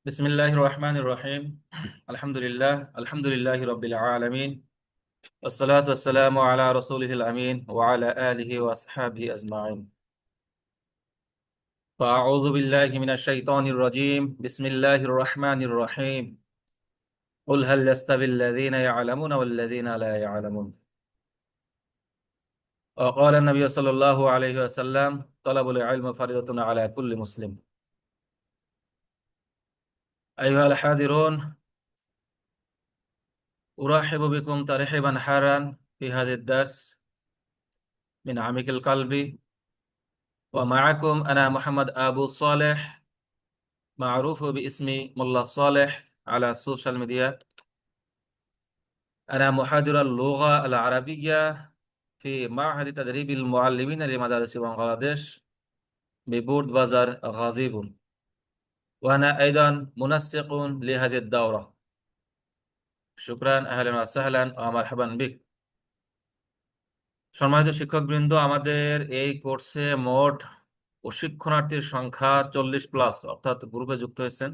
বিসমিল্লাহির রহমানির রহিম। আলহামদুলিল্লাহ আলহামদুলিল্লাহি রাব্বিল আলামিন। والصلاة والسلام على رسوله الأمين وعلى آله وأصحابه أجمعين. فأعوذ بالله من الشيطان الرجيم. بسم الله الرحمن الرحيم. قل هل يستوي الذين يعلمون والذين لا يعلمون. وقال النبي صلى الله عليه وسلم: طلب العلم فريضة على كل مسلم. أيها الحاضرون، أرحب بكم ترحيبا حارا في هذا الدرس من عميق القلب. ومعكم أنا محمد أبو صالح، معروف باسم ملا صالح على السوشيال ميديا. أنا محاضر اللغة العربية في معهد تدريب المعلمين لمدارس بنغلاديش ببورد بازار غازيبور، وأنا أيضا منسق لهذه الدورة. شكرا، أهلا وسهلا ومرحبا بك. সম্মানিত শিক্ষকবৃন্দ, আমাদের এই কোর্সে মোট প্রশিক্ষণার্থীর সংখ্যা 40+, অর্থাৎ গ্রুপে যুক্ত হয়েছেন।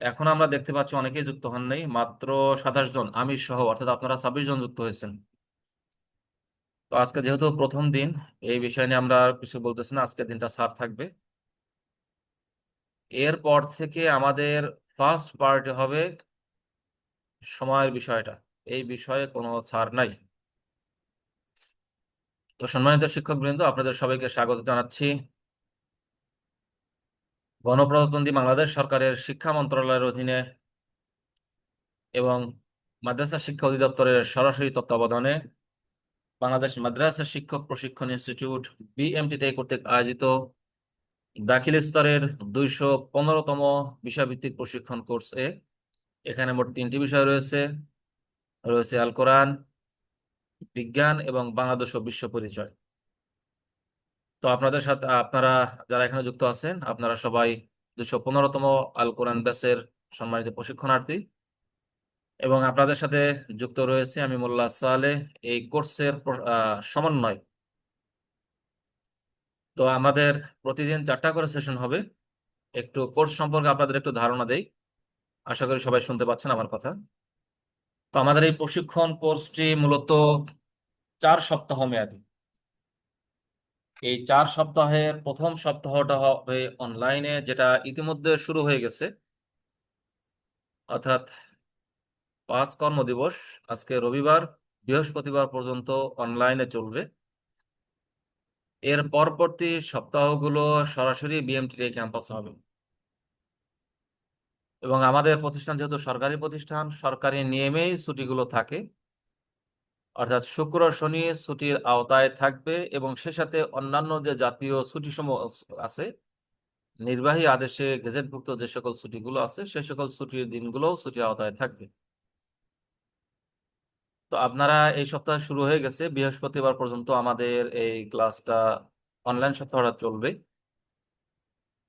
এখন আমরা দেখতে পাচ্ছি অনেকেই যুক্ত হন নাই, মাত্র 27 জন, আমি সহ, অর্থাৎ আপনারা 26 জন যুক্ত হয়েছেন। তো আজকে যেহেতু প্রথম দিন, এই বিষয় নিয়ে আমরা আর কিছু বলতেছি না, আজকের দিনটা ছাড় থাকবে। এরপর থেকে আমাদের ফার্স্ট পার্টে হবে সময়ের বিষয়টা, এই বিষয়ে কোনো ছাড় নাই। তো সম্মানিত শিক্ষকবৃন্দ, আপনাদের সবাইকে স্বাগত জানাচ্ছি গণপ্রজাতন্ত্রী বাংলাদেশ সরকারের শিক্ষা মন্ত্রণালয়ের অধীনে এবং মাদ্রাসা শিক্ষা অধিদপ্তরের সরাসরি তত্ত্বাবধানে বাংলাদেশ মাদ্রাসা শিক্ষক প্রশিক্ষণ ইনস্টিটিউট BMTTI কর্তৃক আয়োজিত দাখিল স্তরের 215তম বিষয়ভিত্তিক প্রশিক্ষণ কোর্সে এখানে মোট 3টি বিষয় রয়েছে। রয়েছে আল কোরআন, বিজ্ঞান এবং বাংলাদেশ ও বিশ্ব পরিচয়। তো আপনাদের সাথে আপনারা যারা এখানে যুক্ত আছেন, আপনারা সবাই 215তম আল কোরআন ব্যাচের সম্মানিত প্রশিক্ষণার্থী, এবং আপনাদের সাথে যুক্ত রয়েছে আমি মোল্লা সালেহ, এই কোর্সের সমন্বয়। তো আমাদের প্রতিদিন 4টা করে সেশন হবে। একটু কোর্স সম্পর্কে আপনাদের একটু ধারণা দেই, আশা করি সবাই শুনতে পাচ্ছেন আমার কথা। তো আমাদের এই প্রশিক্ষণ কোর্সটি মূলত 4 সপ্তাহ মেয়াদী। এই 4 সপ্তাহের প্রথম সপ্তাহটা হবে অনলাইনে, যেটা ইতিমধ্যে শুরু হয়ে গেছে, অর্থাৎ 5 কর্মদিবস, আজকে রবিবার, বৃহস্পতিবার পর্যন্ত অনলাইনে চলবে। এর পরবর্তী সপ্তাহগুলো সরাসরি BMTTI ক্যাম্পাস হবে। এবং আমাদের প্রতিষ্ঠান যেহেতু সরকারি প্রতিষ্ঠান, সরকারি নিয়মেই ছুটিগুলো থাকে, অর্থাৎ শুক্র শনি ছুটির আওতায় থাকবে, এবং সে সাথে অন্যান্য যে জাতীয় ছুটি সমূহ আছে, নির্বাহী আদেশে গেজেটভুক্ত যে সকল ছুটিগুলো আছে, সে সকল ছুটির দিনগুলোও ছুটির আওতায় থাকবে। তো আপনারা এই সপ্তাহ শুরু হয়ে গেছে, বৃহস্পতিবার পর্যন্ত আমাদের এই ক্লাসটা অনলাইন সপ্তাহটা চলবে।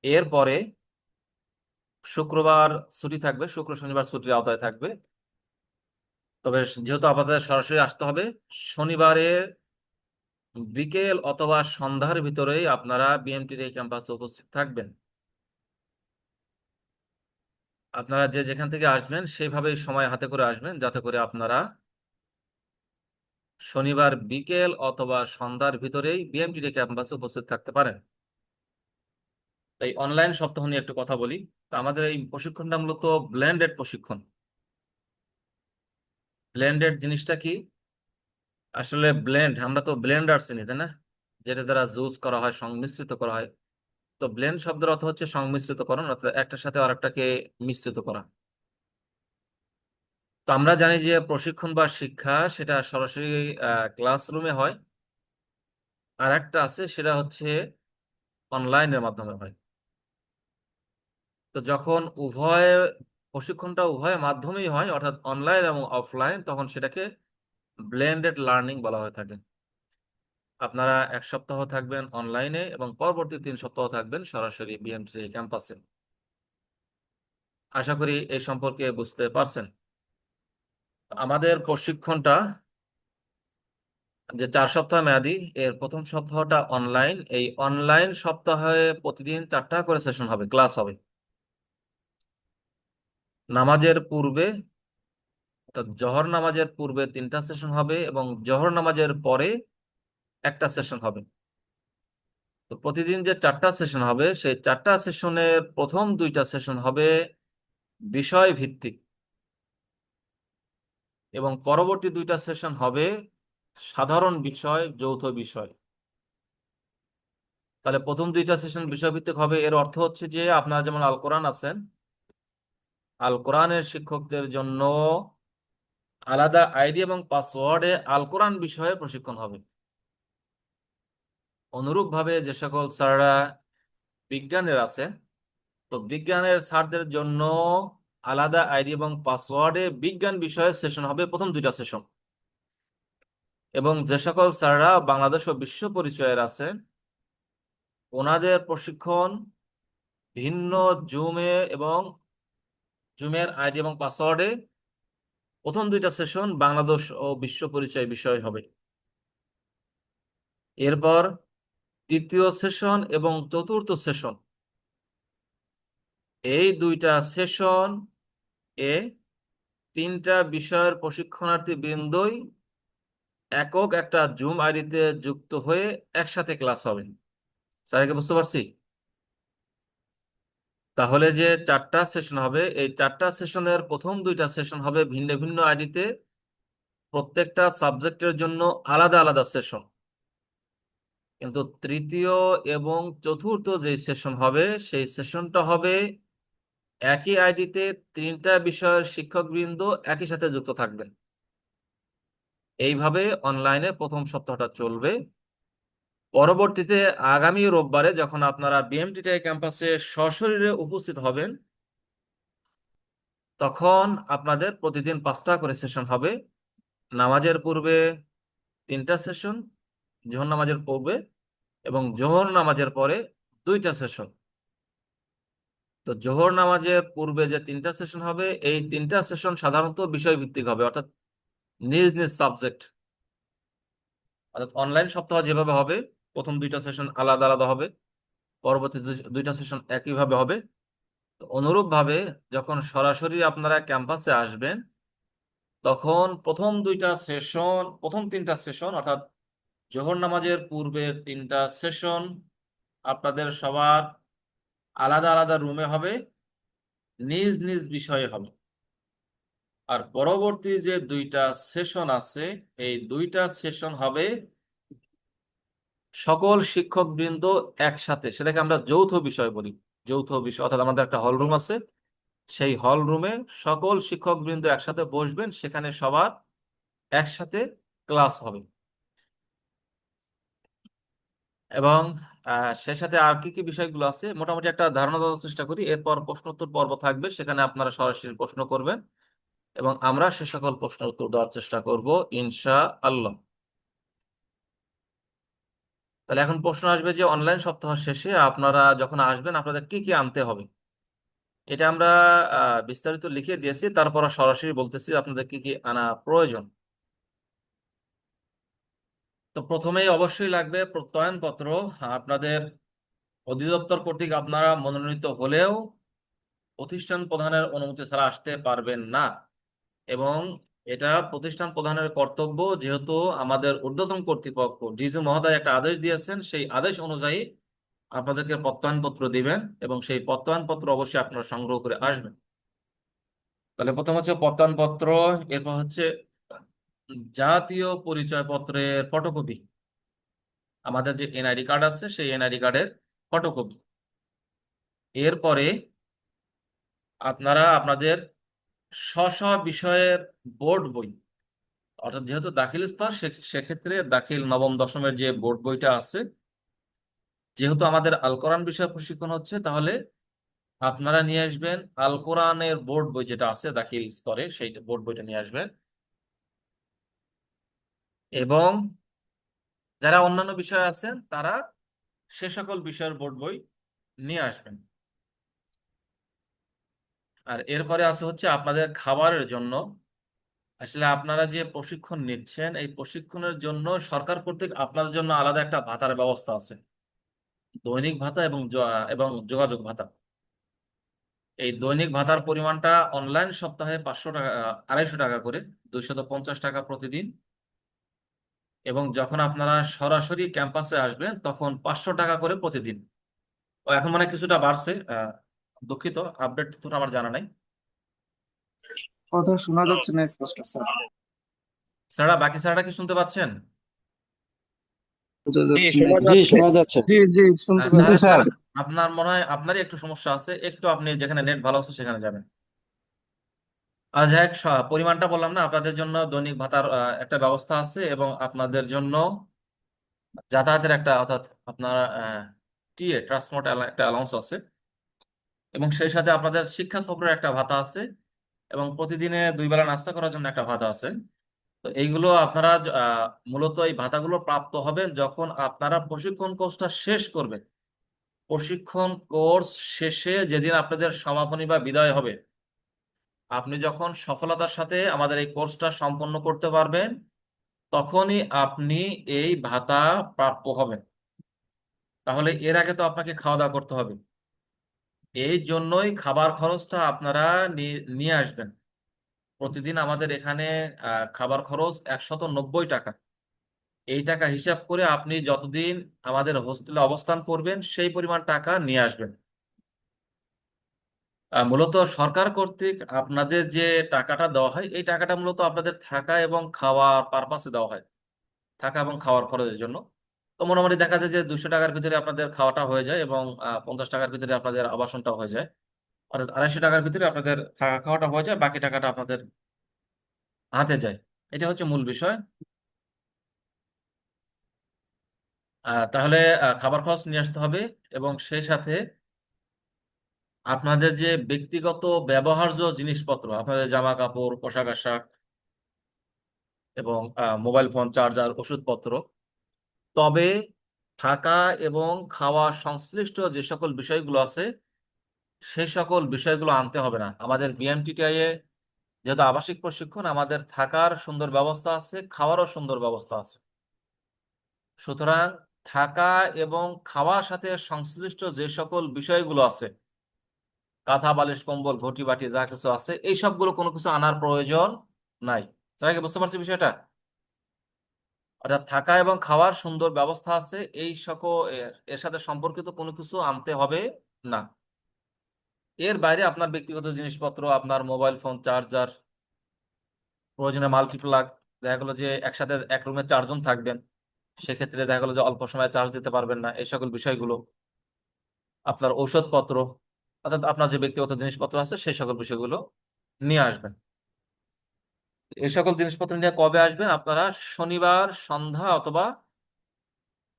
এরপরে শুক্রবার ছুটি থাকবে, শুক্র শনিবার ছুটির আওতায় থাকবে। তবে যেহেতু আপনাদের সরাসরি আসতে হবে, শনিবারে বিকেল অথবা সন্ধ্যার ভিতরেই আপনারা BMTTI ক্যাম্পাসে উপস্থিত থাকবেন। আপনারা যে যেখান থেকে আসবেন সেইভাবেই সময় হাতে করে আসবেন, যাতে করে আপনারা শনিবার বিকেল অথবা সন্ধ্যার ভিতরেই BMTTI ক্যাম্পাসে উপস্থিত থাকতে পারেন। তাই অনলাইন সপ্তাহ নিয়ে একটু কথা বলি। তো আমাদের এই প্রশিক্ষণটা মূলত ব্লেন্ডেড প্রশিক্ষণ। ব্লেন্ডেড জিনিসটা কি? আসলে ব্লেন্ড, আমরা তো ব্লেন্ডার চিনি, তাই না, যেটা দ্বারা জুস করা হয়, সংমিশ্রিত করা হয়। তো ব্লেন্ড শব্দের অর্থ হচ্ছে সংমিশ্রিতকরণ, অর্থাৎ একটার সাথে আরেকটাকে মিশ্রিত করা। তো আমরা জানি যে প্রশিক্ষণ বা শিক্ষা সেটা সরাসরি ক্লাসরুমে হয়, আর একটা আছে সেটা হচ্ছে অনলাইনের মাধ্যমে হয়। তো যখন প্রশিক্ষণটা উভয় মাধ্যমেই হয়, অর্থাৎ অনলাইন এবং অফলাইন, তখন সেটাকে ব্লেন্ডেড লার্নিং বলা হয়ে থাকে। আপনারা 1 সপ্তাহ থাকবেন অনলাইনে এবং পরবর্তী 3 সপ্তাহ থাকবেন সরাসরি BMTTI ক্যাম্পাসে। আশা করি এই সম্পর্কে বুঝতে পারছেন। আমাদের প্রশিক্ষণটা যে 4 সপ্তাহ মেয়াদি, এর প্রথম সপ্তাহটা অনলাইন। এই অনলাইন সপ্তাহে প্রতিদিন 4টা করে সেশন হবে, ক্লাস হবে। নামাজের পূর্বে, অর্থাৎ জোহর নামাজের পূর্বে 3টা সেশন হবে এবং জোহর নামাজের পরে একটা সেশন হবে। তো প্রতিদিন যে 4টা সেশন হবে, সেই 4টা সেশনের প্রথম 2টা সেশন হবে বিষয় ভিত্তিক এবং পরবর্তী 2টা সেশন হবে সাধারণ বিষয়, যৌথ বিষয়। তাহলে প্রথম 2টা সেশন বিষয়ভিত্তিক হবে, এর অর্থ হচ্ছে যে আপনারা যেমন আল কোরআন আছেন, আল কোরআনের শিক্ষকদের জন্য আলাদা আইডি এবং পাসওয়ার্ডে আল কোরআন বিষয়ে প্রশিক্ষণ হবে। অনুরূপভাবে যে সকল স্যাররা বিজ্ঞানের আছে, তো বিজ্ঞানের স্যারদের জন্য আলাদা আইডি এবং পাসওয়ার্ডে বিজ্ঞান বিষয়ে সেশন হবে প্রথম 2টা সেশন। এবং যে সকল স্যাররা বাংলাদেশ ও বিশ্ব পরিচয়ের আছে, ওনাদের প্রশিক্ষণ ভিন্ন জুমে এবং জুমের আইডি এবং পাসওয়ার্ডে প্রথম 2টা সেশন বাংলাদেশ ও বিশ্ব পরিচয় বিষয় হবে। এরপর তৃতীয় সেশন এবং চতুর্থ সেশন, এই 2টা সেশন এ 3টা বিষয়ের প্রশিক্ষণার্থী বৃন্দই একক একটা জুম আইডিতে যুক্ত হয়ে একসাথে ক্লাস হবে। স্যারকে বুঝতে পারছি? তাহলে যে 4টা সেশন হবে, এই 4টা সেশনের প্রথম 2টা সেশন হবে ভিন্ন ভিন্ন আইডিতে, প্রত্যেকটা সাবজেক্টের জন্য আলাদা আলাদা সেশন। কিন্তু তৃতীয় এবং চতুর্থ যে সেশন হবে, সেই সেশনটা হবে একই আইডিতে 3টা বিষয়ের শিক্ষকবৃন্দ একই সাথে যুক্ত থাকবেন। এইভাবে অনলাইনে প্রথম সপ্তাহটা চলবে। পরবর্তীতে আগামী রোববারে যখন আপনারা বিএমটিটিআই ক্যাম্পাসে সশরীরে উপস্থিত হবেন, তখন আপনাদের প্রতিদিন 5টা করে সেশন হবে। নামাজের পূর্বে 3টা সেশন, জোহর নামাজের পূর্বে এবং জোহর নামাজের পরে 2টা সেশন। তো জোহর নামাজের পূর্বে যে 3টা সেশন হবে, এই 3টা সেশন সাধারণত বিষয় ভিত্তিক হবে, অর্থাৎ নিজ নিজ সাবজেক্ট। অর্থাৎ অনলাইন সপ্তাহ যেভাবে হবে, প্রথম 2টা সেশন আলাদা আলাদা হবে, পরবর্তী 2টা সেশন একইভাবে হবে। তো অনুরূপভাবে যখন সরাসরি আপনারা ক্যাম্পাসে আসবেন, তখন প্রথম 3টা সেশন অর্থাৎ জোহর নামাজের পূর্বের 3টা সেশন আপনাদের সবার আলাদা আলাদা রুমে হবে, নিজ নিজ বিষয়ে হবে। আর পরবর্তী যে 2টা সেশন আছে, এই 2টা সেশন হবে সকল শিক্ষকবৃন্দ একসাথে, সেটাকে আমরা যৌথ বিষয় বলি। যৌথ বিষয় অর্থাৎ আমাদের একটা হল রুম আছে, সেই হল রুমে সকল শিক্ষকবৃন্দ একসাথে বসবেন, সেখানে সবার একসাথে ক্লাস হবে। এবং সেই সাথে আর কি কি বিষয়গুলো আছে মোটামুটি একটা ধারণা দেওয়ার চেষ্টা করি। এরপর প্রশ্নোত্তর পর্ব থাকবে, সেখানে আপনারা সরাসরি প্রশ্ন করবেন এবং আমরা সে সকল প্রশ্ন উত্তর দেওয়ার চেষ্টা করব ইনশা আল্লাহ। তাহলে এখন প্রশ্ন আসবে যে অনলাইন সপ্তাহ শেষে আপনারা যখন আসবেন আপনাদের কি কি আনতে হবে। এটা আমরা বিস্তারিত লিখে দিয়েছি, তারপর সরাসরি বলতেছি আপনাদের কি কি আনা প্রয়োজন। তো প্রথমেই অবশ্যই লাগবে প্রত্যয়নপত্র। আপনাদের অধিদপ্তর কর্তৃক আপনারা মনোনীত হলেও প্রতিষ্ঠান প্রধানের অনুমতি ছাড়া আসতে পারবেন না। এবং এটা প্রতিষ্ঠান প্রধানের কর্তব্য, যেহেতু আমাদের ঊর্ধ্বতন কর্তৃপক্ষ ডিজি মহোদয় একটা আদেশ দিয়েছেন, সেই আদেশ অনুযায়ী আপনাদেরকে প্রত্যয়নপত্র দিবেন এবং সেই প্রত্যয়নপত্র অবশ্যই আপনারা সংগ্রহ করে আসবেন। তাহলে প্রথম হচ্ছে প্রত্যয়নপত্র, এরপর হচ্ছে জাতীয় পরিচয়পত্রের ফটোকপি। আমাদের যে এনআইডি কার্ড আছে, সেই এনআইডি কার্ডের ফটোকপি। এরপরে আপনারা আপনাদের স্ব স্ব বিষয়ের বোর্ড বই, অর্থাৎ যেহেতু দাখিল স্তর, সেক্ষেত্রে দাখিল নবম দশমের যে বোর্ড বইটা আছে, যেহেতু আমাদের আল কোরআন বিষয়ে প্রশিক্ষণ হচ্ছে, তাহলে আপনারা নিয়ে আসবেন আল কোরআনের বোর্ড বই যেটা আছে দাখিল স্তরে, সেই বোর্ড বইটা নিয়ে আসবেন। এবং যারা অন্যান্য বিষয় আছেন, তারা সে সকল বিষয়ের বোর্ড বই নিয়ে আসবেন। আর এরপরে আছে হচ্ছে আপনাদের খাবারের জন্য। আসলে আপনারা যে প্রশিক্ষণ নিচ্ছেন, এই প্রশিক্ষণের জন্য সরকার কর্তৃক আপনাদের জন্য আলাদা একটা ভাতার ব্যবস্থা আছে, দৈনিক ভাতা এবং এবং যোগাযোগ ভাতা। এই দৈনিক ভাতার পরিমাণটা অনলাইন সপ্তাহে 500 টাকা, 250 টাকা করে, 250 টাকা প্রতিদিন। এবং যখন আপনারা সরাসরি ক্যাম্পাসে আসবেন তখন 500 টাকা করে প্রতিদিন। ও এখন মানে কিছুটা বাড়ছে, দুঃখিত, আপডেট তো আমার জানা নাই। কথা শোনা যাচ্ছে না স্পষ্ট স্যার। স্যাররা, বাকি স্যাররা কি শুনতে পাচ্ছেন? বোঝা জি যাচ্ছে না শোনা জি স্পষ্ট। যাচ্ছে। শোনা যাচ্ছে। জি জি, শুনতে কিন্তু তাহলে পাচ্ছি। স্যার, স্যার, আপনার মনে হয় আপনারই একটু সমস্যা আছে, একটু আপনি যেখানে নেট ভালো আছে সেখানে যাবেন। আর যাই হোক, পরিমাণটা বললাম না, আপনাদের জন্য দৈনিক ভাতার একটা ব্যবস্থা আছে, এবং আপনাদের জন্য যাতায়াতের একটা, অর্থাৎ আপনার ট্রান্সপোর্ট একটা অ্যালাউন্স আছে, এবং সেই সাথে আপনাদের শিক্ষা সফরের একটা ভাতা আছে, এবং প্রতিদিনে 2 বেলা নাস্তা করার জন্য একটা ভাতা আছে। তো এইগুলো আপনারা মূলত এই ভাতাগুলো প্রাপ্ত হবেন যখন আপনারা প্রশিক্ষণ কোর্সটা শেষ করবেন। প্রশিক্ষণ কোর্স শেষে যেদিন আপনাদের সমাপনী বা বিদায় হবে, আপনি যখন সফলতার সাথে আমাদের এই কোর্সটা সম্পন্ন করতে পারবেন, তখনই আপনি এই ভাতা প্রাপ্য হবেন। তাহলে এর আগে তো আপনাকে খাওয়া দাওয়া করতে হবে। এই জন্যই খাবার খরচটা আপনারা নিয়ে আসবেন। প্রতিদিন আমাদের এখানে খাবার খরচ 190 টাকা। এই টাকা হিসাব করে আপনি যতদিন আমাদের হোস্টেলে অবস্থান করবেন সেই পরিমাণ টাকা নিয়ে আসবেন। মূলত সরকার কর্তৃক আপনাদের যে টাকাটা দেওয়া হয়, এই টাকাটা মূলত আপনাদের থাকা এবং খাওয়ার পারপাসে দেওয়া হয়, থাকা এবং খাওয়ার খরচের জন্য। তো মোটামুটি দেখা যায় যে 200 টাকার ভিতরে আপনাদের খাওয়াটা হয়ে যায়, এবং 50 টাকার ভিতরে আপনাদের আবাসনটা হয়ে যায়। অর্থাৎ 250 টাকার ভিতরে আপনাদের থাকা খাওয়াটা হয়ে যায়, বাকি টাকাটা আপনাদের হাতে যায়। এটা হচ্ছে মূল বিষয়। তাহলে খাবার খরচ নিয়ে আসতে হবে, এবং সেই সাথে আপনাদের যে ব্যক্তিগত ব্যবহার্য জিনিসপত্র, আপনাদের জামা কাপড়, পোশাক আশাক, এবং মোবাইল ফোন, চার্জার, ওষুধপত্র। তবে থাকা এবং খাওয়া সংশ্লিষ্ট যে সকল বিষয়গুলো আছে, সেই সকল বিষয়গুলো আনতে হবে না। আমাদের বিএমটিটিআই এ যেহেতু আবাসিক প্রশিক্ষণ, আমাদের থাকার সুন্দর ব্যবস্থা আছে, খাওয়ারও সুন্দর ব্যবস্থা আছে। সুতরাং থাকা এবং খাওয়ার সাথে সংশ্লিষ্ট যে সকল বিষয়গুলো আছে, কাঁথা বালিশ কম্বল ঘটি বাটি যা কিছু আছে, এই সবগুলো কোনো কিছু আনার প্রয়োজন নাই। তারা কি বুঝতে পারছি বিষয়টা? অর্থাৎ থাকা এবং খাওয়ার সুন্দর ব্যবস্থা আছে, এই সকল এর সাথে সম্পর্কিত কোনো কিছু আনতে হবে না। এর বাইরে আপনার ব্যক্তিগত জিনিসপত্র, আপনার মোবাইল ফোন, চার্জার, প্রয়োজনে মাল্টিপ্লাগ, দেখা গেলো যে একসাথে এক রুমে 4 জন থাকবেন, সেক্ষেত্রে দেখা গেলো যে অল্প সময়ে চার্জ দিতে পারবেন না, এই সকল বিষয়গুলো, আপনার ঔষধপত্র, অর্থাৎ আপনার যে ব্যক্তিগত জিনিসপত্র আছে সেই সকল বিষয়গুলো নিয়ে আসবেন। এই সকল জিনিসপত্র নিয়ে কবে আসবেন আপনারা? শনিবার সন্ধ্যা অথবা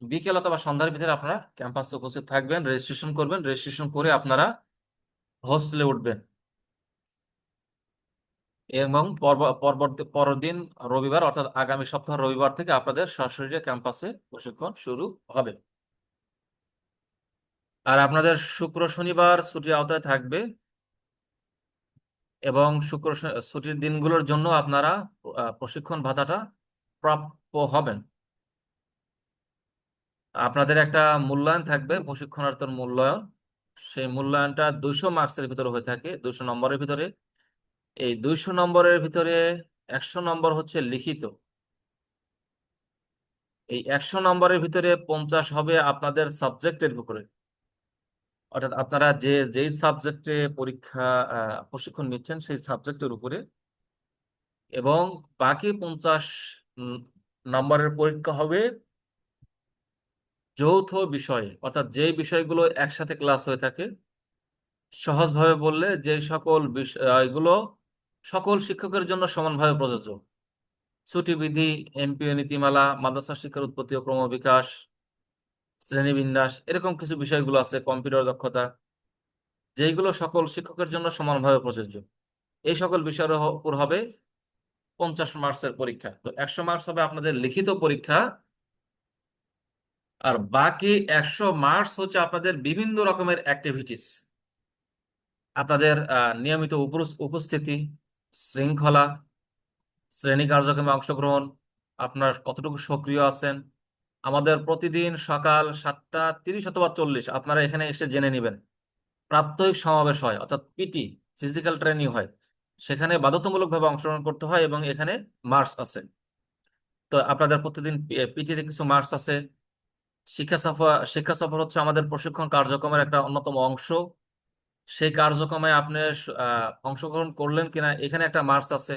বিকেল অথবা সন্ধ্যার ভিতরে আপনারা ক্যাম্পাসে উপস্থিত থাকবেন, রেজিস্ট্রেশন করবেন, রেজিস্ট্রেশন করে আপনারা হোস্টেলে উঠবেন, এবং পরবর্তী পরের দিন রবিবার, অর্থাৎ আগামী সপ্তাহ রবিবার থেকে আপনাদের সরাসরি ক্যাম্পাসে প্রশিক্ষণ শুরু হবে। আর আপনাদের শুক্র শনিবার ছুটির আওতায় থাকবে, এবং ছুটির দিনগুলোর জন্য আপনারা প্রশিক্ষণ ভাতাটা প্রাপ্য হবেন। আপনাদের একটা মূল্যায়ন থাকবে, প্রশিক্ষণার্থীর মূল্যায়ন। সেই মূল্যায়নটা 200 মার্কসের ভিতরে হয়ে থাকে, 200 নম্বরের ভিতরে। এই 200 নম্বরের ভিতরে 100 নম্বর হচ্ছে লিখিত। এই 100 নম্বরের ভিতরে 50 হবে আপনাদের সাবজেক্টের উপরে, অর্থাৎ আপনারা যেই সাবজেক্টে প্রশিক্ষণ নিচ্ছেন সেই সাবজেক্টের উপরে। এবং বাকি 50 উম, নম্বরের পরীক্ষা হবে যৌথ বিষয়ে, অর্থাৎ যে বিষয়গুলো একসাথে ক্লাস হয়ে থাকে। সহজভাবে বললে, যে সকল বিষয়গুলো সকল শিক্ষকের জন্য সমানভাবে প্রযোজ্য: ছুটিবিধি, এমপিও নীতিমালা, মাদ্রাসা শিক্ষার উৎপত্তি ও ক্রমবিকাশ, শ্রেণীবিন্যাস, এরকম কিছু বিষয়গুলো আছে, কম্পিউটার দক্ষতা, যেইগুলো সকল শিক্ষকের জন্য সমানভাবে প্রযোজ্য। এই সকল বিষয়ের উপর হবে 50 মার্কসের পরীক্ষা। তো 100 মার্কস হবে আপনাদের লিখিত পরীক্ষা, আর বাকি 100 মার্কস হচ্ছে আপনাদের বিভিন্ন রকমের অ্যাক্টিভিটিস, আপনাদের নিয়মিত উপস্থিতি, শৃঙ্খলা, শ্রেণী কার্যক্রমে অংশগ্রহণ, আপনার কতটুকু সক্রিয় আছেন। আমাদের প্রতিদিন সকাল 7:30 অথবা 40 আপনারা এখানে এসে জেনে নেবেন প্রাত্যহিক সমাবেশ হয়, অর্থাৎ পিটি, ফিজিক্যাল ট্রেনিং হয়, সেখানে বাধ্যতামূলকভাবে অংশগ্রহণ করতে হয় এবং এখানে মার্কস আছে। তো আপনাদের প্রতিদিন পিটিতে কিছু মার্কস আছে। শিক্ষা সফর হচ্ছে আমাদের প্রশিক্ষণ কার্যক্রমের একটা অন্যতম অংশ। সেই কার্যক্রমে আপনি অংশগ্রহণ করলেন কিনা এখানে একটা মার্কস আছে।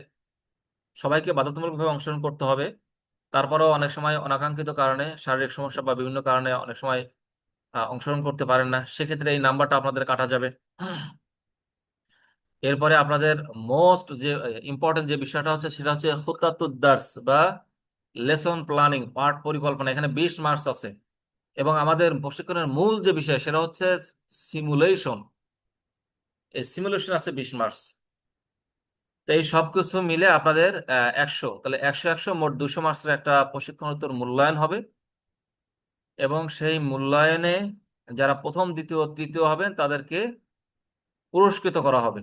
সবাইকে বাধ্যতামূলকভাবে অংশগ্রহণ করতে হবে। তারপরেও অনেক সময় অনাকাঙ্ক্ষিত কারণে, শারীরিক সমস্যা বা বিভিন্ন কারণে অনেক সময় অংশগ্রহণ করতে পারেন না, সেক্ষেত্রে এই নাম্বারটা আপনাদের কাটা যাবে। এরপরে আপনাদের মোস্ট যে ইম্পর্টেন্ট যে বিষয়টা হচ্ছে সেটা হচ্ছে খুত্তাতুদ দার্স বা লেসন প্ল্যানিং, পাঠ পরিকল্পনা। এখানে 20 মার্কস আছে। এবং আমাদের প্রশিক্ষণের মূল যে বিষয় সেটা হচ্ছে সিমুলেশন। এই সিমুলেশন আছে 20 মার্কস। তো এই সবকিছু মিলে আপনাদের 100, তাহলে 100 মোট 200 মার্কসের একটা প্রশিক্ষণোত্তর মূল্যায়ন হবে। এবং সেই মূল্যায়নে যারা প্রথম, দ্বিতীয়, তৃতীয় হবেন তাদেরকে পুরস্কৃত করা হবে।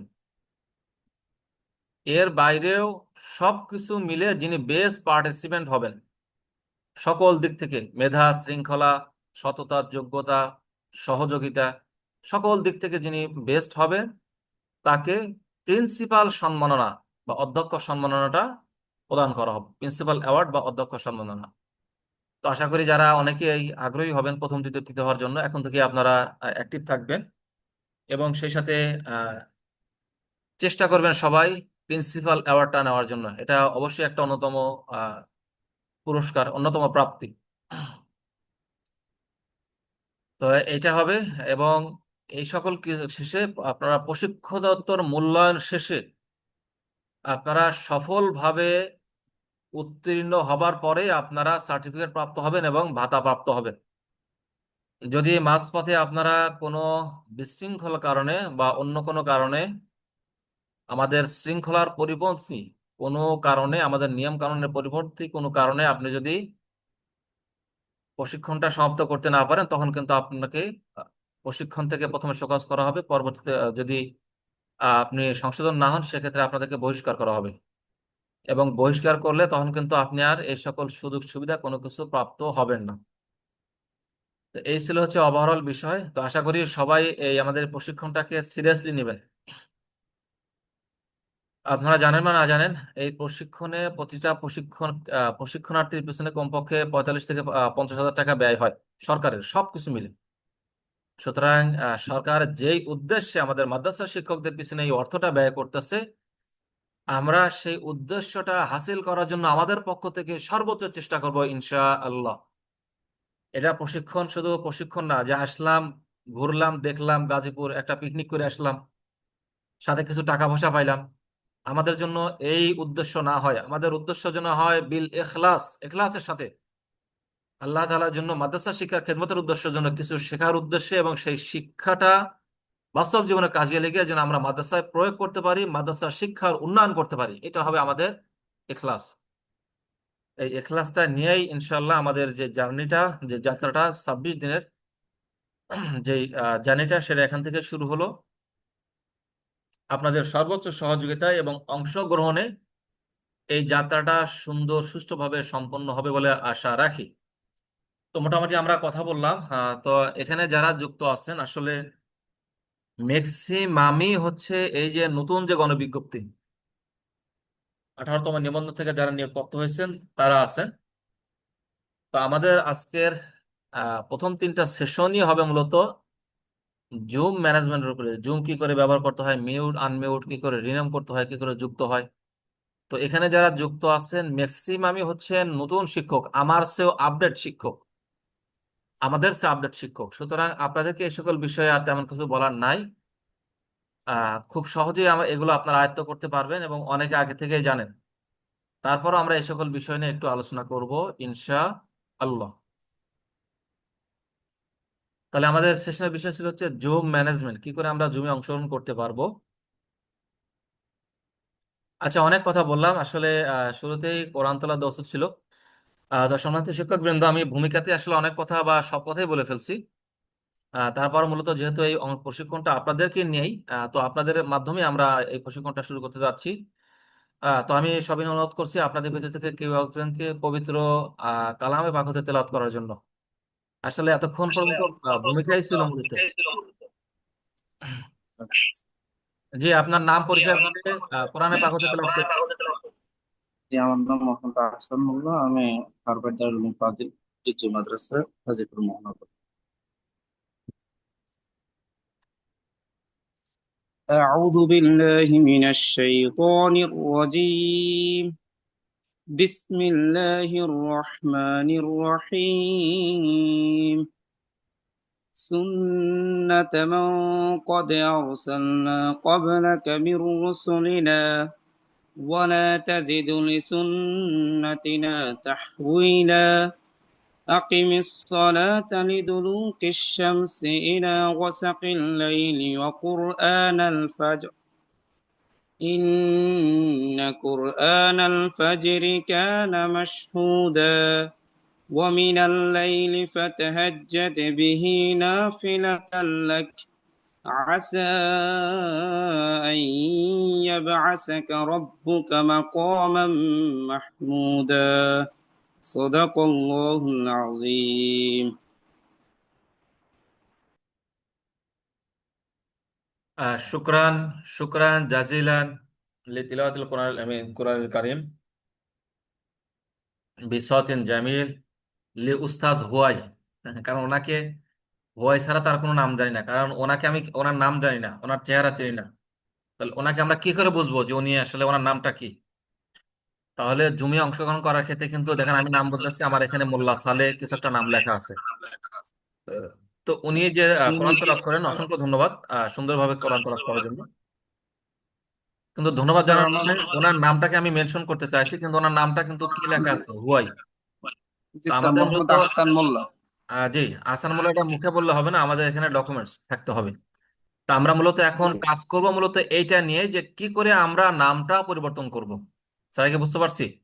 এর বাইরেও সবকিছু মিলে যিনি বেস্ট পার্টিসিপেন্ট হবেন, সকল দিক থেকে মেধা, শৃঙ্খলা, সততা, যোগ্যতা, সহযোগিতা, সকল দিক থেকে যিনি বেস্ট হবেন তাকে প্রিন্সিপাল সম্মাননা বা অধ্যক্ষ সম্মাননাটা প্রদান করা হবে, প্রিন্সিপাল অ্যাওয়ার্ড বা অধ্যক্ষ সম্মাননা। তো আশা করি যারা অনেকেই আগ্রহী হবেন প্রথম, দ্বিতীয়, তৃতীয় হওয়ার জন্য, এখন থেকে আপনারা অ্যাক্টিভ থাকবেন এবং সেই সাথে আহ, চেষ্টা করবেন সবাই প্রিন্সিপাল অ্যাওয়ার্ডটা নেওয়ার জন্য। এটা অবশ্যই একটা অন্যতম আহ, পুরস্কার, অন্যতম প্রাপ্তি। তো এটা হবে। এবং এই সকল শেষে আপনারা প্রশিক্ষণোত্তর মূল্যায়ন শেষে আপনারা সফলভাবে উত্তীর্ণ হবার পরে আপনারা সার্টিফিকেট প্রাপ্ত হবেন এবং ভাতা প্রাপ্ত হবেন। যদি মাঝপথে আপনারা কোনো বিশৃঙ্খল কারণে বা অন্য কোনো কারণে, আমাদের শৃঙ্খলার পরিপন্থী কোনো কারণে, আমাদের নিয়ম কানুনের পরিপন্থী কোনো কারণে আপনি যদি প্রশিক্ষণটা সমাপ্ত করতে না পারেন, তখন কিন্তু আপনাকে আহ, প্রশিক্ষণ থেকে প্রথমে শোকজ করা হবে। পরবর্তীতে যদি আপনি সংশোধন না হন, সেক্ষেত্রে আপনাদেরকে বহিষ্কার করা হবে। এবং বহিষ্কার করলে তখন কিন্তু আপনি আর এই সকল সুযোগ সুবিধা কোনো কিছু প্রাপ্ত হবেন না। তো এই ছিল হচ্ছে ওভারঅল বিষয়। তো আশা করি সবাই এই আমাদের প্রশিক্ষণটাকে সিরিয়াসলি নেবেন। আপনারা জানেন বা না জানেন, এই প্রশিক্ষণে প্রতিটা প্রশিক্ষণার্থীর পিছনে কমপক্ষে 45 থেকে 50 হাজার টাকা ব্যয় হয় সরকারের, সবকিছু মিলে। সুতরাং সরকার যেই উদ্দেশ্যে আমাদের মাদ্রাসা শিক্ষকদের পিছনে এই অর্থটা ব্যয় করতেছে, আমরা সেই উদ্দেশ্যটা হাসিল করার জন্য আমাদের পক্ষ থেকে সর্বোচ্চ চেষ্টা করব ইনশা আল্লাহ। এটা প্রশিক্ষণ শুধু প্রশিক্ষণ না যে আসলাম, ঘুরলাম, দেখলাম, গাজীপুর একটা পিকনিক করে আসলাম, সাথে কিছু টাকা পয়সা পাইলাম। আমাদের জন্য এই উদ্দেশ্য না হয়, আমাদের উদ্দেশ্য যেন হয় বিল এখলাস, এখলাসের সাথে আল্লাহ তাআলার জন্য মাদ্রাসা শিক্ষার খেদমতের উদ্দেশ্যের জন্য কিছু শেখার উদ্দেশ্যে, এবং সেই শিক্ষাটা বাস্তব জীবনে কাজে লেগে যেন আমরা মাদ্রাসায় প্রয়োগ করতে পারি, মাদ্রাসার শিক্ষার উন্নয়ন করতে পারি। এটা হবে আমাদের এখলাস। এই এখলাসটা নিয়েই ইনশাল্লাহ আমাদের যে জার্নিটা, যে যাত্রাটা 26 দিনের যে জার্নিটা, সেটা এখান থেকে শুরু হলো। আপনাদের সর্বোচ্চ সহযোগিতায় এবং অংশগ্রহণে এই যাত্রাটা সুন্দর সুষ্ঠুভাবে সম্পন্ন হবে বলে আশা রাখি। তো মোটামুটি আমরা কথা বললাম। তো এখানে যারা যুক্ত আছেন আসলে ম্যাক্সিমামই হচ্ছে এই যে নতুন যে গণবিজ্ঞপ্তি 18তম নিবন্ধন থেকে যারা নিয়োগপ্রাপ্ত হয়েছেন তারা আছেন। তো আমাদের আজকের প্রথম 3টা সেশনই হবে মূলত জুম ম্যানেজমেন্টের উপরে। জুম কি করে ব্যবহার করতে হয়, মিউট আনমিউট কি করে রিনেম করতে হয়, কি করে যুক্ত হয়। তো এখানে যারা যুক্ত আছেন ম্যাক্সিমামই হচ্ছেন নতুন শিক্ষক, আমার চেয়েও আপডেট শিক্ষক, আমাদের চেয়ে আপডেট শিক্ষক। সুতরাং আপনাদেরকে এই সকল বিষয়ে আর তেমন কিছু বলার নাই। খুব সহজেই আমরা এগুলো আপনারা আয়ত্ত করতে পারবেন এবং অনেকে আগে থেকেই জানেন। তারপর আমরা এই সকল বিষয় নিয়ে একটু আলোচনা করব ইনশা আল্লাহ। তাহলে আমাদের সেশনের বিষয় ছিল হচ্ছে জুম ম্যানেজমেন্ট, কি করে আমরা জুমে অংশগ্রহণ করতে পারবো। আচ্ছা, অনেক কথা বললাম আসলে। শুরুতেই কোরআন তোলা দোস্ত ছিল। তো সম্মানিত শিক্ষক বৃন্দ, আমি ভূমিকাতে আসলে অনেক কথা বা সব কথাই বলে ফেলছি। তারপর মূলত যেহেতু এই প্রশিক্ষণটা আপনাদেরকে নিয়েই, তো আপনাদের মাধ্যমে আমরা এই প্রশিক্ষণটা শুরু করতে যাচ্ছি। তো আমি সবিনয় অনুরোধ করছি আপনাদের ভিতর থেকে কেউ একজনকে পবিত্র কালামে পাক হতে তেলাওয়াত করার জন্য। আসলে এতক্ষণ পর্যন্ত ভূমিকাই ছিল মূলত। জি, আপনার নাম পরিচয় বলে কোরআনে পাক হতে তেলাওয়াত করুন। জি, আমার নাম মোহাম্মদ আহসান মোল্লা। আমি হারভার্ড দারুল উলুম ফাজিল টিচার মাদ্রাসা হাজীপুর মহানগর। أعوذ بالله من الشيطان الرجيم. بسم الله الرحمن الرحيم. سنة من قد أرسلنا قبلك من رسلنا ولا تزد لسنتنا تحويلا. أقم الصلاة لدلوك الشمس إلى غسق الليل وقرآن الفجر إن قرآن الفجر كان مشهودا. ومن الليل فتهجد به نافلة لك عسى أن يبعثك ربك مقاما محمودا. صدق الله العظيم. শুক্রান, শুক্রান জাজিলান লিতিলাওয়াতিল কোরআন আমিন কোরআনুল কারীম বিসাতিন জামিল লি উস্তাজ হুয়াই। কারণ ওনাকে হুয়াই ছাড়া তার কোনো নাম জানি না, কারণ ওনাকে আমি ওনার নাম জানি না, ওনার চেহারা চিনি না। তাহলে ওনাকে আমরা কি করে বুঝবো যে উনি আসলে ওনার নামটা কি? তাহলে জুমে অংশগ্রহণ করার ক্ষেত্রে কিন্তু দেখেন আমি নাম বলতেছি, আমার এখানে মোল্লা সালে কিছু একটা নাম লেখা আছে। আহ, তো উনি যে কোরআন তেলাওয়াত করেন, অসংখ্য ধন্যবাদ সুন্দরভাবে কোরআন তেলাওয়াত করার জন্য। কিন্তু ধন্যবাদ স্যার জানাচ্ছি আমার না, ওনার নামটাকে আমি মেনশন করতে চাইছি, কিন্তু ওনার নামটা কিন্তু কি লেখা আছে, হুয়াই। জি তো স্যার, আমাদের মোহাম্মদ মূলত আহসান মোল্লা। জি, আসান মোল্লা, এটা মুখে বললে হবে না, আমাদের এখানে ডকুমেন্টস থাকতে হবে। তো আমরা মূলত এখন জি কাজ করব মূলত এইটা নিয়ে যে কি করে আমরা নামটা পরিবর্তন করব। স্যার কি বুঝতে পারছি? জি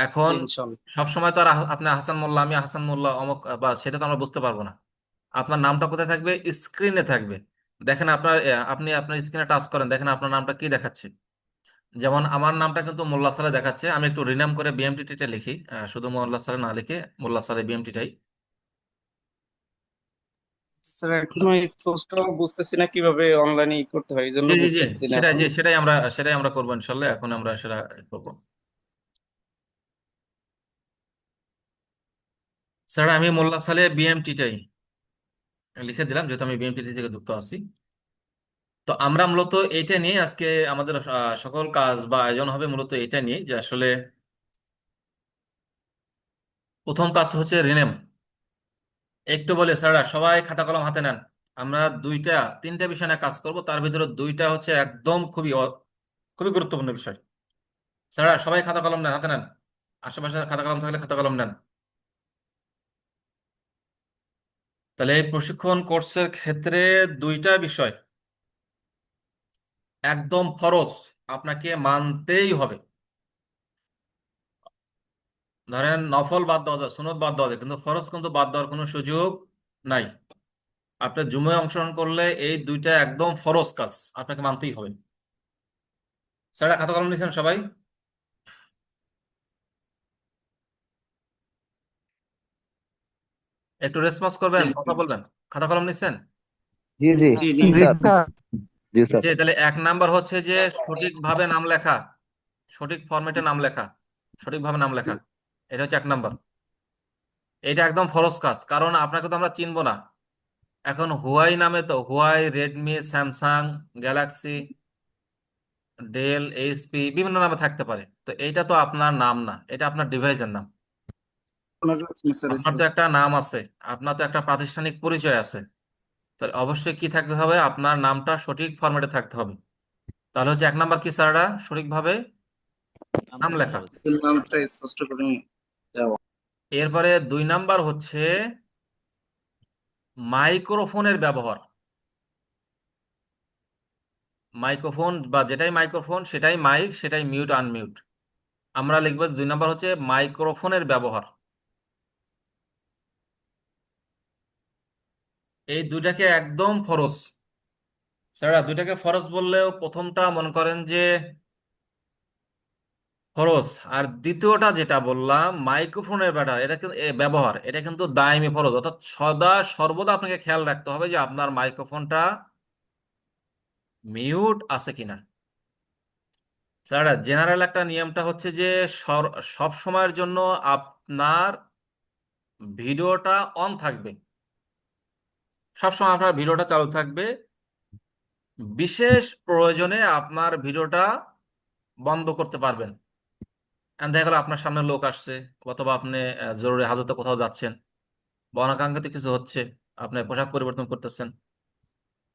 এখন ইনশাল্লাহ। সব সময় তো আর আপনি হাসান মোল্লা আমি হাসান মোল্লা অমুক বা সেটা তো আমরা বুঝতে পারবো না। আপনার নামটা কোথায় থাকবে? স্ক্রিনে থাকবে। দেখেন আপনার আপনি আপনার স্ক্রিনে টাচ করেন, দেখেন আপনার নামটা কি দেখাচ্ছে। যেমন আমার নামটা কিন্তু মোল্লা সালে দেখাচ্ছে, আমি একটু রিনাম করে বিএমটিটা লিখি, শুধু মোল্লা সালে না লিখে মোল্লা সালে বিএমটিটাই। স্যার এখনো স্পষ্ট বুঝতেছি না কিভাবে অনলাইনে করতে হয়, এই জন্য জি জি জি, বুঝতেছি না সেটাই এখন। জি, সেটাই আমরা করবো ইনশাল্লাহ, এখন আমরা সেটা করবো। স্যার আমি মোল্লা সালে বিএমটিটাই লিখে দিলাম, যেহেতু আমি বিএমটি থেকে যুক্ত আছি। তো আমরা মূলত এইটা নিয়ে আজকে আমাদের সকল কাজ বা আয়োজন হবে মূলত এটা নিয়ে যে আসলে প্রথম কাজ হচ্ছে রিনেম। একটু বলে স্যাররা সবাই খাতা কলম হাতে নেন। আমরা দুইটা তিনটা বিষয় নিয়ে কাজ করব, তার ভিতরে দুইটা হচ্ছে একদম খুবই গুরুত্বপূর্ণ বিষয়। স্যাররা সবাই খাতা কলম নেন, হাতে নেন। আশেপাশে খাতা কলম থাকলে খাতা কলম নেন। তাহলে এই প্রশিক্ষণ কোর্সের ক্ষেত্রে দুইটা বিষয় একদম ফরজ, আপনাকে মানতেই হবে। ধরেন নফল বাদ দেওয়া যায়, সুন্নত বাদ দেওয়া যায়, কিন্তু ফরজ কিন্তু বাদ দেওয়ার কোনো সুযোগ নাই। আপনি জুমায় অংশগ্রহণ করলে এই দুইটা একদম ফরজ কাজ, আপনাকে মানতেই হবে। স্যার খাতা কলম নিয়েছেন সবাই? একটু রেসপন্স করবেন, কথা বলবেন। খাতা কলম নিচ্ছেন? জি জি জি জি নিয়েছি। স্যার। জি স্যার। যে তাহলে এক নাম্বার হচ্ছে যে সঠিকভাবে নাম লেখা, সঠিক ফরম্যাটে নাম লেখা, সঠিকভাবে নাম লেখা। এটা হচ্ছে এক নাম্বার। এটা একদম ফরজ কাজ, কারণ আপনাকে তো আমরা চিনবো না। এখন হুয়াই নামে তো Huawei, Redmi, Samsung, Galaxy, Dell, HP বিভিন্ন নামে থাকতে পারে। তো এইটা তো আপনার নাম না, এটা আপনার ডিভাইসের নাম। শোনা যাচ্ছে না স্যার আপনার তো স্পষ্ট। একটা নাম আছে, আপনার তো একটা প্রাতিষ্ঠানিক পরিচয় আছে। তাহলে অবশ্যই কি থাকতে হবে, আপনার নামটা সঠিক ফরম্যাটে থাকতে হবে। তাহলে হচ্ছে এক নাম্বার কি স্যাররা, সঠিকভাবে নাম লেখা। নামটা স্পষ্ট করে দেওয়া। এরপরে দুই নাম্বার হচ্ছে মাইক্রোফোনের ব্যবহার। মাইক্রোফোন বা যেটাই মাইক্রোফোন সেটাই মাইক, সেটাই মিউট আনমিউট। আমরা লিখবো দুই নাম্বার হচ্ছে মাইক্রোফোনের ব্যবহার। এই দুইটাকে একদম ফরজ। স্যাররা দুইটাকে ফরজ বললেও প্রথমটা মনে করেন যে ফরজ, আর দ্বিতীয়টা যেটা বললাম মাইক্রোফোনের ব্যবহার, এটা কিন্তু ব্যবহার এটা কিন্তু দায়মি ফরজ, অর্থাৎ সদা সর্বদা আপনাকে খেয়াল রাখতে হবে যে আপনার মাইক্রোফোনটা মিউট আছে কিনা। স্যার জেনারেল একটা নিয়মটা হচ্ছে যে সব সময়ের জন্য আপনার ভিডিওটা অন থাকবে, সবসময় আপনার ভিডিওটা চালু থাকবে। বিশেষ প্রয়োজনে আপনার ভিডিওটা বন্ধ করতে পারবেন। And দেখা গেলো আপনার সামনে লোক আসছে, অথবা আপনি জরুরি হাজতে কোথাও যাচ্ছেন, বা অনাকাঙ্ক্ষিত কিছু হচ্ছে, আপনি পোশাক পরিবর্তন করতেছেন,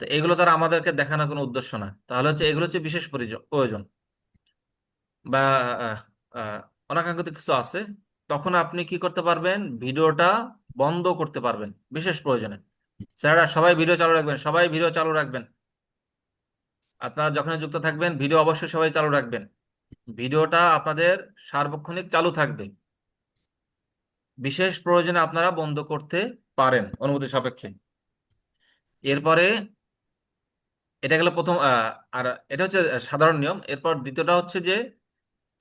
তো এগুলো তারা আমাদেরকে দেখানোর কোনো উদ্দেশ্য না, তাহলে হচ্ছে এগুলো হচ্ছে বিশেষ প্রয়োজন, বা আহ, আহ, অনাকাঙ্ক্ষিত কিছু আছে, তখন আপনি কি করতে পারবেন, ভিডিওটা বন্ধ করতে পারবেন বিশেষ প্রয়োজনে। স্যাররা সবাই ভিডিও চালু রাখবেন, সবাই ভিডিও চালু রাখবেন। আপনারা যখন যুক্ত থাকবেন ভিডিও অবশ্যই সবাই চালু রাখবেন। ভিডিওটা আপনাদের সার্বক্ষণিক চালু থাকবে, বিশেষ প্রয়োজনে আপনারা বন্ধ করতে পারেন অনুমতি সাপেক্ষে। এরপরে এটা গেল প্রথম, আর এটা হচ্ছে সাধারণ নিয়ম। এরপর দ্বিতীয়টা হচ্ছে যে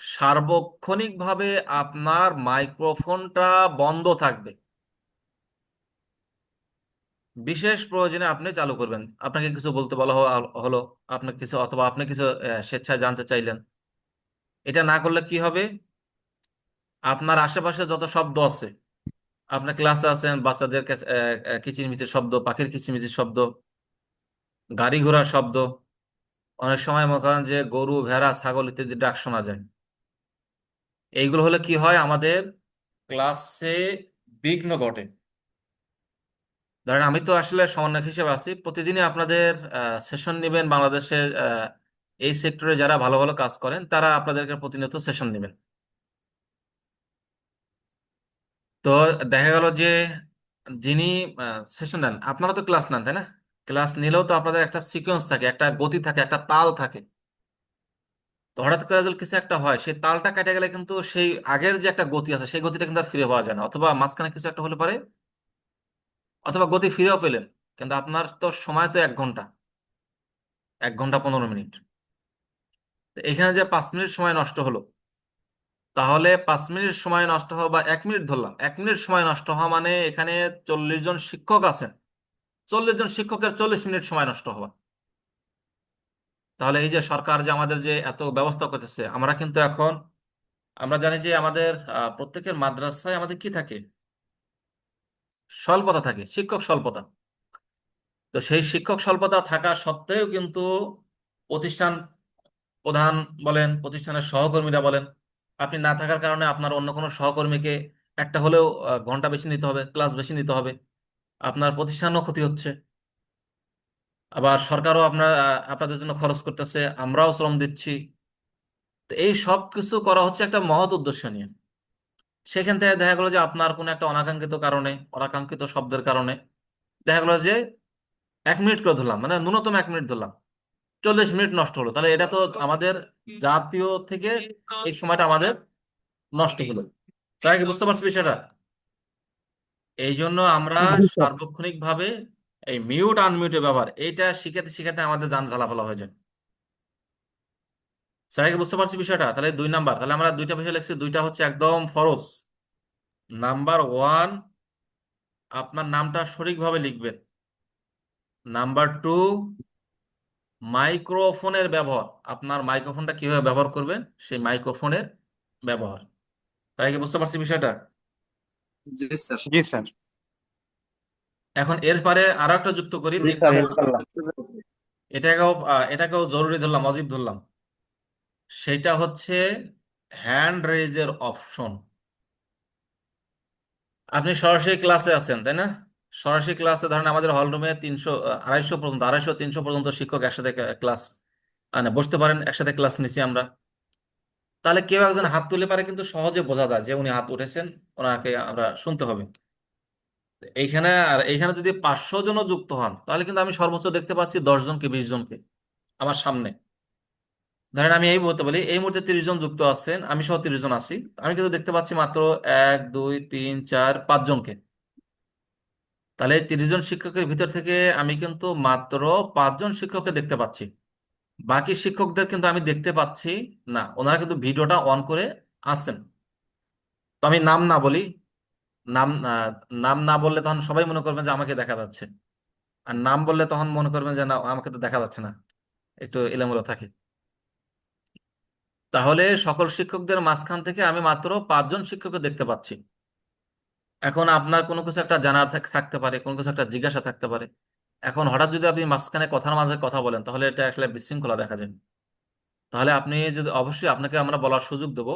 সার্বক্ষণিকভাবে আপনার মাইক্রোফোনটা বন্ধ থাকবে, বিশেষ প্রয়োজনে আপনি চালু করবেন। আপনাকে কিছু বলতে বলা হলো, আপনার কিছু, অথবা আপনি কিছু স্বেচ্ছায় জানতে চাইলেন, এটা না করলে কি হবে, আপনার আশেপাশে যত শব্দ আছে, আপনার ক্লাসে আছেন, বাচ্চাদের কিচিরমিচির শব্দ, পাখির কিচিরমিচির শব্দ, গাড়ি ঘোড়ার শব্দ, অনেক সময় মনে করেন যে গরু ভেড়া ছাগল ইত্যাদি ডাক শোনা যায়। এইগুলো হলে কি হয়, আমাদের ক্লাসে বিঘ্ন ঘটে। ধরেন আমি তো আসলে সমন্বয়ক হিসেবে আছি, প্রতিদিনই আপনাদের সেশন নেবেন। বাংলাদেশের এই সেক্টরে যারা ভালো ভালো কাজ করেন তারা আপনাদেরকে প্রতিনিয়ত সেশন নেবেন। তো দেখা গেল যে যিনি সেশন নেন, আপনারা তো ক্লাস নেন তাই না? ক্লাস নিলেও তো আপনাদের একটা সিকোয়েন্স থাকে, একটা গতি থাকে, একটা তাল থাকে। তো হঠাৎ করে যদি কিছু একটা হয়, সেই তালটা কেটে গেলে কিন্তু সেই আগের যে একটা গতি আছে সেই গতিটা কিন্তু আর ফিরে পাওয়া যায় না। অথবা মাঝখানে কিছু একটা হলে পারে, অথবা গতি ফিরেও পেলেন, কিন্তু আপনার তো সময় তো 1 ঘন্টা, 1 ঘন্টা 15 মিনিট। তো এখানে যে 5 মিনিট সময় নষ্ট হলো, তাহলে 5 মিনিট সময় নষ্ট হওয়া, বা 1 মিনিট ধরলাম, 1 মিনিট সময় নষ্ট হওয়া মানে এখানে 40 জন শিক্ষক আছেন, 40 জন শিক্ষকের 40 মিনিট সময় নষ্ট হওয়া। তাহলে এই যে সরকার যে আমাদের যে এত ব্যবস্থা করতেছে, আমরা কিন্তু এখন আমরা জানি যে আমাদের প্রত্যেকের মাদ্রাসায় আমাদের কি থাকে, স্বল্পতা থাকে, শিক্ষক স্বল্পতা। তো সেই শিক্ষক স্বল্পতা থাকা সত্ত্বেও কিন্তু প্রতিষ্ঠান প্রধান বলেন, প্রতিষ্ঠানের সহকর্মীরা বলেন, আপনি না থাকার কারণে আপনার অন্য কোনো সহকর্মীকে একটা হলেও ঘন্টা বেশি নিতে হবে, ক্লাস বেশি নিতে হবে, আপনার প্রতিষ্ঠানও ক্ষতি হচ্ছে। আবার সরকারও আপনাদের জন্য খরচ করতেছে, আমরাও শ্রম দিচ্ছি। তো এই সব কিছু করা হচ্ছে একটা মহৎ উদ্দেশ্য নিয়ে। সেখান থেকে দেখা গেলো যে আপনার কোনো একটা অনাকাঙ্ক্ষিত কারণে, অনাকাঙ্ক্ষিত শব্দের কারণে দেখা গেলো যে 1 মিনিট করে ধরলাম, মানে ন্যূনতম 1 মিনিট ধরলাম, 40 মিনিট নষ্ট হলো। তাহলে এটা তো আমাদের জাতীয় থেকে এই সময়টা আমাদের নষ্ট হলো। স্যার কি বুঝতে পারছি বিষয়টা? এই জন্য আমরা জি স্যার। সার্বক্ষণিক ভাবে এই মিউট আনমিউটের ব্যবহার এইটা শিখাতে শিখাতে আমাদের যান ঝালাপালা হয়ে যায়। স্যার কি বুঝতে পারছি বিষয়টা? তাহলে 2 নাম্বার, তাহলে আমরা দুইটা বিষয় লিখছি, দুইটা হচ্ছে একদম ফরজ। নাম্বার 1, আপনার নামটা সঠিকভাবে লিখবেন। নাম্বার 2, মাইক্রোফোনের ব্যবহার, আপনার মাইক্রোফোনটা কিভাবে ব্যবহার করবেন, সেই মাইক্রোফোনের ব্যবহার। তাই কি বুঝতে পারছি বিষয়টা? জি স্যার। জি স্যার। এখন এরপরে আরো একটা যুক্ত করি, জি তিন স্যার, নাম্বার। ইনশাল্লাহ। এটাকেও জরুরি ধরলাম, অজীব ধরলাম। সেটা হচ্ছে হ্যান্ড রেইজের অপশন। আপনি সরাসরি ক্লাসে আছেন তাই না? সরাসরি ক্লাসে ধরেন আমাদের হল রুমে 300 250 পর্যন্ত, 250 300 পর্যন্ত শিক্ষক একসাথে ক্লাস মানে বসতে পারেন, একসাথে ক্লাস নিছি আমরা। তাহলে কেউ একজন হাত তুলে পারে, কিন্তু সহজে বোঝা যায় যে উনি হাত উঠেছেন, ওনাকে আমরা শুনতে হবে। এইখানে যদি 500 জনও যুক্ত হন, তাহলে কিন্তু আমি সর্বোচ্চ দেখতে পাচ্ছি 10 জনকে 20 জনকে আমার সামনে। ধরেন আমি এই মুহূর্তে বলি, এই মুহূর্তে 30 জন যুক্ত আছেন, আমি সহ 30 জন আছি, আমি কিন্তু দেখতে পাচ্ছি মাত্র 1 2 3 4 5 জনকে। তাহলে এই 30 জন শিক্ষকের ভিতর থেকে আমি কিন্তু মাত্র 5 জন শিক্ষককে দেখতে পাচ্ছি, বাকি শিক্ষকদের কিন্তু আমি দেখতে পাচ্ছি না, ওনারা কিন্তু ভিডিওটা অন করে আছেন। তো আমি নাম না বলি, নাম নাম না বললে তখন সবাই মনে করবেন যে আমাকে দেখা যাচ্ছে, আর নাম বললে তখন মনে করবেন যে না, আমাকে তো দেখা যাচ্ছে না। একটু এলোমেলো থাকে। তাহলে সকল শিক্ষকদের মাঝখান থেকে আমি মাত্র 5জন শিক্ষককে দেখতে পাচ্ছি। এখন আপনার কোনো কিছু একটা জানার থাকতে পারে, কোনো কিছু একটা জিজ্ঞাসা থাকতে পারে। এখন হঠাৎ যদি আপনি মাঝখানে কথার মাঝে কথা বলেন, তাহলে এটা আসলে বিশৃঙ্খলা দেখা যায়। তাহলে আপনি যদি, অবশ্যই আপনাকে আমরা বলার সুযোগ দেবো,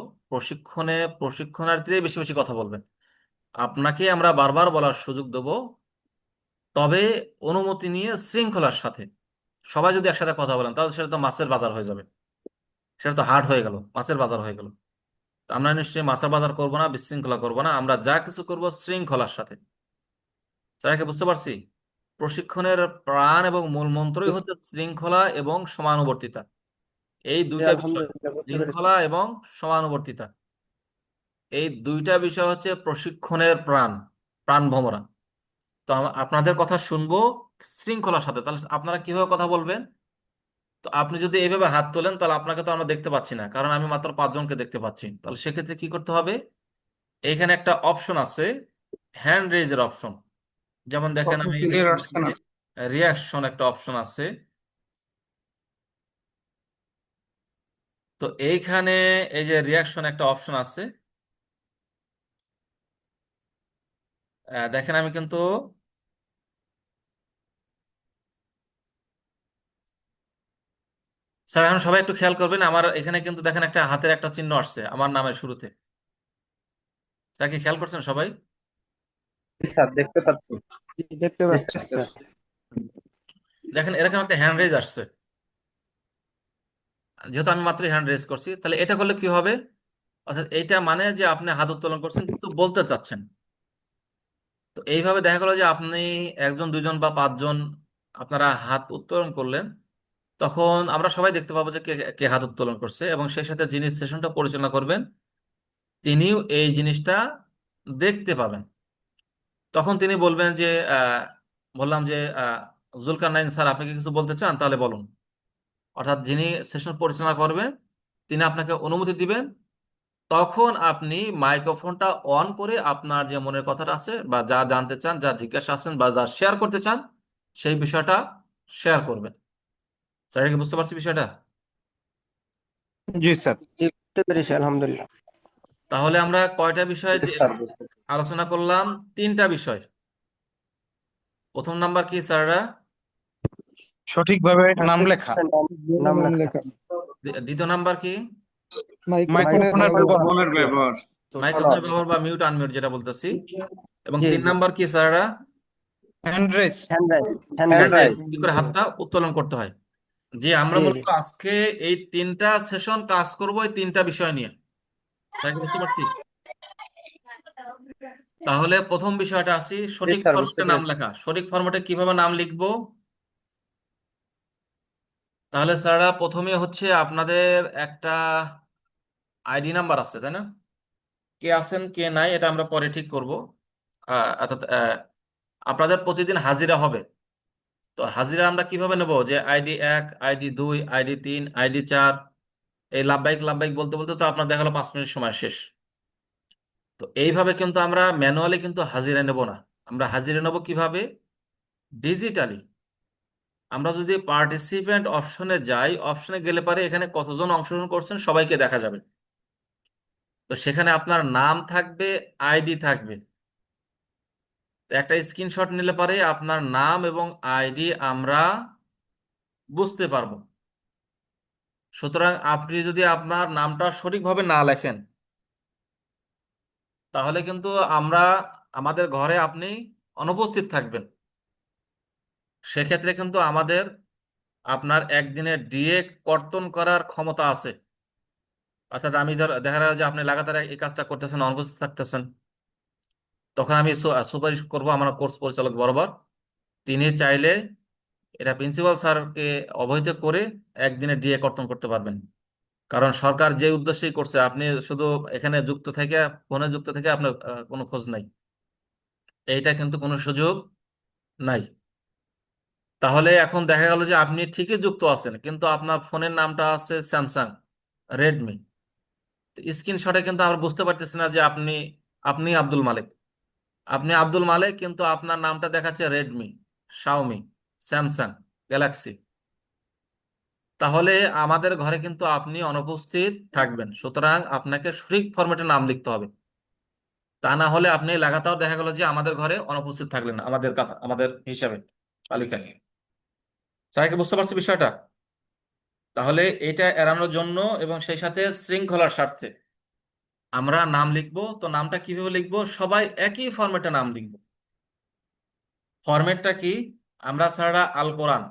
প্রশিক্ষণার্থীরাই বেশি বেশি কথা বলবেন। আপনাকে আমরা বারবার বলার সুযোগ দেবো, তবে অনুমতি নিয়ে শৃঙ্খলার সাথে। সবাই যদি একসাথে কথা বলেন, তাহলে সেটা তো মাছের বাজার হয়ে যাবে, সেটা তো হাট হয়ে গেল, মাছের বাজার হয়ে গেল। তো আমরা নিশ্চয়ই মাছের বাজার করব না, বিশৃঙ্খলা করব না, আমরা যা কিছু করব শৃঙ্খলার সাথে। স্যারকে বুঝতে পারছি। প্রশিক্ষণের প্রাণ এবং মূল মন্ত্রই হচ্ছে শৃঙ্খলা এবং সমানুবর্তিতা। এই জি, দুইটা বিষয়, আলহামদুলিল্লাহ বুঝতে পেরেছি। শৃঙ্খলা এবং সমানুবর্তিতা, এই দুইটা বিষয় হচ্ছে প্রশিক্ষণের প্রাণ, প্রাণ ভোমরা। তো আপনাদের কথা শুনবো শৃঙ্খলার সাথে। তাহলে আপনারা কিভাবে কথা বলবেন? তো আপনি যদি এইভাবে হাত তোলেন, তাহলে আপনাকে তো আমরা দেখতে পাচ্ছি না, কারণ আমি মাত্র 5জনকে দেখতে পাচ্ছি। তাহলে সেক্ষেত্রে কি করতে হবে? এইখানে একটা অপশন আছে, হ্যান্ড রেজের অপশন। যেমন দেখেন, আমি ক্লিয়ার আসছে না? রিয়াকশন একটা অপশন আছে। তো এইখানে এই যে রিয়াকশন একটা অপশন আছে, দেখেন আমি কিন্তু, স্যার এখন সবাই একটু খেয়াল করবেন, আমার এখানে কিন্তু দেখেন একটা হাতের একটা চিহ্ন আসছে আমার নামের শুরুতে। তা কি খেয়াল করছেন সবাই? জি স্যার, দেখতে পাচ্ছি। জি, দেখতে জি পাচ্ছি স্যার। স্যার। দেখেন এরকম একটা হ্যান্ড রেজ আসছে। যেহেতু আমি মাত্র হ্যান্ড রেজ করছি, তাহলে এটা করলে কি হবে? অর্থাৎ এইটা মানে যে আপনি হাত উত্তোলন করছেন, কিছু বলতে চাচ্ছেন। তো এইভাবে দেখা গেল যে আপনি 1জন 2জন বা 5জন আপনারা হাত উত্তোলন করলেন, তখন আমরা সবাই দেখতে পাবো যে কে কে হাত উত্তোলন করছে, এবং সেই সাথে যিনি সেশনটা পরিচালনা করবেন তিনিও এই জিনিসটা দেখতে পাবেন। তখন তিনি বলবেন যে বললাম যে জুলকারনাইন স্যার, আপনি কি কিছু বলতে চান? তাহলে বলুন। অর্থাৎ যিনি সেশন পরিচালনা করবেন তিনি আপনাকে অনুমতি দিবেন। তখন আপনি মাইক্রোফোনটা অন করে আপনার যে মনের কথাটা আছে, বা যা জানতে চান, যা জিজ্ঞাসা আছেন, বা যা শেয়ার করতে চান, সেই বিষয়টা শেয়ার করবেন। স্যার, এটা কি বুঝতে পারছি বিষয়টা? জি স্যার। জি, বুঝতে পেরেছি আলহামদুলিল্লাহ। তাহলে আমরা কয়টা বিষয় জি স্যার, বুঝতে আলোচনা করলাম? 3টা বিষয়। প্রথম নাম্বার কি স্যাররা? সঠিকভাবে নাম লেখা, নাম নাম নাম লেখা, লেখা, দ্বিতীয় নাম্বার কি? মাইক্রোফোনের মাইক্রোফোন ব্যবহার, ফোনের ব্যবহার। মাইক্রোফোনের ব্যবহার বা মিউট আনমিউট যেটা বলতেছি। এবং জি 3 জি, নাম্বার কি স্যাররা? Hand race. Hand rise, hand hand rise. Rise, কি করে হাতটা উত্তোলন করতে হয়। যে আমরা জি জি, মূলত আজকে এই 3টা সেশন কাজ করব এই 3টা বিষয় নিয়ে। স্যার, কি বুঝতে পারছি? তাহলে প্রথম বিষয়টা আসি, জি সঠিক স্যার, বুঝতে ফরম্যাটে নাম পেরেছি। লেখা। সঠিক ফরম্যাটে কিভাবে নাম লিখবো? তাহলে স্যাররা প্রথমে হচ্ছে আপনাদের একটা আইডি নাম্বার আছে, তাই না? কে আছেন কে নাই এটা আমরা পরে ঠিক করব। অর্থাৎ আপনাদের প্রতিদিন হাজিরা হবে। তো হাজিরা আমরা কিভাবে নেব? যে আইডি 1, আইডি 2, আইডি 3, আইডি 4, এই লাভবাহিক লাভবাহিক বলতে বলতে তো আপনার দেখা গেলো 5 মিনিট সময় শেষ। তো এইভাবে কিন্তু আমরা ম্যানুয়ালি কিন্তু হাজিরা নেব না। আমরা হাজিরা নেব কিভাবে? ডিজিটালি। আমরা যদি পার্টিসিপেন্ট অপশনে যাই, অপশনে গেলে পারে এখানে কতজন অংশগ্রহণ করছেন সবাইকে দেখা যাবে। তো সেখানে আপনার নাম থাকবে, আইডি থাকবে। তো একটা স্ক্রিনশট নিলে পারে আপনার নাম এবং আইডি আমরা বুঝতে পারবো। সুতরাং আপনি যদি আপনার নামটা সঠিকভাবে না লেখেন, তাহলে কিন্তু আমরা, আমাদের ঘরে আপনি অনুপস্থিত থাকবেন। সেক্ষেত্রে কিন্তু আমাদের আপনার একদিনের ডিএ কর্তন করার ক্ষমতা আছে। অর্থাৎ আমি দেখা গেল যে আপনি লাগাতার এই কাজটা করতেছেন, অনুপস্থিত থাকতেছেন, তখন আমি সুপারিশ করব আমার কোর্স পরিচালক বরাবর। তিনি চাইলে এটা প্রিন্সিপাল স্যারকে অবহিত করে একদিনে ডিএ কর্তন করতে পারবেন। কারণ সরকার যে উদ্দেশ্যেই করছে, আপনি শুধু এখানে যুক্ত থেকে, ফোনে যুক্ত থেকে আপনার কোনো খোঁজ নাই, এইটা কিন্তু কোনো সুযোগ নাই। তাহলে এখন দেখা গেল যে আপনি ঠিকই যুক্ত আছেন, কিন্তু আপনার ফোনের নামটা আছে স্যামসাং, রেডমি। স্ক্রিনশটে কিন্তু আমরা বুঝতে পারতেছি না যে আপনি আপনি আব্দুল মালিক। আপনি আব্দুল মালিক, কিন্তু আপনার নামটা দেখাচ্ছে রেডমি, শাওমি, স্যামসাং, গ্যালাক্সি। তাহলে আমাদের ঘরে কিন্তু আপনি অনুপস্থিত থাকবেন, সুতরাং আপনাকে সঠিক ফরম্যাটে নাম লিখতে হবে। তা না হলে আপনি লাগাতার দেখা গেল যে আমাদের ঘরে অনুপস্থিত থাকলেন আমাদের কথা, আমাদের হিসাবে তালিকায়। স্যার কি বুঝতে পারছি বিষয়টা? তাহলে এটা এড়ানোর জন্য এবং সেই সাথে শৃঙ্খলার স্বার্থে আমরা নাম লিখবো। তো নামটা কিভাবে লিখবো? সবাই একই ফরম্যাটে নাম লিখবো। ফরম্যাটটা কি? আমরা স্যাররা আল কোরআন,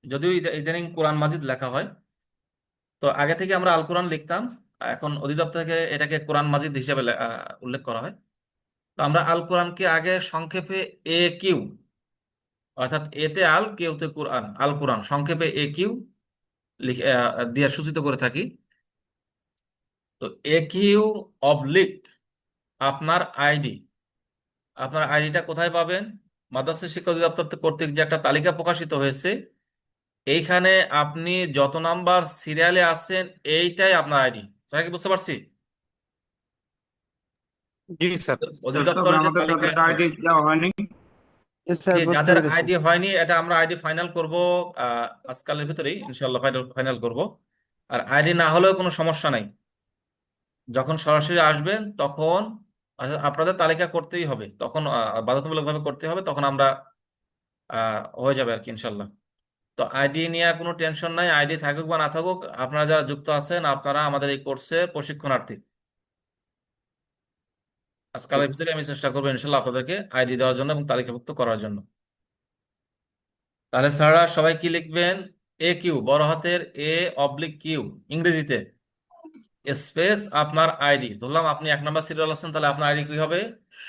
যদিও ইদানিং কোরআন মাজিদ লেখা হয়, তো আগে থেকে আমরা আল কোরআন লিখতাম, এখন অধিদপ্তর থেকে এটাকে কোরআন মাজিদ হিসেবে উল্লেখ করা হয়। তো আমরা আল কোরআনকে আগে সংক্ষেপে এ কিউ, অর্থাৎ এতে আল, কেউতে কোরআন, আল কোরআন সংক্ষেপে এ কিউ লিখে দিয়ে সূচিত করে থাকি। তো এ কিউ অবলিক আপনার আইডি। আপনার আইডিটা কোথায় পাবেন? মাদ্রাসা শিক্ষা অধিদপ্তর কর্তৃক যে একটা তালিকা প্রকাশিত হয়েছে, এইখানে আপনি যত নাম্বার সিরিয়ালে আছেন এইটাই আপনার আইডি। স্যার কি বুঝতে পারছি? জি স্যার। স্যার, তবে অধিদপ্তরের যে আমাদের তালিকা তাদেরকে আছে, আইডি দেওয়া হয়নি। জি স্যার, যে বুঝতে যাদের পেরেছি। আইডি হয়নি এটা আমরা আইডি ফাইনাল করব আজকালের ভিতরেই ইনশাল্লাহ ফাইনাল করব। আর আইডি না হলেও কোনো সমস্যা নাই, যখন সরাসরি আসবেন তখন আপনাদের তালিকা করতেই হবে, তখন বাধ্যতামূলকভাবে করতে হবে, তখন আমরা হয়ে যাবে আর কি ইনশাল্লাহ। তো আইডি নিয়ে কোনো টেনশন নাই, আইডি থাকুক বা না থাকুক, আপনারা যারা যুক্ত আছেন আপনারা আমাদের এই কোর্সে প্রশিক্ষণার্থী। জি, আজকালের ভিতরে আমি চেষ্টা করবো ইনশাল্লাহ আপনাদেরকে আইডি দেওয়ার জন্য এবং তালিকাভুক্ত করার জন্য। তাহলে স্যাররা সবাই কি লিখবেন? এ কিউ, বড় হাতের এ অবলিক কিউ ইংরেজিতে, স্পেস আপনার আইডি। ধরলাম আপনি 1 নম্বর সিরিয়াল আছেন, তাহলে আপনার আইডি কি হবে?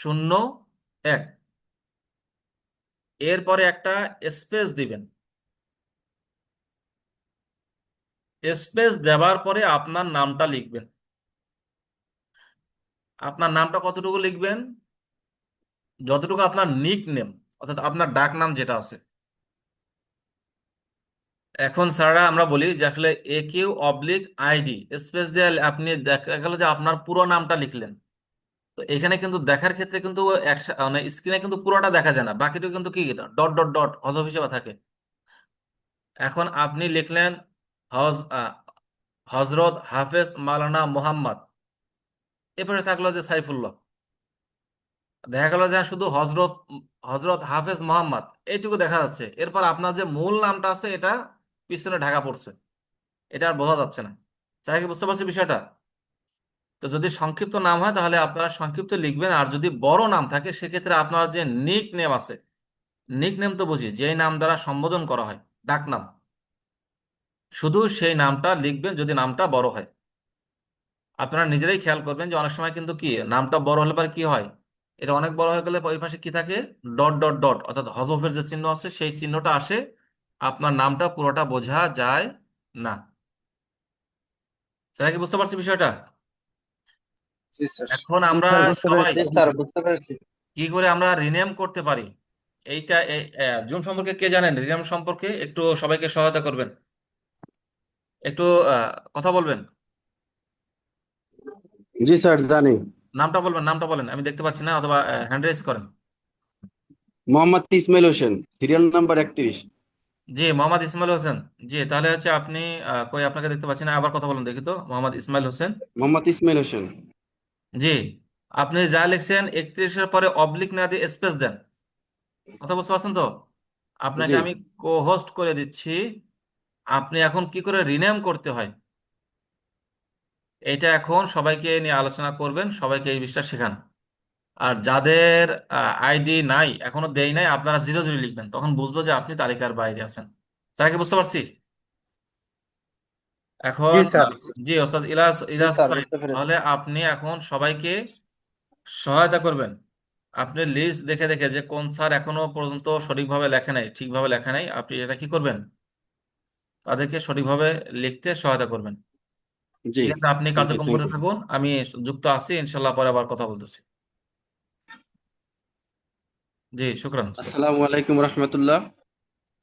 01। এরপরে একটা স্পেস দিবেন। স্পেস দেওয়ার পরে আপনার নামটা লিখবেন। আপনার নামটা কতটুকু লিখবেন? যতটুকু আপনার নিক নেম, অর্থাৎ আপনার ডাক নাম যেটা আছে। এখন স্যাররা আমরা বলি যে আসলে এ কিউ অবলিক আইডি স্পেস দিয়ে আপনি দেখা গেল যে আপনার পুরো নামটা লিখলেন। তো এখানে কিন্তু দেখার ক্ষেত্রে কিন্তু মানে স্ক্রিনে কিন্তু পুরোটা দেখা যায় না, বাকিটা কিন্তু কি ডট ডট ডট হজফ হিসেবে থাকে। এখন আপনি লিখলেন হজ হজরত হাফেজ মাওলানা মোহাম্মদ, এরপরে থাকলো যে সাইফুল্লাহ। দেখা গেল যে শুধু হজরত হজরত হাফেজ মোহাম্মদ এইটুকু দেখা যাচ্ছে, এরপর আপনার যে মূল নামটা আছে এটা পিছনে ঢাকা পড়ছে, এটা আর বোঝা যাচ্ছে না। তাই কি বুঝতে পারছি বিষয়টা? তো যদি সংক্ষিপ্ত নাম হয় তাহলে আপনারা সংক্ষিপ্ত লিখবেন, আর যদি বড় নাম থাকে সেক্ষেত্রে আপনার যে নিক নেম আছে, নিক নেম তো বুঝি যেই নাম দ্বারা সম্বোধন করা হয়, ডাক নাম, শুধু সেই নামটা লিখবেন যদি নামটা বড় হয়। আপনারা নিজেরাই খেয়াল করবেন যে অনেক সময় কিন্তু কি নামটা বড় হলে পরে কি হয়, এটা অনেক বড় হয়ে গেলে ওই পাশে কি থাকে, ডট ডট ডট, অর্থাৎ হজফের যে চিহ্ন আছে সেই চিহ্নটা আসে, আপনার নামটা পুরোটা বোঝা যায় না। সেটা কি বুঝতে পারছি বিষয়টা? জি স্যার। এখন জি আমরা স্যার, বুঝতে সবাই পেরেছি। স্যার বুঝতে পেরেছি। কি করে আমরা রিনেম করতে পারি এইটা জুম সম্পর্কে কে জানেন? রিনেম সম্পর্কে একটু সবাইকে সহায়তা করবেন, একটু কথা বলবেন। জি স্যার জানি। নামটা বলবেন, নামটা বলেন, আমি দেখতে পাচ্ছি না, অথবা হ্যান্ড রেজ করেন। Mohammad Ismail Hossain, serial number 31। জি, মোহাম্মদ ইসমাইল হোসেন। জি, তাহলে হচ্ছে আপনি কই আপনাকে দেখতে পাচ্ছি না, আবার কথা বলুন দেখি তো। মোহাম্মদ ইসমাইল হোসেন। মোহাম্মদ ইসমাইল হোসেন। জি, আপনি যা লিখছেন 31-এর পরে অবলিক না দিয়ে স্পেস দেন। কথা বুঝতে পারছেন তো? আপনাকে জি আমি কো হোস্ট করে দিচ্ছি। আপনি এখন কি করে রিনেম করতে হয় এটা এখন সবাইকে নিয়ে আলোচনা করবেন, সবাইকে এই বিষয়টা শেখান। আর যাদের আইডি নাই, এখনো দেই নাই, আপনারা 00 লিখবেন, তখন বুঝবো যে আপনি তালিকার বাইরে আছেন। স্যার কি বুঝতে পারছি? জি এখন স্যার। জি ওস্তাদ ইলাস জি ইলাস স্যার, সাইদ, বুঝতে পেরেছি। তাহলে আপনি এখন সবাইকে সহায়তা করবেন। আপনি লিস্ট দেখে দেখে যে কোন স্যার এখনো পর্যন্ত সঠিকভাবে লেখে নাই, ঠিকভাবে লেখে নাই, আপনি এটা কি করবেন? তাদেরকে সঠিকভাবে লিখতে সহায়তা করবেন। জি ঠিক আছে, আপনি জি কার্যক্রম থ্যাংক করতে ইউ। থাকুন, আমি যুক্ত আছি ইনশাল্লাহ, পরে আবার কথা বলতেছি। জি, শুক্রান। আসসালামু আলাইকুম রহমতুল্লাহ।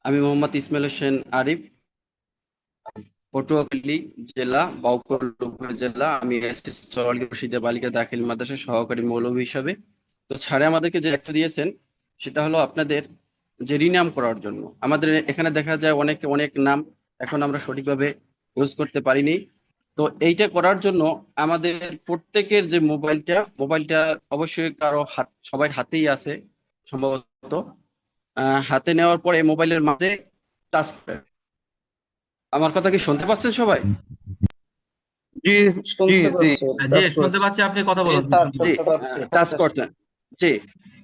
আমি মোহাম্মদ ইসমাইল হোসেন আরিফ, পটুয়াখালী জেলা, বাউফল উপজেলা। আমি রশিদা বালিকা দাখিল মাদ্রাসার সহকারী মৌলভী হিসাবে। তো স্যারে আমাদেরকে যে একটা দিয়েছেন সেটা হলো আপনাদের যে রিনাম করার জন্য। আমাদের এখানে দেখা যায় অনেক অনেক নাম এখন আমরা সঠিকভাবে ইউজ করতে পারিনি। তো এইটা করার জন্য আমাদের প্রত্যেকের যে মোবাইলটা অবশ্যই কারো হাত, সবার হাতেই আছে সম্ভবত। হাতে নেওয়ার পরে মোবাইলের মাঝে টাচ করেন। আমার কথা কি শুনতে পাচ্ছেন সবাই? জি জি শুনতে জি পাচ্ছি, জি টাচ শুনতে করছি। পাচ্ছি, আপনি কথা জি বলুন, স্যার শুনতে জি, পাচ্ছি। শুনতে পাচ্ছি। টাচ করছেন। জি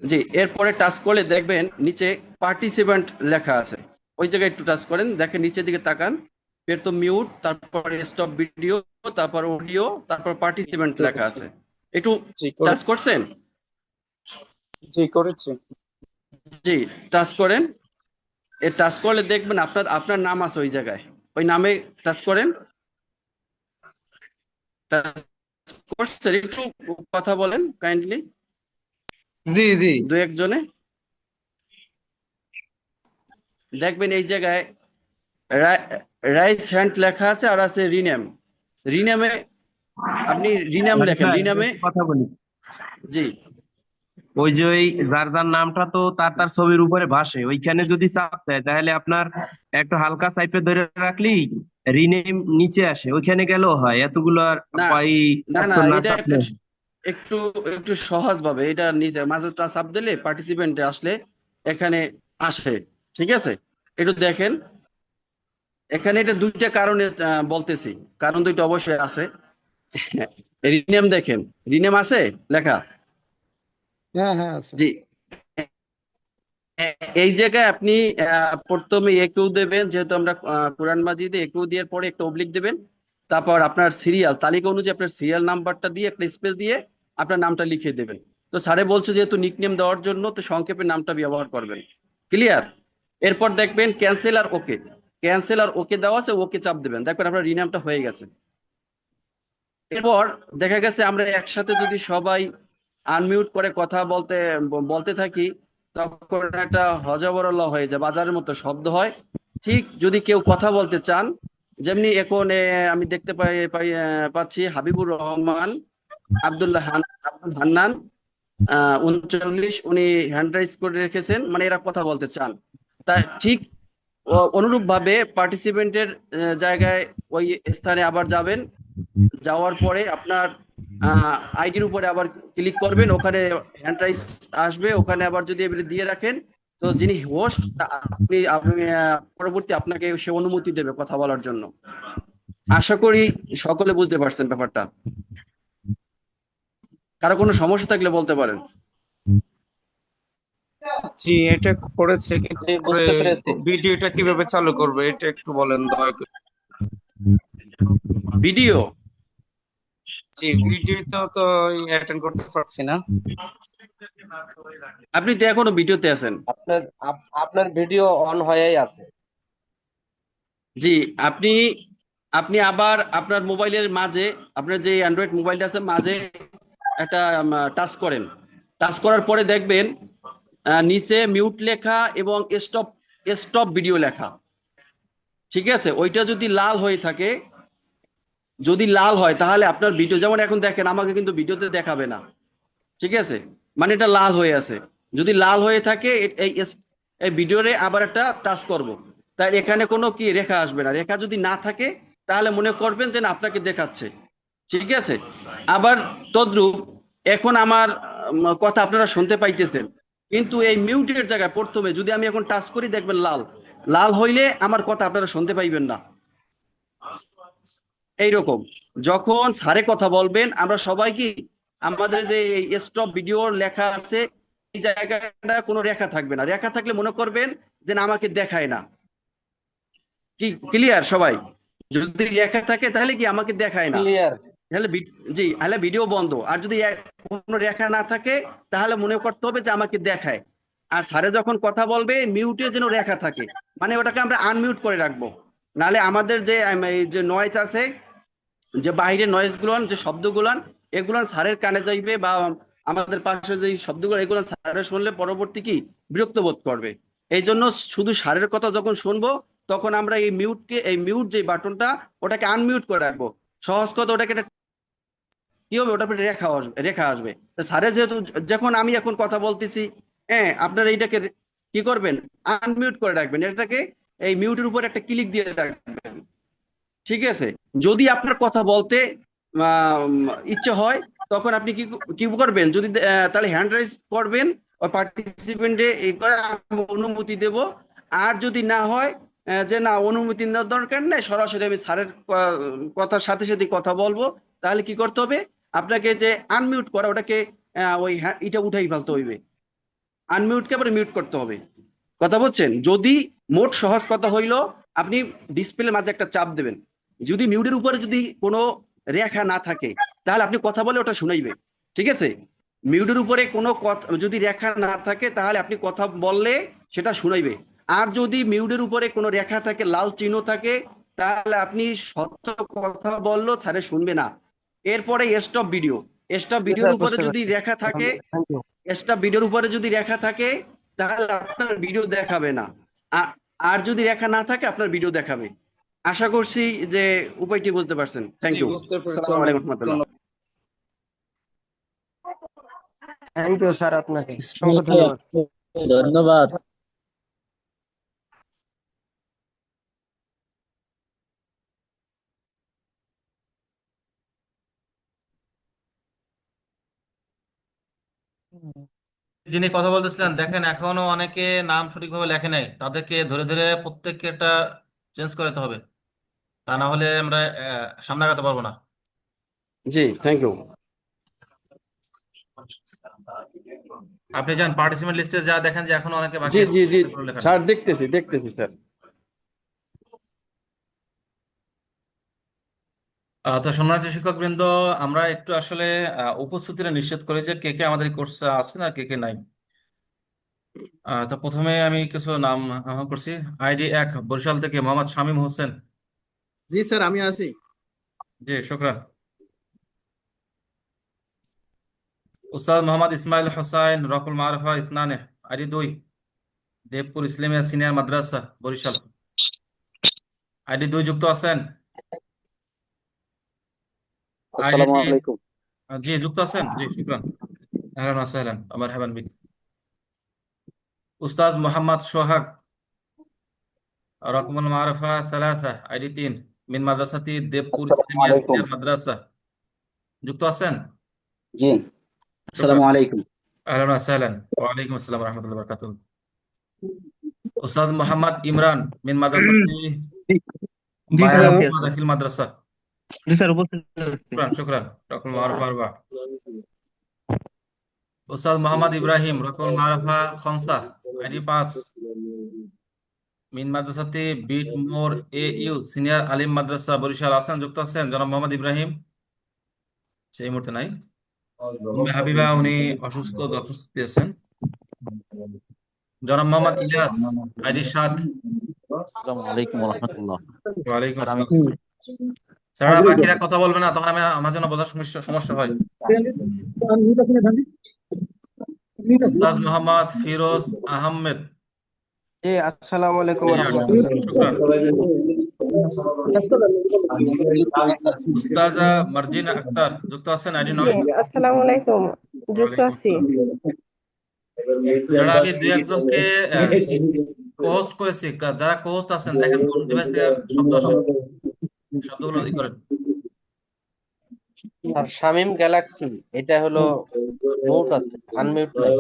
জি, এরপরে টাচ করলে দেখবেন নিচে পার্টিসিপেন্ট লেখা আছে, ওই জায়গায় একটু টাচ করেন, দেখেন নিচের দিকে তাকান, প্রথম মিউট, তারপরে স্টপ ভিডিও, তারপর অডিও, তারপর পার্টিসিপেন্ট লেখা করেছি। আছে। একটু জি টাচ করছেন? করেছি। জি, টাচ করেন। এ টাচ করলে দেখবেন আপনার আপনার নাম আছে ওই জায়গায়, ওই নামে টাচ করেন। টাচ করছেন? একটু কথা বলেন কাইন্ডলি, জি জি দু একজনে। দেখবেন এই জায়গায় রাইস হ্যান্ড লেখা আছে আর আছে রিনেম। রিনেমে আপনি রিনেম মানে লেখেন, স্যার রিনেমে। একটা কথা বলি, জি ওই যে ওই যার যার নামটা তো তার তার ছবির উপরে ভাসে, ওইখানে যদি চাপ দেয় তাহলে আপনার একটু হালকা চাপে ধরে রাখলেই রিনেম নিচে আসে, ওইখানে গেলেও হয় এতগুলো আর না না এত না, না এটা চাপলে। একটু একটু সহজ ভাবে, এটা নিচে মাঝে চাপ দিলে পার্টিসিপেন্টে আসলে এখানে আসে। ঠিক আছে, একটু দেখেন এখানে, এটা দুইটা কারণে বলতেছি, কারণ দুইটা অবশ্যই আছে। রিনেম দেখেন, রিনেম আছে লেখা। হ্যাঁ হ্যাঁ আছে। জি, এই জায়গায় আপনি প্রথমে একেও দেবেন, যেহেতু আমরা কোরআন মাজিদে একেও দেওয়ার পরে একটা অবলিক দেবেন, তারপর আপনার সিরিয়াল তালিকা অনুযায়ী আপনার সিরিয়াল নাম্বারটা দিয়ে একটা স্পেস দিয়ে আপনার নামটা লিখে দেবেন। তো স্যারে বলছে যেহেতু নিকনেম দেওয়ার জন্য, তো সংক্ষেপে নামটা ব্যবহার করবেন। ক্লিয়ার? এরপর দেখবেন ক্যান্সেল আর ওকে, ক্যান্সেল আর ওকে দেওয়া আছে, ওকে চাপ দেবেন, দেখবেন আপনার রিনামটা হয়ে গেছে। এরপর দেখা গেছে আমরা একসাথে যদি সবাই আনমিউট করে কথা বলতে বলতে থাকি, তখন একটা হজবরল হয়ে যায়, বাজারের মতো শব্দ হয়। ঠিক যদি কেউ কথা বলতে চান, যেমনি এখন আমি দেখতে পাচ্ছি হাবিবুর রহমান আব্দুল হান্নান 39, উনি হ্যান্ড রাইজ করে রেখেছেন, মানে এরা কথা বলতে চান। তাই ঠিক অনুরূপ ভাবে পার্টিসিপেন্টের জায়গায় ওই স্থানে আবার যাবেন, যাওয়ার পরে আপনার আইডির উপরে আবার ক্লিক করবেন, ওখানে হ্যান্ড রাইজ আসবে, ওখানে আবার যদি এবারে দিয়ে রাখেন, তো যিনি হোস্ট আপনি পরবর্তী আপনাকে সে অনুমতি দেবে কথা বলার জন্য। আশা করি সকলে বুঝতে পারছেন ব্যাপারটা। কারো কোনো সমস্যা থাকলে বলতে পারেন। জি, এটা করেছে, কিন্তু জি বুঝতে পেরেছি। ভিডিওটা কিভাবে চালু করবে এটা একটু বলেন দয়া করে। ভিডিও জি, ভিডিওটা তো অ্যাটেন্ড করতে পারছি না। আপনি তো এখনো ভিডিওতে আছেন। আপনার ভিডিও অন হয়েই আছে। জি, আপনি আপনি আবার আপনার মোবাইলের মাঝে, আপনার যে অ্যান্ড্রয়েড মোবাইলটা আছে মাঝে একটা টাচ করেন। টাচ করার পরে দেখবেন নিচে মিউট লেখা এবং স্টপ স্টপ ভিডিও লেখা। ঠিক আছে, ওইটা যদি লাল হয়ে থাকে, যদি লাল হয় তাহলে আপনার ভিডিও, যেমন এখন দেখেন আমাকে কিন্তু ভিডিওতে দেখাবে না। ঠিক আছে, মানে এটা লাল হয়ে আছে। যদি লাল হয়ে থাকে এই ভিডিওরে আবার একটা টাচ করব, তাই এখানে কোনো কি রেখা আসবে না। রেখা যদি না থাকে তাহলে মনে করবেন যে না, আপনাকে দেখাচ্ছে। ঠিক আছে, আবার তদ্রূপ এখন আমার কথা আপনারা শুনতে পাইতেছেন, কিন্তু এই মিউটের জায়গায় প্রথমে যদি আমি এখন টাচ করি, দেখবেন লাল, লাল হইলে আমার কথা আপনারা শুনতে পাইবেন না। এইরকম যখন স্যারে কথা বলবেন, আমরা সবাই কি আমাদের যে স্টপ ভিডিও লেখা আছে এই জায়গাটা কোনো রেখা থাকবে না। রেখা থাকলে মনে করবেন যে না, আমাকে দেখায় না। কি ক্লিয়ার সবাই? যদি রেখা থাকে তাহলে কি আমাকে দেখায় না, ক্লিয়ার। তাহলে জি, তাহলে ভিডিও বন্ধ। আর যদি কোনো রেখা না থাকে তাহলে মনে করতে হবে যে আমাকে দেখায়। আর স্যারে যখন কথা বলবে মিউটে যেন রেখা থাকে, মানে ওটাকে আমরা আনমিউট করে রাখবো। নাহলে আমাদের যে এই যে নয়েজ আছে, যে বাইরের নয়েজ গুলান, যে শব্দগুলান, এগুলান স্যারের কানে যাইবে, বা আমাদের পাশে যে শব্দগুলো, এগুলো স্যারের শুনলে পরবর্তী কি বিরক্ত বোধ করবে। এই জন্য শুধু স্যারের কথা যখন শুনবো, তখন আমরা এই মিউট যে বাটনটা, ওটাকে আনমিউট করে রাখবো। সহজ কথা, ওটাকে কি হবে, ওটা রেখা আসবে। তো স্যারে যেহেতু, যখন আমি এখন কথা বলতেছি, হ্যাঁ, আপনারা এইটাকে কি করবেন, আনমিউট করে রাখবেন, এটাকে এই মিউটের উপর একটা ক্লিক দিয়ে রাখবেন, ঠিক আছে? যদি আপনার কথা বলতে ইচ্ছে হয় তখন আপনি কি কি করবেন, যদি তাহলে হ্যান্ড রাইজ করবেন, ওই পার্টিসিপেন্টে এই করে আমি অনুমতি দেব। আর যদি না হয় যে না অনুমতি নেওয়ার দরকার নেই, সরাসরি আমি স্যারের কথার সাথে সাথে কথা বলবো, তাহলে কি করতে হবে, আপনাকে যে আনমিউট করা ওটাকে ওই এটা উঠাই ফেলতে হইবে, আনমিউটকে আবার মিউট করতে হবে। কথা বলছেন? যদি মোট সহজ কথা হইলো আপনি ডিসপ্লের মাঝে একটা চাপ দেবেন, যদি মিউটের উপরে যদি কোনো রেখা না থাকে তাহলে আপনি কথা বলে ওটা শুনাইবে, ঠিক আছে? মিউটের উপরে কোনো কথা যদি রেখা না থাকে তাহলে আপনি কথা বললে সেটা শুনাইবে। আর যদি মিউটের উপরে কোনো রেখা থাকে, লাল চিহ্ন থাকে, তাহলে আপনি সত্য কথা বললেও ছাড়ে শুনবে না। এরপরে স্টপ ভিডিও, স্টপ ভিডিওর উপরে বুঝতে যদি পারছি। রেখা থাকে, থ্যাংক ইউ। স্টপ ভিডিওর উপরে যদি রেখা থাকে তাহলে আপনার ভিডিও দেখাবে না। আর যদি রেখা না থাকে আপনার ভিডিও দেখাবে। আশা করছি যে উপায়টি বুঝতে পারছেন। থ্যাংক জি, ইউ। বুঝতে পেরেছি আসসালামু অনেক আলাইকুম রহমতুল্লাহ। ধন্যবাদ। থ্যাংক ইউ স্যার, আপনাকে অসংখ্য ধন্যবাদ। ধন্যবাদ। যিনি কথা বলতেছিলেন, দেখেন এখনো অনেকে নাম সঠিকভাবে লেখে নাই, তাদেরকে ধরে ধরে প্রত্যেককে এটা চেঞ্জ করতে হবে, তা না হলে আমরা সামনে আগাতে পারবো না। জি, থ্যাংক ইউ। আপনি যান পার্টিসিপেন্ট লিস্টে যা দেখেন যে এখনো অনেকে বাকি জি আছে, জি জি এগুলো লেখা নেই। স্যার, দেখতেছি স্যার। তো সম্মানিত শিক্ষকবৃন্দ, আমরা একটু আসলে উপস্থিতিটা নিশ্চিত করি যে কে কে আমাদের কোর্সে আছে না কে কে নাই। তো প্রথমে আমি কিছু নাম আহ্বান করছি। আইডি 1 বরিশাল থেকে মোহাম্মদ শামীম হোসেন। জি স্যার, আমি আছি। জি, শুকরান। উস্তাদ মোহাম্মদ ইসমাইল হোসাইন, রকুল মারফা ইতনানে, আইডি 2 দেবপুর ইসলামিয়া সিনিয়র মাদ্রাসা বরিশাল। আইডি 2 যুক্ত আছেন? আসসালামু আইডি আলাইকুম। জি যুক্ত আছেন, জি শুকরান। আহলান ওয়া সাহলান, মারহাবান বিক। উস্তাদ মোহাম্মদ সোহাগ, রকমুল মারফা 3, আইডি 3 মিন মাদ্রাসাতি দেবপুর আসসালামু ইসলামিয়া আলাইকুম। সিনিয়র মাদ্রাসা। যুক্ত আছেন? জি, শুকরান। আসসালামু আলাইকুম। আহলান ওয়া সাহলান, ওয়া আলাইকুম আসসালাম ওয়া রাহমাতুল্লাহি ওয়া বারাকাতুহু। উস্তাদ মোহাম্মদ ইমরান মিন মাদ্রাসাতি জি স্যার, বায়ানুল্লাহ দাখিল মাদ্রাসা। জি স্যার, উপস্থিত আছি। শুকরান শুকরান, রকমুল মারফা 4। উস্তাদ মোহাম্মদ ইব্রাহিম, রকমুল মারফা 5, আইডি 5 মিন মাদ্রাসাতি বিট মোর AU সিনিয়র আলিম মাদ্রাসা বরিশাল। আছেন? যুক্ত আছেন জনাব মোহাম্মদ ইব্রাহিম? সেই মুহূর্তে নাই। উম্মে হাবিবা, উনি অসুস্থ, অনুপস্থিত আছেন। জনাব মোহাম্মদ ইলিয়াস, আইডি 7। আসসালামু আলাইকুম ওয়া রাহমাতুল্লাহ। ওয়ালাইকুম স্যার আমি আসসালাম। স্যার বাকিরা কথা বলবে না, তখন আমার জন্য বোঝার সমস্যা হয়। উস্তাদ মোহাম্মদ ফিরোজ আহমেদ। জি, আসসালামু আলাইকুম জি, রহমতুল্লাহ। শুকরান। উস্তাজা মার্জিনা আক্তার, যুক্ত আছেন? আইডি 9। আসসালামু আলাইকুম, যুক্ত ওয়ালাইকুম আছি। আসসালাম। যারা আমি দুই একজনকে কোহোস্ট করেছি, যারা কোহোস্ট আছেন দেখেন কোন ডিভাইস থেকে শব্দ আসে, শব্দগুলো ই করেন। স্যার শামিম গ্যালাক্সি, এটা হলো মিউট আছে, আনমিউট নাই।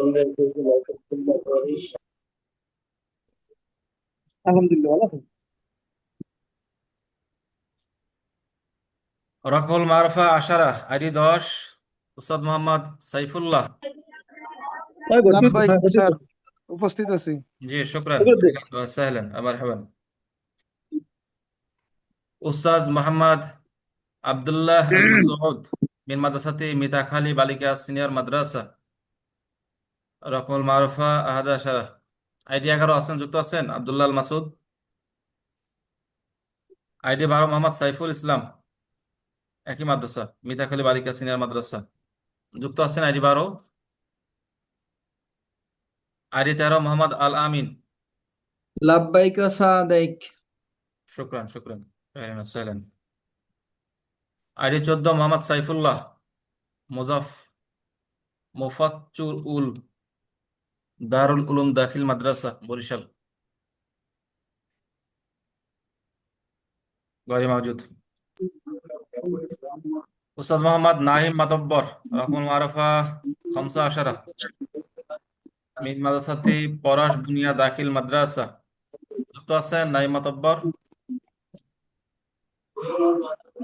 রকমুল মারফা 10, আইডি 10 উস্তাদ মোহাম্মদ সাইফুল্লাহ। লাভবাহিক স্যার, উপস্থিত আছি। জি শুকরান, সাহলান, মারহাবান। উস্তাদ মোহাম্মদ আব্দুল্লাহ আল মাসউদ মিন মাদ্রাসাতি মিতাখালী বালিকা সিনিয়র মাদ্রাসা, রকমুল মারফা 11, আইডি 11 আছেন? যুক্ত আছেন? আব্দুল্লাহ আল মাসউদ। আইডি 12 মোহাম্মদ সাইফুল ইসলাম, একই মাদ্রাসা মিতাখালী বালিকা সিনিয়র মাদ্রাসা। যুক্ত আছেন? আইডি 12। আইডি 13 মোহাম্মদ আল আমিন। লাভবাহিক সাদাইক। শুকরান শুকরান, সাহলান। আইডি 14 মোহাম্মদ সাইফুল্লাহ মুফাচ্চুর উল দারুল উলুম দাখিল মাদ্রাসা বরিশাল। गैर मौजूद। उस्ताद मोहम्मद नाहिम मतब्बर रकमुल मारुफा खमसा आशरा মিন মাদ্রাসাতি পরাশ বুনিয়া দাখিল মাদ্রাসা যুক্ত আছেন নাহিম মাতব্বর।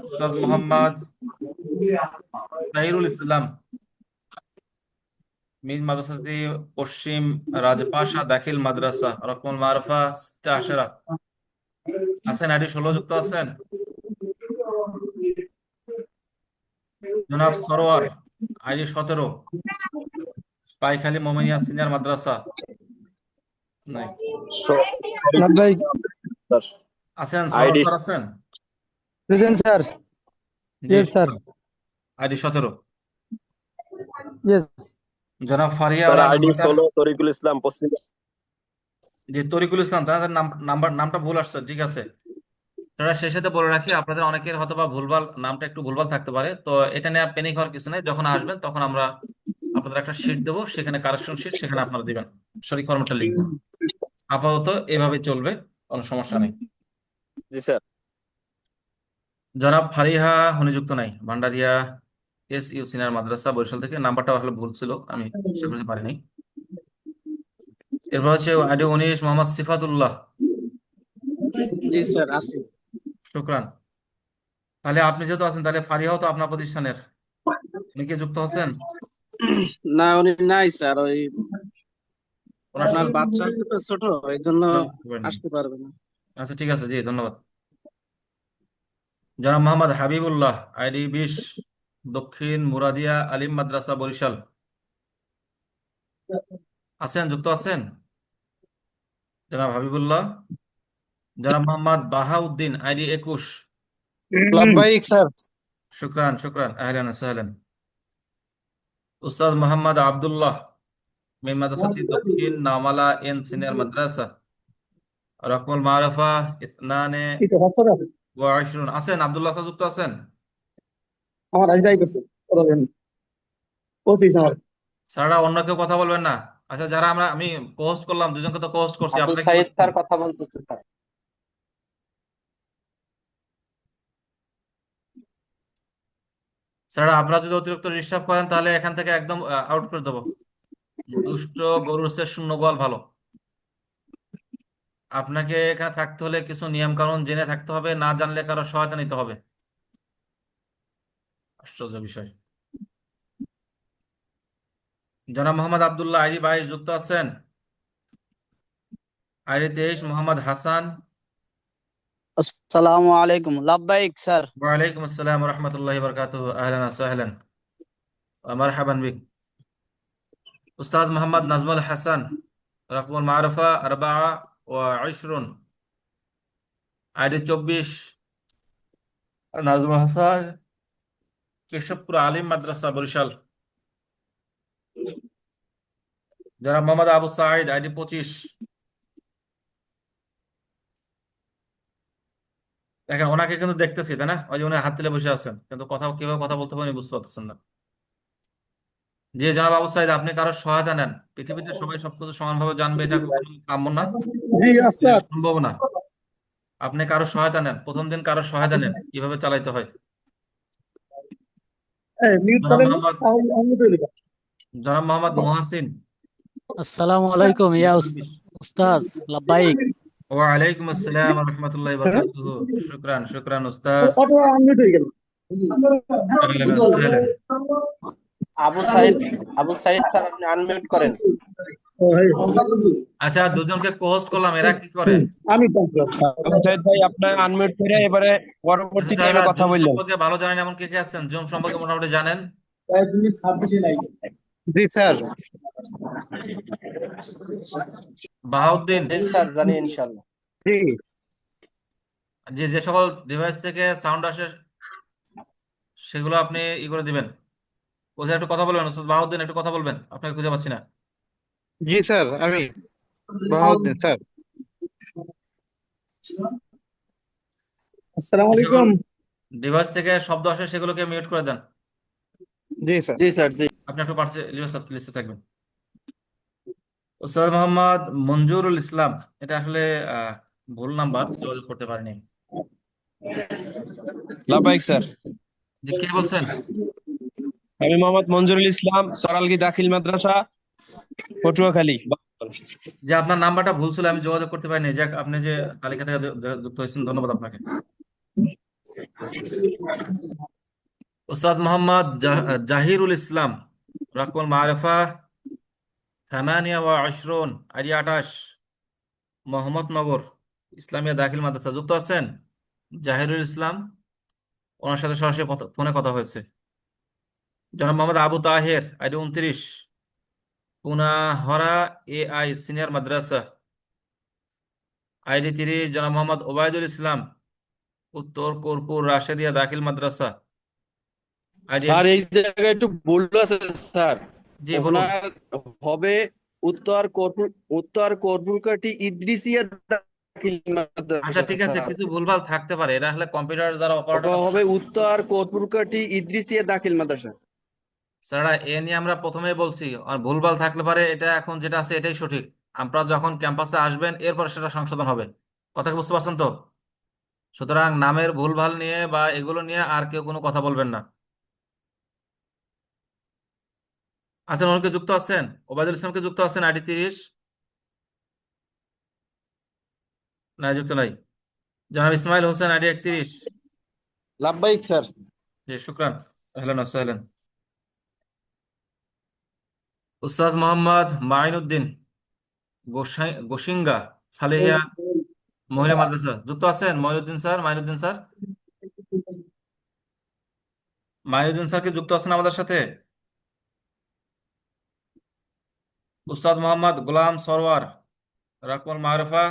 উস্তাদ মোহাম্মদ তাহিরুল ইসলাম মিন মাদ্রাসাতি পশ্চিম রাজপাশা দাখিল মাদ্রাসা রকমুল মারুফা সিত্তা আশারা আছেন। আইডি 16 যুক্ত আছেন। জনাব সরোয়ার আইডি 17 পাইখালি মোমিনিয়া সিনিয়র মাদ্রাসা নাই। লাভবাহিক আছেন আইডি সরোয়ার আছেন। Present sir. জি ইয়েস স্যার। আইডি 17। ইয়েস জনাব ফারিয়া স্যার আলা আইডি নাম্বারটা 16 তরিকুল ইসলাম পশ্চিম। জি তরিকুল ইসলাম তাদের নামটা ভুল আসছে, ঠিক আছে। তারা শেষেতে বলে রাখি, আপনাদের অনেকের হয়তো বা ভুলভাল নামটা একটু ভুলভাল থাকতে পারে, তো এটা নিয়ে প্যানিক হওয়ার কিছু নেই। যখন আসবেন তখন আমরা আপনাদের একটা শিট দেবো, সেখানে কারেকশন শিট, সেখানে আপনারা দিবেন, সঠিক ফরম্যাটটা লিখবেন। আপাতত এভাবে চলবে, কোনো সমস্যা নেই। জি স্যার। জনাব ফারিহা নিযুক্ত নাই, ভান্ডারিয়া ইউ সিনিয়র মাদ্রাসা বরিশাল থেকে। নাম্বারটা আসলে ভুল ছিল, আমি চেষ্টা করতে পারিনি। এরপর হচ্ছে আইডি 19 মোহাম্মদ সিফাতুল্লাহ। জি স্যার আছি। শুক্রান। তাহলে আপনি যেহেতু আছেন, তাহলে ফারিহাও তো আপনার প্রতিষ্ঠানের, উনি কি যুক্ত হচ্ছেন? না উনি নাই স্যার, ওই ওনার আপনার সাথে বাচ্চা তো ছোট, এই জন্য যোগাযোগ করবেন। আসতে পারবে না। আচ্ছা ঠিক আছে, জি ধন্যবাদ। জনাব মোহাম্মদ হাবিবুল্লাহ আইডি 20 দক্ষিণ মুরাদিয়া আলিম মাদ্রাসা বরিশাল। আছেন, যুক্ত আছেন জনাব হাবিবুল্লাহ। জনাব মোহাম্মদ বাহাউদ্দিন আইডি 21। লাভবাহিক স্যার। শুক্রান শুক্রান, আহলান সাহলান। উস্তাদ মোহাম্মদ আব্দুল্লাহ মিন মাদ্রাসাতি দক্ষিণ নামালা এন সিনিয়র মাদ্রাসা রকমুল মারুফা ইতনানে ওয়া ইশরুন। আছেন আব্দুল্লাহ স্যার, যুক্ত আছেন? আমার আজরাই করছে কথা বলেন 25 আমার। স্যাররা অন্য কেউ কথা বলবেন না। আচ্ছা, যারা আমি কোহোস্ট করলাম, দুজনকে তো কোহোস্ট করছি, আবু আপনারা কি সাইদ বলছেন? স্যার কথা বলতেছে স্যার। স্যাররা আপনারা যদি অতিরিক্ত ডিস্টার্ব করেন, তাহলে এখান থেকে একদম আউট করে দেবো। দুষ্ট গরুর চেয়ে শূন্য গোয়াল ভালো। আপনাকে এখানে থাকতে হলে কিছু নিয়ম কানুন জেনে থাকতে হবে, না জানলে কারো সহায়তা নিতে হবে। আশ্চর্য বিষয়। জনাব মোহাম্মদ আব্দুল্লাহ আইডি 22 যুক্ত আছেন। আইডি 23 মোহাম্মদ হাসান। আসসালামু আলাইকুম। লাভবাহিক স্যার। ওয়ালাইকুম আসসালাম রহমতুল্লাহ বরকাতুহ। আহলান সাহলান ওয়া মারহাবান বিক। উস্তাদ মোহাম্মদ নাজমুল হাসান রকমুল মারুফা 24 আইডি 24 নাজমুল হাসান কেশবপুর আলিম মাদ্রাসা বরিশাল। জনাব মোহাম্মদ আবু সাঈদ আইডি 25। দেখেন, ওনাকে কিন্তু দেখতেছি, তাই না? ওই যে উনি হাত তুলে বসে আছেন, কিন্তু কথা কিভাবে কথা বলতে হবে উনি বুঝতে পারতেছেন না। জি জনাব আবু সাঈদ, আপনি কারো সহায়তা নেন। পৃথিবীতে সবাই সবকিছু সমানভাবে জানবে, এটা কখনো কাম্য না, জি এটা আস্তাদ। সম্ভব না। আপনি কারো সহায়তা নেন, প্রথম দিন কারো সহায়তা নেন কিভাবে চালাইতে হয়। এই মিউট জনাব করেন, মোহাম্মদ আমি তো লিখা। জনাব মোহাম্মদ মুহাসিন। আসসালামু আলাইকুম ইয়া উস্তাজ লাব্বাইক। ওয়ালাইকুম আসসালাম রহমতুল্লাহ বরকাতুহ। শুক্রান শুক্রান উস্তাজ। অটো আনমিউট হয়ে গেল। আহলান সাহলান। আবু সাইদ, আবু সাইদ স্যার আপনি আনমিউট করেন। আচ্ছা, দুজনকে কোহোস্ট করলাম, এরা কি করে? আমি জাহিদ ভাই আপনার আনমিউট করে এবারে আচ্ছা পরবর্তী টাইমে স্যাররা কথা জুম বললেন। সম্পর্কে ভালো জানেন এমন কে কে আছেন? জুম সম্পর্কে মোটামুটি জানেন? জি স্যার। বাহাউদ্দিন। জি স্যার জানি ইনশাআল্লাহ। জি যে সকল ডিভাইস থেকে সাউন্ড আসে সেগুলো আপনি করে দিবেন। ওদের একটু কথা বলবেন, ওস্তাদ বাহাউদ্দিন একটু কথা বলবেন, আপনাকে খুঁজে পাচ্ছি না। জি স্যার, আমি বাহাউদ্দিন স্যার। আসসালামু যে সকল আলাইকুম। ডিভাইস থেকে শব্দ আসে সেগুলোকে মিউট করে দেন। জি স্যার। জি স্যার জি। আপনি একটু লিস্টে থাকবেন। ওস্তাদ মোহাম্মদ মঞ্জুরুল ইসলাম, এটা আসলে ভুল নাম্বার, যোগাযোগ করতে পারিনি। লাবাইক স্যার। জি, কে বলছেন? আমি মোহাম্মদ মঞ্জুরুল ইসলাম, সরালগি দাখিল মাদ্রাসা, পটুয়াখালী। যে আপনার নাম্বারটা ভুল ছিল, আমি যোগাযোগ করতে পারিনি। যাক, আপনি যে তালিকা থেকে যুক্ত হয়েছেন, ধন্যবাদ আপনাকে। উস্তাদ মোহাম্মদ জাহিরুল ইসলাম, রাকমুল মারিফা 28, আইডি 28, মোহাম্মদনগর ইসলামিয়া দাখিল মাদ্রাসা। যুক্ত আছেন জাহিরুল ইসলাম? ওনার সাথে সরাসরি ফোনে কথা হয়েছে। জনাব Mohammad Abu Taher, ID 29, Punahara AI senior Madrasa, ID 30। জনাব মোহাম্মদ ওবায়দুল ইসলাম, উত্তর কর্পুর রাশেদিয়া দাখিল মাদ্রাসা, আইডি। স্যার এই জায়গায় একটু ভুল আছে স্যার। জি, বলুন। ওনার হবে উত্তর কর্পুরকাঠি ইদ্রিসিয়া দাখিল আচ্ছা, মাদ্রাসা ঠিক আছে, স্যার। কিছু ভুলভাল থাকতে পারে। এটা হলে কম্পিউটার যারা অপারেটর ওটা আছে, হবে উত্তর কর্পুরকাঠি ইদ্রিসিয়া দাখিল মাদ্রাসা। স্যারা এ নিয়ে আমরা প্রথমেই বলছি, আর ভুলভাল থাকলে পারে। এটা এখন যেটা আছে এটাই সঠিক। আপনারা যখন ক্যাম্পাসে আসবেন এরপর সেটা সংশোধন হবে। কথা কি বুঝতে পারছেন তো? সুতরাং নামের ভুলভাল নিয়ে বা এগুলো নিয়ে আর কেউ কোনো কথা বলবেন না। আছেন, অনেকে যুক্ত আছেন। ওবায়দুল ইসলামকে যুক্ত আছেন, আইডি 30? না, যুক্ত নাই। জনাব ইসমাইল হোসেন, আইডি 31? লাব্বাইক স্যার। জি, শুক্রান, আহলান ওয়া সাহলান। উস্তাদ মোহাম্মদ মাইনুদ্দিন, গোসিঙ্গা সালেহিয়া মহিলা মাদ্রাসা। যুক্ত আছেন Mainuddin sir? Mainuddin sir, Mainuddin sir কি যুক্ত আছেন আমাদের সাথে? উস্তাদ মোহাম্মদ গোলাম সরওয়ার, রাকমুল মারিফা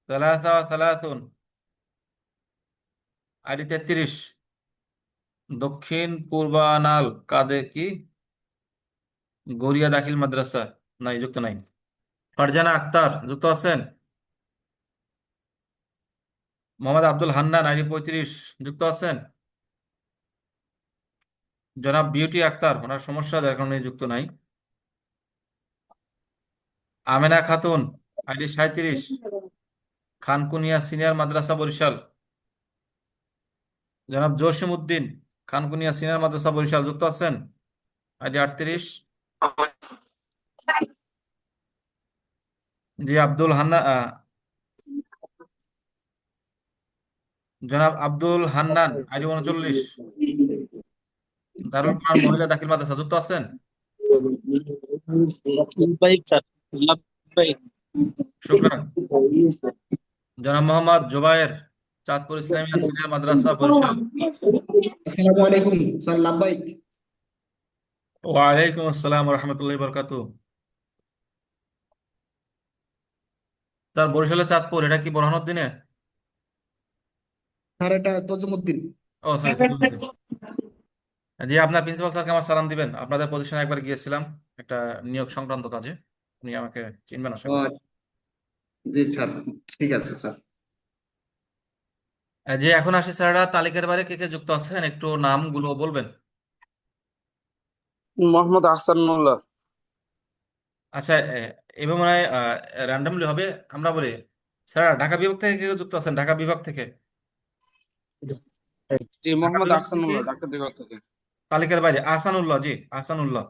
33, আইডি 33, দক্ষিণ পূর্বানাল কাদে কি গড়িয়া দাখিল মাদ্রাসা। নাই, যুক্ত নাই। ফারজানা আক্তার, যুক্ত আছেন? মোহাম্মদ আব্দুল হান্নান, আইডি 35, যুক্ত আছেন? জনাব বিউটি আক্তার, ওনার সমস্যা যার কারণে যুক্ত নাই। আমেনা খাতুন, আইডি 37, খানকুনিয়া সিনিয়র মাদ্রাসা বরিশাল। জনাব জসিম উদ্দিন, খানকুনিয়া সিনিয়র মাদ্রাসা বরিশাল, যুক্ত আছেন? আইডি 38। জি, আব্দুল হান্নান, জনাব আব্দুল হান্নান, আইডি 39, দারুল কোরআন মহিলা দাখিল মাদ্রাসা, যুক্ত আছেন? শুক্রান। জনাব মোহাম্মদ জুবায়ের, চাঁদপুর ইসলামিয়া সিনিয়র মাদ্রাসা বরিশাল। আসসালামু আলাইকুম স্যার, লাব্বাইক। ওয়ালাইকুম আসসালাম ওয়া রাহমাতুল্লাহি ওয়া বারাকাতুহু। স্যার, বরিশালের চাঁদপুর, এটা কি বোরহানউদ্দিনে? স্যার এটা তজুমুদ্দিন। ও সরি, জি, আপনার প্রিন্সিপাল স্যারকে আমার সালাম দিবেন। আপনাদের প্রতিষ্ঠানে একবার গিয়েছিলাম একটা নিয়োগ সংক্রান্ত কাজে। উনি আমাকে চিনবেন আশা ও, করি। জি স্যার, ঠিক আছে স্যার। যে এখন আসি স্যাররা, তালিকার বাইরে কে কে যুক্ত আছেন একটু নামগুলো বলবেন? মোহাম্মদ আহসানুল্লাহ। আচ্ছা, এবার মনে হয় র্যান্ডামলি হবে। আমরা বলি, স্যার ঢাকা বিভাগ থেকে কে কে যুক্ত আছেন? ঢাকা বিভাগ থেকে, জি, ঢাকা মোহাম্মদ বিভাগ থেকে আহসানুল্লাহ, ঢাকা বিভাগ থেকে। তালিকার বাইরে আহসানুল্লাহ। জি, আহসানুল্লাহ।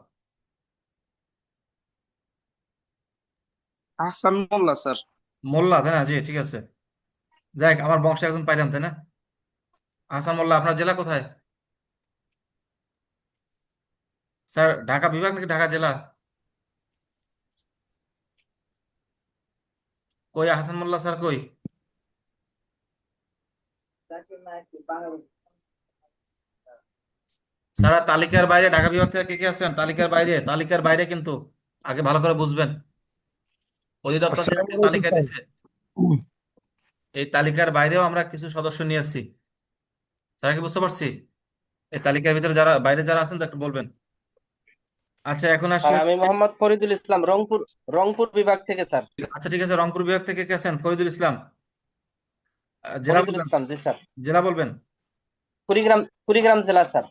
আহসানুল্লাহ স্যার। মোল্লা, তাই না? জি, ঠিক আছে। যাই হোক, আমার বংশে একজন পাইলাম, তাই না? আহসান মোল্লা, আপনার জেলা কোথায় স্যার? ঢাকা বিভাগ নাকি ঢাকা জেলা? কই আহসান মোল্লা স্যার, কই? স্যার তালিকার বাইরে ঢাকা বিভাগ থেকে কে কে আছেন? তালিকার বাইরে, তালিকার বাইরে কিন্তু আগে ভালো করে বুঝবেন। অধিদপ্তর থেকে একটা তালিকা দিছে, এই তালিকার বাইরেও আমরা কিছু সদস্য নিয়ে আসছি। স্যার কি বুঝতে পারছি? এই তালিকার ভিতরে যারা বাইরে যারা আছেন তো একটু বলবেন। আচ্ছা, এখন আসি আর আমি মোহাম্মদ ফরিদুল ইসলাম, রংপুর বিভাগ থেকে স্যার। আচ্ছা, ঠিক আছে, রংপুর বিভাগ থেকে কে আছেন? ফরিদুল ইসলাম। জেলা ফরিদুল বলবেন? ইসলাম, জি স্যার। জেলা বলবেন? কুড়িগ্রাম জেলা স্যার।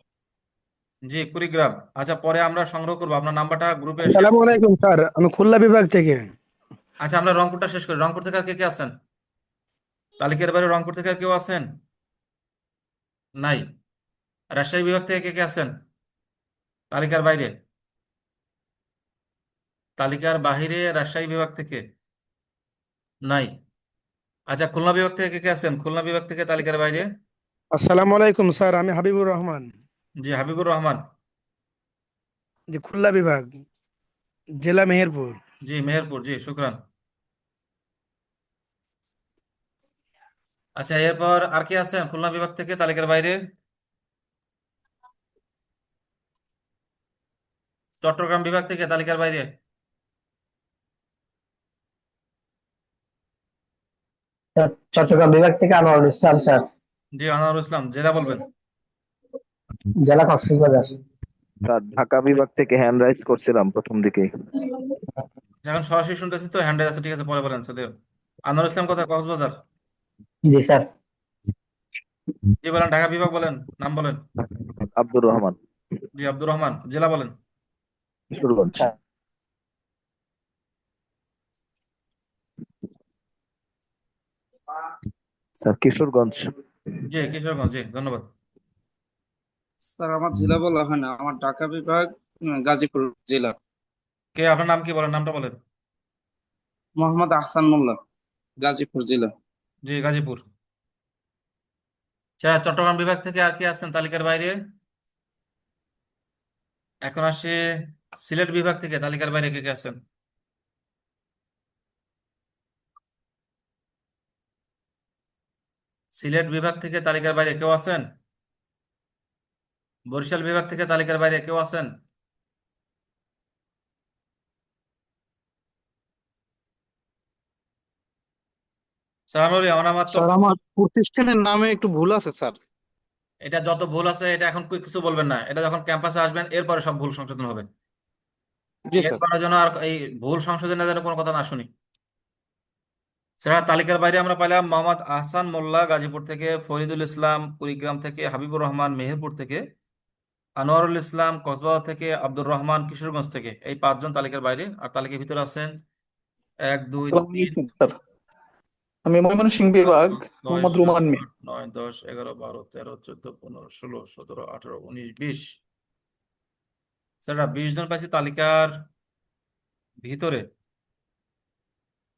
জি, কুড়িগ্রাম। আচ্ছা, পরে আমরা সংগ্রহ করবো আপনার নাম্বারটা গ্রুপে শেয়ার আসসালামু করবো। আলাইকুম স্যার, আমি খুলনা বিভাগ থেকে। আচ্ছা, আমরা রংপুরটা শেষ করি। রংপুর থেকে আর কে কে আছেন? তালিকার বাইরে রংপুর থেকে আর কেউ আছেন? নাই। রাজশাহী বিভাগ থেকে কে কে আছেন তালিকার বাইরে? তালিকার বাহিরে রাজশাহী বিভাগ থেকে নাই। আচ্ছা, খুলনা বিভাগ থেকে কে কে আছেন খুলনা বিভাগ থেকে তালিকার বাইরে? আসসালামু আলাইকুম স্যার, আমি হাবিবুর রহমান, জি, হাবিবুর রহমান। যে খুলনা বিভাগ, জেলা মেহেরপুর। জি, মেহেরপুর। জি, শুক্রান। আচ্ছা, এরপর আর কে আছেন খুলনা বিভাগ থেকে তালিকার বাইরে? চট্টগ্রাম বিভাগ থেকে তালিকার বাইরে? চট্টগ্রাম বিভাগ থেকে আনোয়ারুল ইসলাম স্যার, জি, আনোয়ারুল ইসলাম। জেলা বলবেন। জেলা কক্সবাজার। স্যার ঢাকা বিভাগ থেকে হ্যান্ড রাইজ করছিলাম প্রথম দিকে। এখন সরাসরি শুনতেছি তো, হ্যান্ডে আছে, ঠিক আছে, পরে বলেন স্যার। আনোয়ারুল ইসলাম কোথায়? কক্সবাজার। জি স্যার। জি বলেন, ঢাকা বিভাগ বলেন, নাম বলেন। আব্দুর রহমান, জি, আব্দুর রহমান। জেলা বলেন। কিশোরগঞ্জ। স্যার কিশোরগঞ্জ। জি, কিশোরগঞ্জ। জি, ধন্যবাদ। স্যার আমার জেলা বলা হয় না, আমার ঢাকা বিভাগ, গাজীপুর জেলা। কে, আপনার নাম কি বলেন, নামটা বলেন। মোহাম্মদ আহসান মোল্লা, গাজীপুর জেলা। জি, গাজীপুর। আচ্ছা, চট্টগ্রাম বিভাগ থেকে আর কি আছেন তালিকার বাইরে? এখন আসি সিলেট বিভাগ থেকে তালিকার বাইরে কে কে আছেন? সিলেট বিভাগ থেকে তালিকার বাইরে কেউ আছেন? বরিশাল বিভাগ থেকে তালিকার বাইরে কেউ আছেন? স্যার, আমি বলি, আমার মাত্র স্যার আমার প্রতিষ্ঠানের নামে একটু ভুল আছে স্যার। এটা যত ভুল আছে এটা এখন কিছু বলবেন না, এটা যখন ক্যাম্পাসে আসবেন এরপরে সব ভুল সংশোধন হবে। জি স্যার। এরপরে যেন আর এই ভুল সংশোধনের যেন কোনো কথা না শুনি। স্যার, তালিকার বাইরে আমরা পাইলাম মোহাম্মদ আহসান মোল্লা গাজীপুর থেকে, ফরিদুল ইসলাম কুড়িগ্রাম থেকে, হাবিবুর রহমান মেহেরপুর থেকে, আনোয়ারুল ইসলাম কক্সবাজার থেকে, আব্দুর রহমান কিশোরগঞ্জ থেকে। এই পাঁচজন তালিকার বাইরে। আর তালিকার ভিতরে আছেন 1 2 আসসালামু 3 আলাইকুম স্যার, আমি ময়মনসিংহ বিভাগ, 5 6 মোহাম্মদ 7 রুমান মিয়া। 8 9 10 11 12 13 14 15 16 17 18 19 20। স্যার, 20 জন পাইছি তালিকার ভিতরে।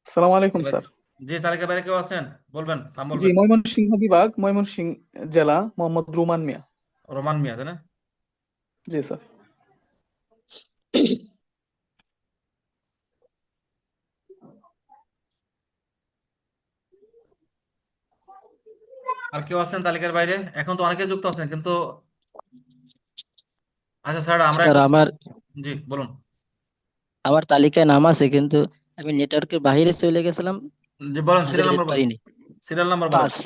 আসসালামু আলাইকুম এবার স্যার। যে তালিকার বাইরে কেউ আছেন বলবেন, নাম জি, বলবেন। ময়মনসিংহ বিভাগ, ময়মনসিংহ জেলা, মোহাম্মদ রুমান মিয়া। রোমান মিয়া, তাই না? জি স্যার। আর কেউ আছেন তালিকার বাইরে? এখন তো অনেকে যুক্ত আছেন কিন্তু। আচ্ছা স্যার, আমরা স্যার একটু, আমার জি বলুন। আমার তালিকায় নাম আছে, কিন্তু আমি নেটওয়ার্কের বাইরে চলে গেছিলাম, জি বলেন, হাজিরা সিরিয়াল নাম্বার দিতে বলেন। পারিনি। সিরিয়াল নাম্বার বলেন। 5,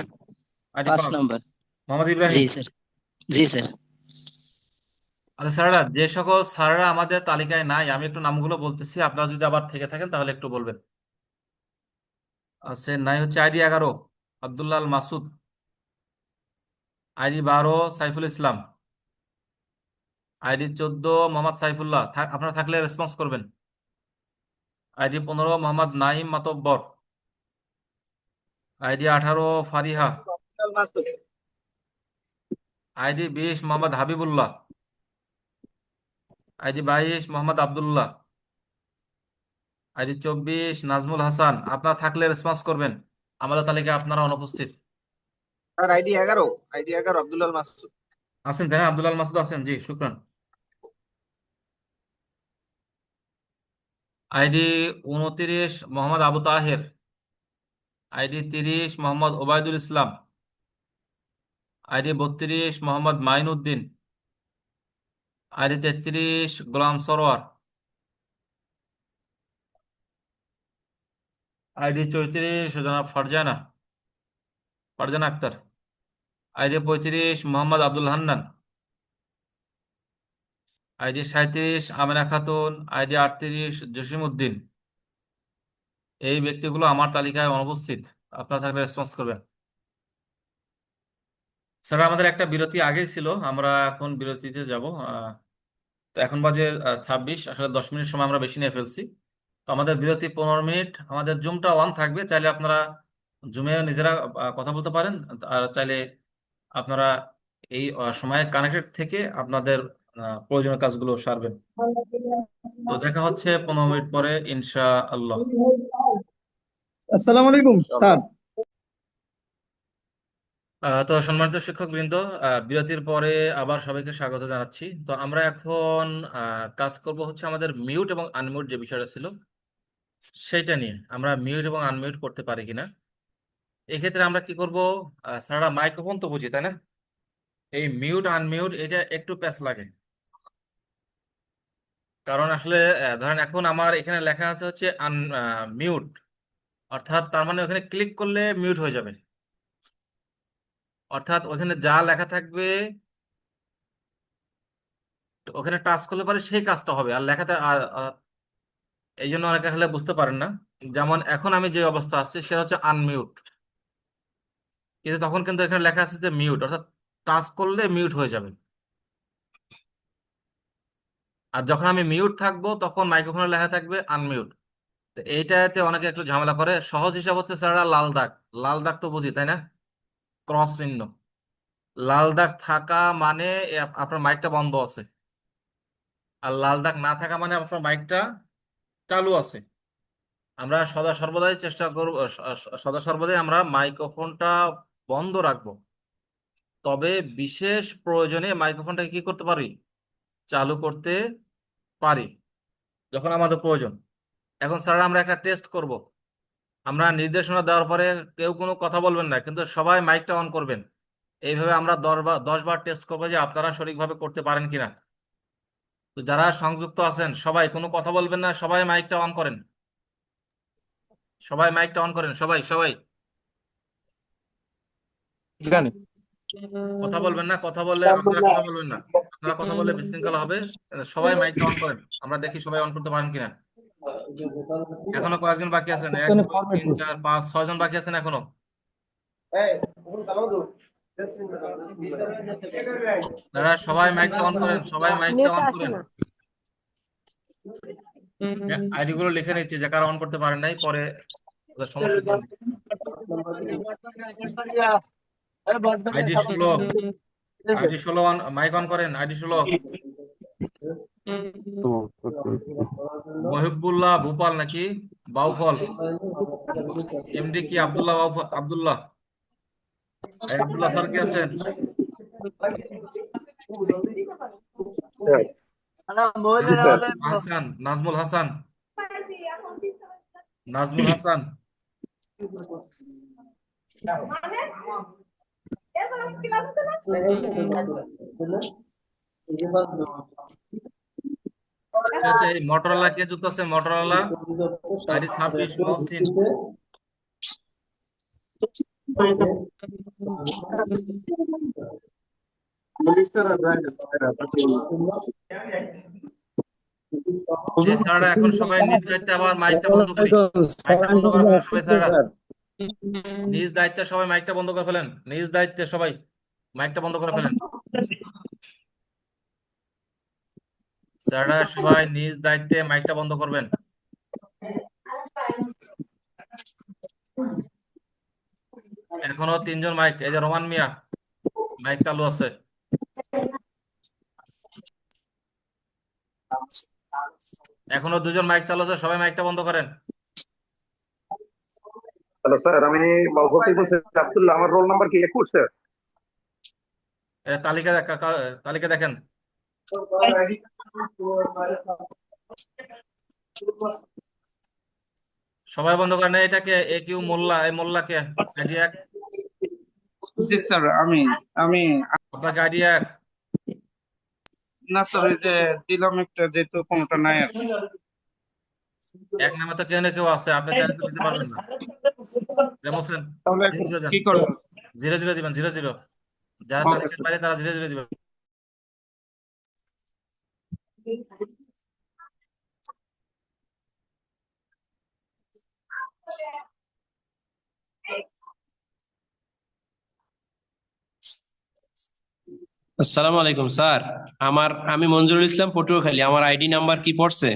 আইডি 5 5। নম্বর। মোহাম্মদ জি ইব্রাহিম। স্যার। জি স্যার। আচ্ছা স্যাররা, যে সকল স্যাররা আমাদের তালিকায় নাই আমি একটু নামগুলো বলতেছি, আপনারা যদি আবার থেকে থাকেন তাহলে একটু বলবেন। আছে নাই হচ্ছে ID 11 Abdullah Al Masud, ID 12 Saiful Islam, ID 14 Mohammad Saifullah. আপনারা থাকলে রেসপন্স করবেন। ID 15 Mohammad Naim Matubbar, ID 18 Fariha, ID 20 Mohammad Habibullah, ID 22 Mohammad Abdullah, ID 24 Nazmul Hasan. আপনারা থাকলে রেসপন্স করবেন, আমাদের তালিকায় আপনারা অনুপস্থিত স্যার আইডি 11 আব্দুল্লাহ মাসুদ। আছেন, তাই না? আব্দুল্লাহ আল মাসুদ আছেন। জি, শুক্রান। ID 29 Mohammad Abu Taher, ID 30 Mohammad Obaidul Islam, ID 32 Mohammad Mainuddin, ID 33 Golam Sarwar, ID 34 জনাব Farzana Farzana Akter, ID 35 Mohammad Abdul Hannan, ID 37 Amena Khatun, ID 38 Jasim Uddin. এই ব্যক্তিগুলো আমার তালিকায় অনুপস্থিত, আপনারা থাকলে রেসপন্স করবেন। স্যার, আমাদের একটা বিরতি আগেই ছিল, আমরা এখন বিরতিতে যাব। তো এখন বাজে 26, আসলে 10 মিনিট সময় আমরা বেশি নিয়ে ফেলছি। তো আমাদের বিরতি 15 মিনিট। আমাদের জুমটা অন থাকবে, চাইলে আপনারা জুমে নিজেরা কথা বলতে পারেন। আর চাইলে আপনারা এই সময়ে কানেক্টেড থেকে আপনাদের প্রয়োজনীয় কাজগুলো সারবেন। তো দেখা হচ্ছে 15 মিনিট পরে, ইনশাআল্লাহ। আসসালামু আলাইকুম স্যার। তো সম্মানিত শিক্ষকবৃন্দ, বিরতির পরে আবার সবাইকে স্বাগত জানাচ্ছি। তো আমরা এখন কাজ করব হচ্ছে আমাদের মিউট এবং আনমিউট যে বিষয়টা ছিল সেইটা নিয়ে, আমরা মিউট এবং আনমিউট করতে পারি কিনা। এক্ষেত্রে আমরা কি করব, স্যাররা মাইক্রোফোন তো বুঝি, তাই না? এই মিউট আনমিউট এটা একটু প্যাচ লাগে, কারণ আসলে ধরেন এখন আমার এখানে লেখা আছে হচ্ছে মিউট, অর্থাৎ তার মানে ওখানে ক্লিক করলে মিউট হয়ে যাবে, অর্থাৎ ওখানে যা লেখা থাকবে ওখানে টাচ করলে পরে সেই কাজটা হবে, আর লেখাতে এই জন্য অনেকে আসলে বুঝতে পারেন না। যেমন এখন আমি যে অবস্থা আছে সেটা হচ্ছে আনমিউট, কিন্তু তখন কিন্তু এখানে লেখা আছে যে মিউট, অর্থাৎ টাচ করলে মিউট হয়ে যাবে। আর যখন আমি মিউট থাকবো তখন মাইক্রোফোনে লেখা থাকবে আনমিউট। তো এইটাতে অনেকে একটু ঝামেলা করে। সহজ হিসাব হচ্ছে স্যাররা লাল দাগ, লাল দাগ তো বুঝি, তাই না? ক্রস চিহ্ন, লাল দাগ থাকা মানে আপনার মাইকটা বন্ধ আছে, আর লাল দাগ না থাকা মানে আপনার মাইকটা চালু আছে। আমরা সদা সর্বদাই চেষ্টা করব, সদা সর্বদাই আমরা মাইক্রোফোনটা বন্ধ রাখবো, তবে বিশেষ প্রয়োজনে মাইক্রোফোনটাকে কি করতে পারি, চালু করতে পারি যখন আমাদের প্রয়োজন। এখন স্যার আমরা একটা টেস্ট করব, আমরা নির্দেশনা দেওয়ার পরে কেউ কোনো কথা বলবেন না, কিন্তু সবাই মাইকটা অন করবেন। এইভাবে আমরা 10 বার টেস্ট করবো যে আপনারা সঠিকভাবে করতে পারেন কিনা। তো যারা সংযুক্ত আছেন সবাই কোনো কথা বলবেন না, সবাই মাইকটা অন করেন, সবাই মাইকটা অন করেন, সবাই সবাই জানি। কথা বলবেন না, কথা বললে আপনারা কথা বলবেন না, আপনারা কথা বললে বিশৃঙ্খলা হবে। সবাই মাইকটা অন করেন, আমরা দেখি সবাই অন করতে পারেন কিনা। এখনো কয়েকজন বাকি আছেন, 1 2 3 4 5 6 জন বাকি আছেন এখনো। তারা সবাই মাইকটা অন করেন, সবাই মাইকটা নেট অন আসে করেন। না। আইডি গুলো লিখে নিচ্ছি, যে কারা অন করতে পারেন নাই, পরে ওদের সমস্যা করবে। আইডি 16, আইডি 16 মাইক অন করেন, আইডি 16। মহিবুল্লাহ ভূপাল নাকি বাউফল, এমডি কি আব্দুল্লাহ আব্দুল্লাহ, আব্দুল্লাহ স্যার কি আছেন? হাসান, নাজমুল হাসান, নাজমুল হাসান। ঠিক আছে, এই মোটরোলা কে যুক্ত আছে? Motorola ID 26 Mohsin. যে স্যাররা এখন সবাই নিজ দায়িত্বে, আবার মাইকটা বন্ধ করি, মাইকটা বন্ধ করে ফেলেন সবাই স্যাররা, নিজ দায়িত্বে সবাই মাইকটা বন্ধ করে ফেলেন, নিজ দায়িত্বে সবাই মাইকটা বন্ধ করে ফেলেন। স্যাররা সবাই নিজ দায়িত্বে মাইকটা বন্ধ করবেন। এখনো 3 জন মাইক, এই যে রোমান মিয়া মাইক চালু আছে। এখনো 2 জন মাইক চালু আছে, সবাই মাইকটা বন্ধ করেন। হ্যালো স্যার, আমি হতে বলছি আব্দুল্লাহ, আমার রোল নাম্বার কি 21 স্যার? তালিকা তালিকা দেখেন। সবাই বন্ধ করেন। এটাকে এ কিউ মোল্লা, এই মোল্লাকে আইডি 1, জি স্যার, আমি আপনাকে আইডি 1। না স্যার, এই যে দিলাম একটা, যেহেতু কোনটা নাই আর কি। 1 নামে তো কেউ না কেউ আছে, আপনি চাইলে তো দিতে পারবেন না। রেমোসেন তাহলে 0 দেন, কি করবেন? 0 দিবেন, 0 যারা ওকে তালিকার স্যার। বাইরে তারা 0 দিবেন। আসসালামু আলাইকুম স্যার। আমি মঞ্জুরুল ইসলাম, পটুয়াখালী। আমার আইডি নাম্বার কি পড়ছে?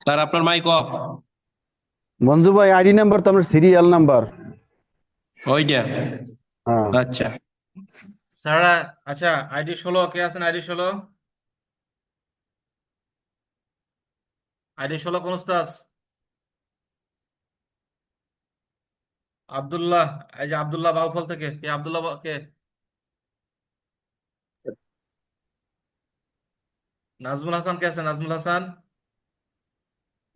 স্যার আপনার মাইক অফ। মঞ্জু ভাই আইডি নাম্বার তো আপনার সিরিয়াল নাম্বার। ওইটা হ্যাঁ আচ্ছা। স্যাররা আচ্ছা, আইডি 16 কে আছেন? আইডি 16, আইডি 16 কোন উস্তাদ? আব্দুল্লাহ, এই যে আব্দুল্লাহ বাউফল থেকে, কে আব্দুল্লাহ কে? নাজমুল হাসান কে আছে? নাজমুল হাসান।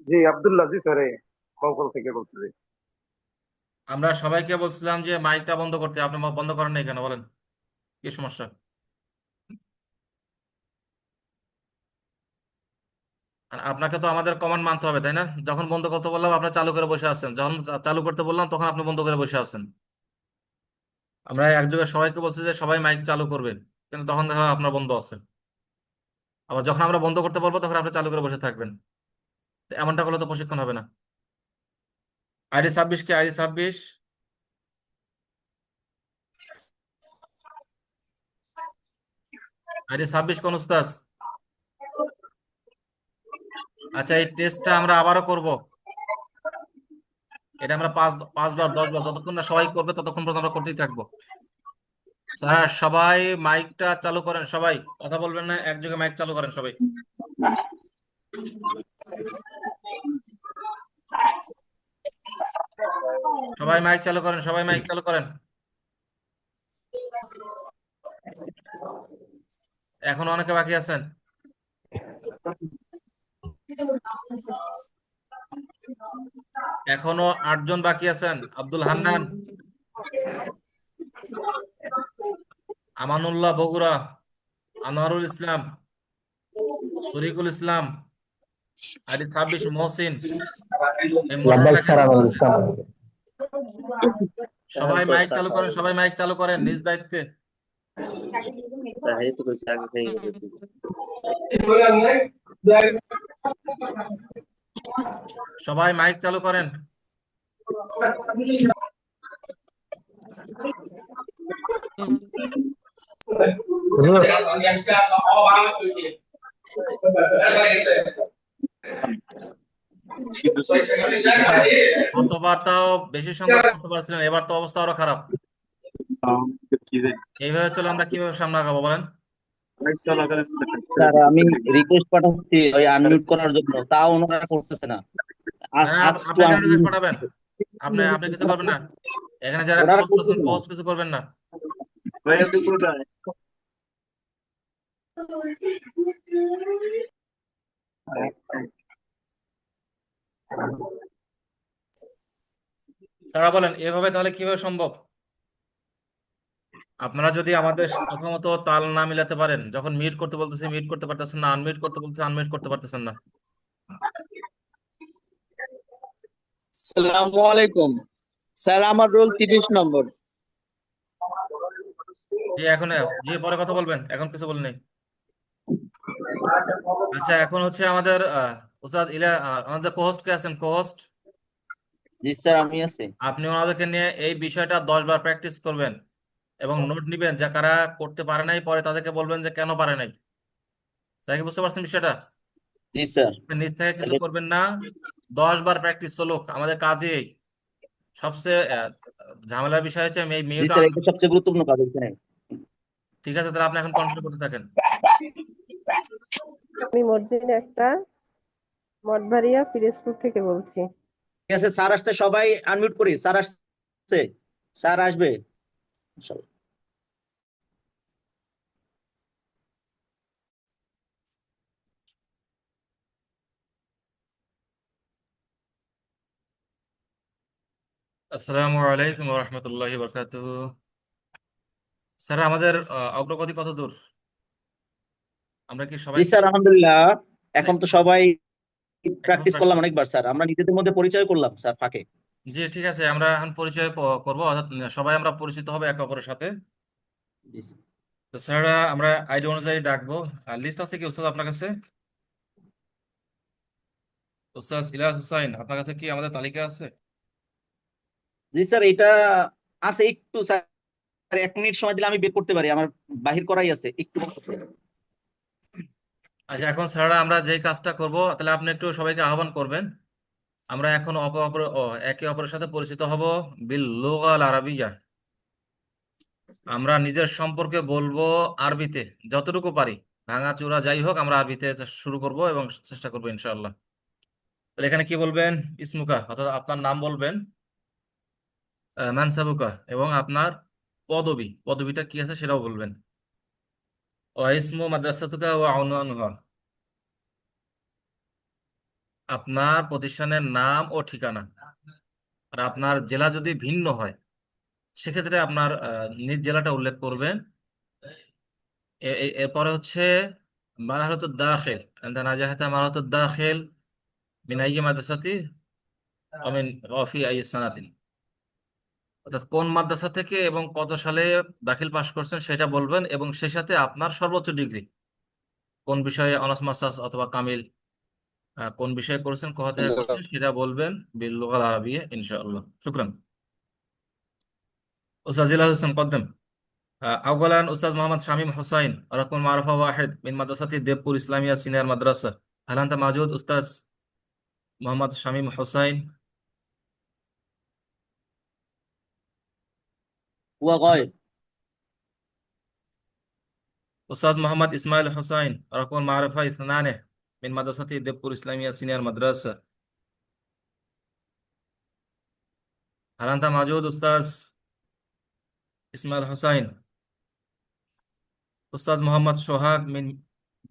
জি আব্দুল্লাহ, জি স্যার, বাউফল থেকে বলছি। আমরা সবাইকে বলছিলাম যে মাইকটা বন্ধ করতে, আপনি বন্ধ করেন নাই কেন বলেন? কি সমস্যা? আর আপনাকে তো আমাদের কমান্ড মানতে হবে, তাই না? যখন বন্ধ করতে বললাম আপনি চালু করে বসে আছেন, যখন চালু করতে বললাম তখন আপনি বন্ধ করে বসে আছেন। আমরা একযোগে সবাইকে বলছি যে সবাই মাইক চালু করবেন, কিন্তু তখন দেখা যায় আপনার বন্ধ আছে। আবার যখন আমরা বন্ধ করতে বলবো তখন আপনি চালু করে বসে থাকবেন। তো এমনটা করলে তো প্রশিক্ষণ হবে না। আইডি 26 কে? আইডি 26, আইডি 26 কোন উস্তাদ? আচ্ছা, এই টেস্টটা আমরা আবারও করব। এটা আমরা 5 বার 10 বার যতক্ষণ না সবাই করবে ততক্ষণ পর্যন্ত আমরা করতেই থাকবো। স্যার সবাই মাইকটা চালু করেন, সবাই কথা বলবেন না, একযোগে মাইক চালু করেন সবাই। সবাই মাইক চালু করেন, সবাই মাইক চালু করেন। এখনো অনেকে বাকি আছেন। এখনো 8 জন বাকি আছেন। আব্দুল হান্নান, আমানুল্লাহ বগুড়া, আনোয়ারুল ইসলাম, তরিকুল ইসলাম, আইডি 26 মহসিন। এই মোটরটা কে করতেছে? সবাই মাইক চালু করেন, সবাই মাইক চালু করেন নিজ দায়িত্বে। সবাই মাইক চালু করেন। গতবার তাও বেশি সংখ্যক করতে পারছিলেন, এবার তো অবস্থা আরো খারাপ। এইভাবে চলে আমরা কিভাবে সামনে আগাবো বলেন? স্যার আমি রিকোয়েস্ট পাঠাচ্ছি ওই আনমিউট করার জন্য, তাও ওনারা করতেছে না। হ্যাঁ, আপনি কেন রিকোয়েস্ট পাঠাবেন? আপনি আপনি কিছু করবেন না। এখানে যারা ওনারা কোচ আছেন, করতেছে না। কোচ কিছু করবেন না। স্যারা বলেন এভাবে তাহলে কিভাবে সম্ভব? আপনারা যদি আমাদের কথা মতো তাল না মিলাতে পারেন, যখন মিট করতে বলতেছি মিট করতে পারতেছেন না, আনমিট করতে বলতেছি আনমিট করতে পারতেছেন না। আসসালামু আলাইকুম স্যার, আমার রোল 30 নম্বর। জি এখন, জি পরে কথা বলবেন, এখন কিছু বলেন নাই। আচ্ছা, এখন হচ্ছে আমাদের উস্তাদ আমাদের কোহোস্ট কে আছেন? কোহোস্ট, জি স্যার আমি আছি। আপনি ওনাদেরকে নিয়ে এই বিষয়টা 10 বার প্র্যাকটিস করবেন এবং নোট নিবেন, যা কারা করতে পারে নাই পরে তাদেরকে বলবেন যে কেন পারে নাই। তাই কি বুঝতে পারছেন বিষয়টা? জি স্যার। নিজ থেকে কিছু করবেন না, 10 বার প্র্যাকটিস চলুক আমাদের কাজে। সবচেয়ে ঝামেলার বিষয় হচ্ছে এই জি মিউট। স্যার, এটা সবচেয়ে গুরুত্বপূর্ণ কাজ এখানে। ঠিক আছে, তাহলে আপনি এখন কন্ট্রোল করতে থাকেন। আমি মর্জিনা আক্তার, মঠবাড়িয়া পিরোজপুর থেকে বলছি। ঠিক আছে স্যার আসছে, সবাই আনমিউট করি। স্যার আসছে, স্যার আসবে। আসসালামু আলাইকুম ওয়া রাহমাতুল্লাহি ওয়া বারাকাতুহু। স্যার আমাদের অগ্রগতি কত দূর? আমরা কি সবাই জি স্যার আলহামদুলিল্লাহ, এখন তো সবাই এখন প্র্যাকটিস করলাম অনেকবার স্যার, আমরা নিজেদের মধ্যে পরিচয় করলাম স্যার ফাঁকে। জি ঠিক আছে, আমরা এখন পরিচয় করবো, অর্থাৎ সবাই আমরা পরিচিত হবে একে অপরের সাথে। জি স্যার। তো স্যার আমরা আইডি অনুযায়ী ডাকবো। লিস্ট আছে কি উস্তাদ আপনার কাছে? উস্তাদ ইলিয়াস হুসাইন, আপনার কাছে কি আমাদের তালিকা আছে? জি স্যার এটা আছে, একটু স্যার 1 মিনিট সময় দিলে আমি বের করতে পারি, আমার বাহির করাই আছে, একটু বলতেছে। আচ্ছা, এখন স্যার আমরা যে কাজটা করব, তাহলে আপনি একটু সবাইকে আহ্বান করবেন। আমরা এখন একে অপরের সাথে পরিচিত হব বিল লুগাল আরাবিয়া। আমরা নিজের সম্পর্কে বলবো আরবিতে যতটুকু পারি, ভাঙাচোরা যাই হোক আমরা আরবিতে শুরু করব এবং চেষ্টা করবো ইনশাআল্লাহ। তাহলে এখানে কি বলবেন? ইসমুকা অর্থাৎ আপনার নাম বলবেন, মানসাবুকা এবং আপনার পদবিটা কি আছে সেটাও বলবেন। ও ইসমু মাদ্রাসাতুকা ওয়া উনওয়ানুহা, আপনার প্রতিষ্ঠানের নাম ও ঠিকানা। আর আপনার জেলা যদি ভিন্ন হয় সেক্ষেত্রে আপনার নিজ জেলাটা উল্লেখ করবেন। এরপরে হচ্ছে মারহালাতুদ দাখিল, আনতা নাজাহাতা মারহালাতুদ দাখিল মিন আইয়ি মাদ্রাসাতি ওয়া মিন ওয়া ফি আইয়ি সানাতিন, অর্থাৎ কোন মাদ্রাসা থেকে এবং কত সালে দাখিল পাশ করছেন সেটা বলবেন এবং সেই সাথে আপনার সর্বোচ্চ ডিগ্রি কোন বিষয়ে, অনার্স মাস্টার্স অথবা কামিল, কোন বিষয়ে করছেন, কোথা থেকে করছেন সেটা বলবেন বিল লুগাল আরাবিয়া ইনশাআল্লাহ। শুকরান। উস্তাদ জিলাল হোসেন কদ্দম। أولا أستاذ محمد شميم حسين، رقم معرفة 1 من مدرسة ديبور إسلامية سينيور مدرسة. هل أنت موجود أستاذ محمد شميم حسين؟ هو غايب. أستاذ محمد إسماعيل حسين، رقم معرفة 2 من مدرسة ديبور إسلامية سينيور مدرسة. هل أنت موجود أستاذ إسماعيل حسين؟ أستاذ محمد সোহাগ من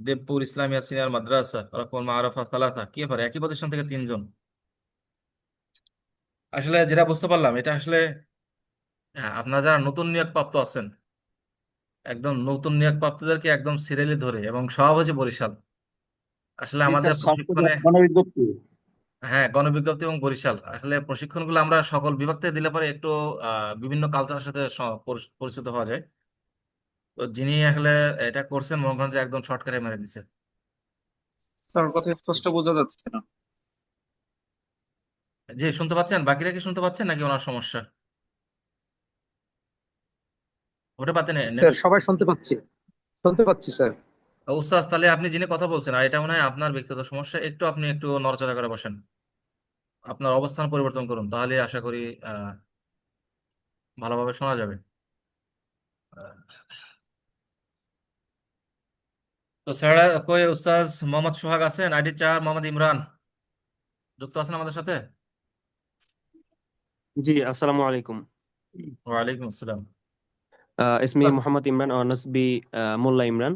দেবপুর ইসলামিয়া সিনিয়র মাদ্রাসা, রকম মারফা 3। কি ব্যাপার, একই প্রতিষ্ঠান থেকে 3 জন? আসলে যেটা বুঝতে পারলাম এটা আসলে আপনারা যারা নতুন নিয়োগপ্রাপ্ত আছেন, একদম নতুন নিয়োগপ্রাপ্তদেরকে একদম সিরিয়ালি ধরে এবং সব হচ্ছে বরিশাল। আসলে জি আমাদের স্যার, সব প্রশিক্ষণে, গণবিজ্ঞপ্তি। হ্যাঁ, গণবিজ্ঞপ্তি এবং বরিশাল, আসলে প্রশিক্ষণগুলো আমরা সকল বিভাগ থেকে দিলে পরে একটু বিভিন্ন কালচারের সাথে পরিচিত হওয়া যায়। তো যিনি আসলে এটা করছেন মনে করেন যে একদম শর্টকাটে মেরে দিছে। স্যার কথা স্পষ্ট বোঝা যাচ্ছে না। জি, শুনতে পাচ্ছেন? বাকিরা কি শুনতে পাচ্ছেন নাকি ওনার সমস্যা? ওটা পাতেন স্যার সবাই শুনতে পাচ্ছি স্যার। উস্তাদ, তাহলে আপনি যিনি কথা বলছেন আর এটা মনে হয় আপনার ব্যক্তিগত সমস্যা, আপনি একটু নড়াচড়া করে বসেন, আপনার অবস্থান পরিবর্তন করুন, তাহলে আশা করি ভালোভাবে শোনা যাবে। তো স্যার, কই উস্তাদ মোহাম্মদ সোহাগ আছেন? আইডি 4 মোহাম্মদ ইমরান যুক্ত আছেন আমাদের সাথে? जी अस्सलाम वालेकुम। ওয়ালাইকুম আসসালাম। اسمي محمد إمران और نسبي ملا إمران।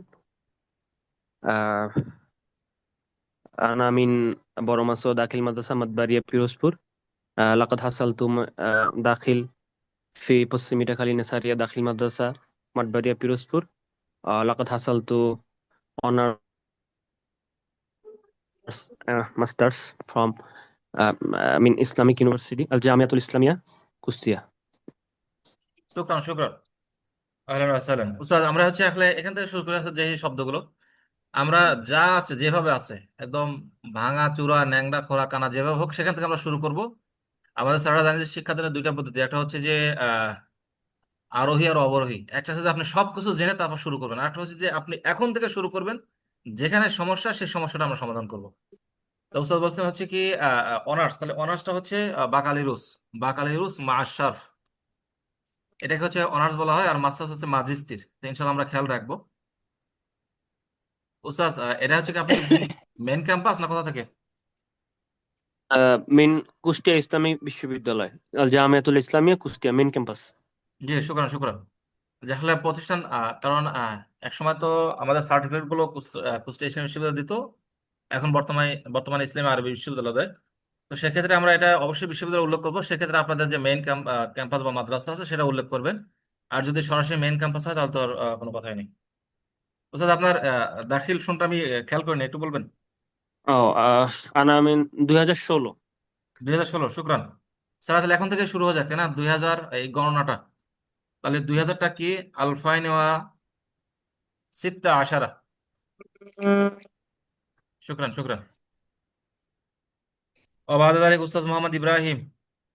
أنا من بورماسو داخل مدرسة مدبرية بيروزپور। لقد حصلت داخل في بسميتا خالي نصارية داخل مدرسة مدبرية بيروزپور. لقد حصلت honors masters from من Islamic University الجامعة الإسلامية Kushtia. শুকরান শুকরান, আহলান ওয়া সাহলান। উস্তাদ, আমরা হচ্ছে আসলে এখান থেকে শুরু করে যে শব্দগুলো আমরা যা আছে যেভাবে আছে একদম ভাঙা চূড়া ন্যাংরা খোরা কানা যেভাবে হোক সেখান থেকে আমরা শুরু করব। আমাদের স্যাররা জানেন যে শিক্ষাদানের 2টা পদ্ধতি, একটা হচ্ছে যে আরোহী আর অবরোহী। একটা হচ্ছে যে আপনি সবকিছু জেনে তারপর শুরু করবেন, আর একটা হচ্ছে যে আপনি এখন থেকে শুরু করবেন, যেখানে সমস্যা সেই সমস্যাটা আমরা সমাধান করব। তো উস্তাদ বলছেন হচ্ছে কি অনার্স, তাহলে অনার্সটা হচ্ছে বাকালিরুস মা আশরাফ, এটাকে হচ্ছে অনার্স বলা হয়, আর মাস্টার্স হচ্ছে ম্যাজিস্ট্রি। তো ইনশাআল্লাহ আমরা খেয়াল রাখবো। উস্তাদ, এটা হচ্ছে কি আপনি মেন ক্যাম্পাস না কোথা থেকে? من কুষ্টিয়া ইসলামী বিশ্ববিদ্যালয় আল জামিয়াতুল ইসলামিয়া কুষ্টিয়া মেন ক্যাম্পাস। জি, শুকরান শুকরান। আসলে প্রতিষ্ঠান কারণ একসময় তো আমাদের সার্টিফিকেট গুলো কুষ্টিয়া ইসলামী বিশ্ববিদ্যালয় দিত, এখন বর্তমানে ইসলামী আরবি বিশ্ববিদ্যালয় দেয়। তো সেক্ষেত্রে আমরা এটা অবশ্যই বিশ্ববিদ্যালয় উল্লেখ করবো। সেক্ষেত্রে আপনাদের যে মেইন ক্যাম্পাস বা মাদ্রাসা আছে সেটা উল্লেখ করবেন। আর যদি সরাসরি মেইন ক্যাম্পাস হয় তাহলে তো আর কোনো কথাই নেই। অর্থাৎ আপনার দাখিল শুনটা আমি খেয়াল করিনি, একটু বলবেন? ও আনা من 2016। 2016, শুকরান। স্যার তাহলে এখন থেকে শুরু হয়ে যাক, তাই না? 2000 এই গণনাটা, তাহলে 2000টা কি আলফাইন ওয়া সিত্তা আশারা। শুকরান শুকরান। وبعد ذلك أستاذ محمد إبراهيم،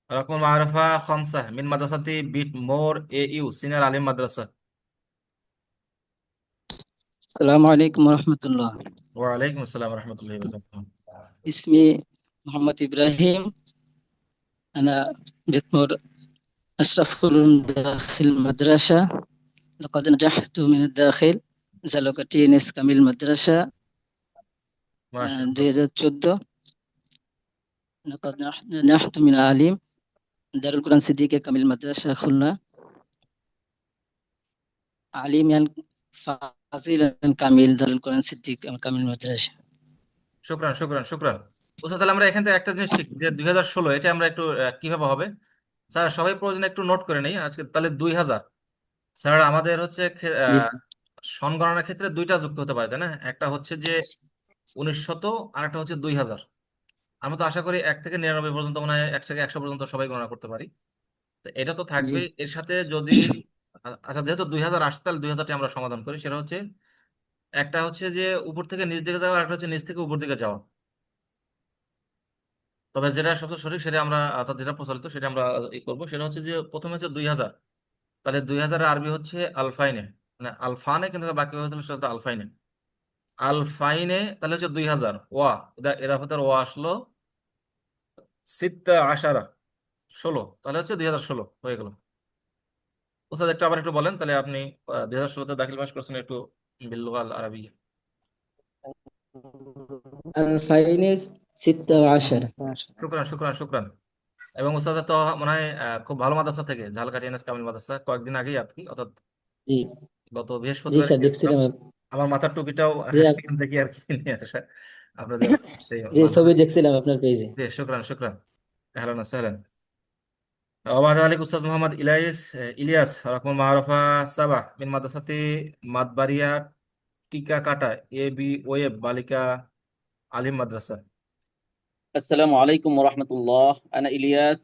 رقم معرفة 5 من مدرسة بيت مور AU سينيور عالم مدرسة. السلام عليكم ورحمة الله. وعليكم السلام ورحمة الله وبركاته. اسمي محمد إبراهيم. أنا بتمر أشرف علوم داخل المدرسة. لقد نجحت من الداخل زلوكتينس كامل مدرسة ما شاء الله 2014. لقد نجحت من العليم دار القرآن صديقية كامل مدرسة খুলনা. عالميا فاضلا كامل دار القرآن صديقية كامل مدرسة. শুকরান শুকরান শুকরান ওস্তাদ, তাহলে আমরা এখান থেকে একটা জিনিস শিখি যে 2016 এটা আমরা একটু কিভাবে হবে স্যার, সবাই প্রয়োজনে একটু নোট করে নেই আজকে। তাহলে 2000 স্যার আমাদের হচ্ছে জি স্যার। সন গণনার ক্ষেত্রে দুইটা যুক্ত হতে পারে, তাই না? একটা হচ্ছে যে 1900 আর একটা হচ্ছে 2000। আমরা তো আশা করি 1 থেকে 99 পর্যন্ত, মনে হয় 1 থেকে 100 পর্যন্ত সবাই গণনা করতে পারি। তো এটা তো জি থাকবে এর সাথে যদি আচ্ছা, যেহেতু 2000 আসছে তাহলে 2000টি আমরা সমাধান করি। সেটা হচ্ছে একটা হচ্ছে যে উপর থেকে নিচ দিকে যাওয়া, আর একটা হচ্ছে নিচ থেকে উপর দিকে যাওয়া। তবে যেটা সবচেয়ে সঠিক সেটা আমরা, অর্থাৎ যেটা প্রচলিত সেটা আমরা করবো। সেটা হচ্ছে যে প্রথমে হচ্ছে 2000, তাহলে 2000 আরবি হচ্ছে আলফাইনে, মানে আলফানে, কিন্তু বাকি হচ্ছে সেটা হচ্ছে আলফাইনে। আলফাইনে তাহলে হচ্ছে 2000 ওয়া, এরা হতে ওয়া আসলো সিত্তা আশারা 16, তাহলে হচ্ছে 2016 হয়ে গেল। ওস্তাদ একটু আবার একটু বলেন, তাহলে আপনি 2016-তে দাখিল পাস করছেন একটু বিল্লুগাল আরবি। الفاينز 16. শুক্রান শুক্রান শুক্রান। এবং ওস্তাদ তো মনে হয় খুব ভালো মাদ্রাসা থেকে, ঝালকাঠি এনএস কামিল মাদ্রাসা, কয়েকদিন আগেই আর কি, অর্থাৎ জি গত জি বৃহস্পতিবার স্যার গিয়েছিলাম। দেখছিলাম। আমার মাথার টুপিটাও জি সেখান থেকে আর কি নিয়ে আসা আপনাদের সেই জি মাদ্রাসা। ছবি দেখছিলাম আপনার পেজে। জি শুক্রান শুক্রান। আহলান ওসাহলান। ওয়া আলাইকুম উস্তাদ মোহাম্মদ ইলিয়াস রকম মারুফা সাবা মিন মাদ্রাসাতি মাদবারিয়া টিকা কাটা এ বি ওয়েব বালিকা আলিম মাদ্রাসা। السلام عليكم ورحمة الله. أنا إلياس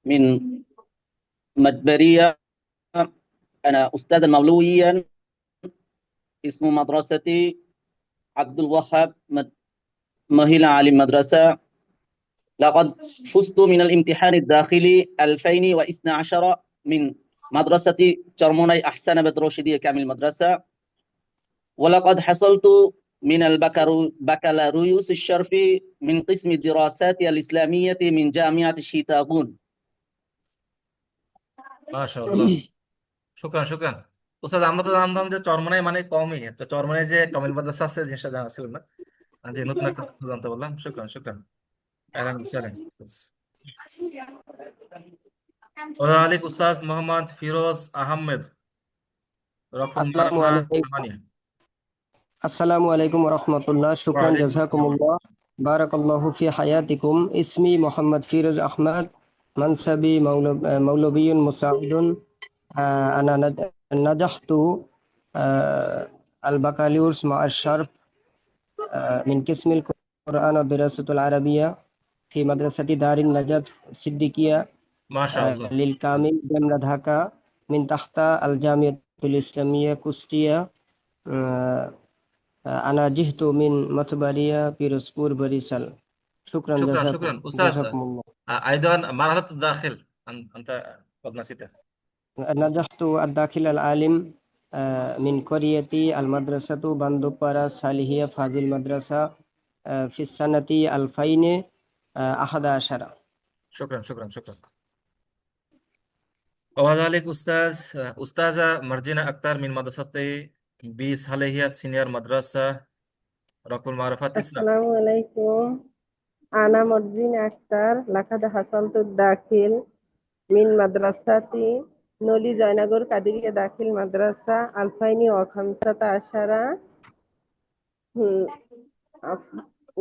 من مدبرية. أنا أستاذا مولويا. اسم مدرستي عبد الوهاب مهيلة عالم مدرسة. لقد فزت من الامتحان الداخلي 2012 من مدرسة شرموني أحسن بدروشدية كامل مدرسة. ولقد حصلت من البكالوريوس الشرفي من قسم الدراسات الإسلامية من جامعة شيتاغون. মাশাআল্লাহ, শুকরান শুকরান। ওস্তাদ আমরা তো জানতাম যে চরমনাই মানে কমই, তো চরমনাই যে কামিল মাদ্রাসা আছে জিনিসটা জানা ছিল না। যে নতুন একটা তথ্য জানতে বললাম। শুকরান শুকরান। আহলান ওসাহলান উস্তাদ। ওয়া আলাইকুম উস্তাদ মোহাম্মদ ফিরোজ আহমেদ রকম আসসালামু মারফা আলাইকুম। সামানিয়া। আসসালামু আলাইকুম রাহমাতুল্লাহ। শুকরান ওয়ালাইকুম আসসালাম। জাযাকুমুল্লাহ। বারাকাল্লাহু ফি হায়াতিকুম। ইসমি মোহাম্মদ ফিরোজ আহমদ। মানসাবি মৌলবিয়ুন মুসাইদুন। আনা নাজাহতু البكالوريوس مع الشرف من قسم القرآن والدراسة العربية في مدرسة دار النجاة الصديقية মাশাআল্লাহ। للكامل جامعة ঢাকা من تحت الجامعة الإسلامية কুষ্টিয়া। أنا جئت من مطبرية بيروزپور بريسل. شكرا شكرا شكرا أستاذ. جزاكم الله. أيضا مرحلة الداخل أنت قد نسيتها. نجحت الداخل العالم من قريتي المدرسة بندوبارا صالحية فاضل مدرسة في السنة 2011. شكرا شكرا شكرا. وكذلك أستاذة مرجينا أكتر من مدرسة بي صالحية سينيور مدرسة رقم المعرفة 9. السلام عليكم. أنا مرجين أكتر. لقد حصلت الداخل من مدرسة نولي جয়নগর কাদেরিয়া দাখিল মাদ্রাসা 2015.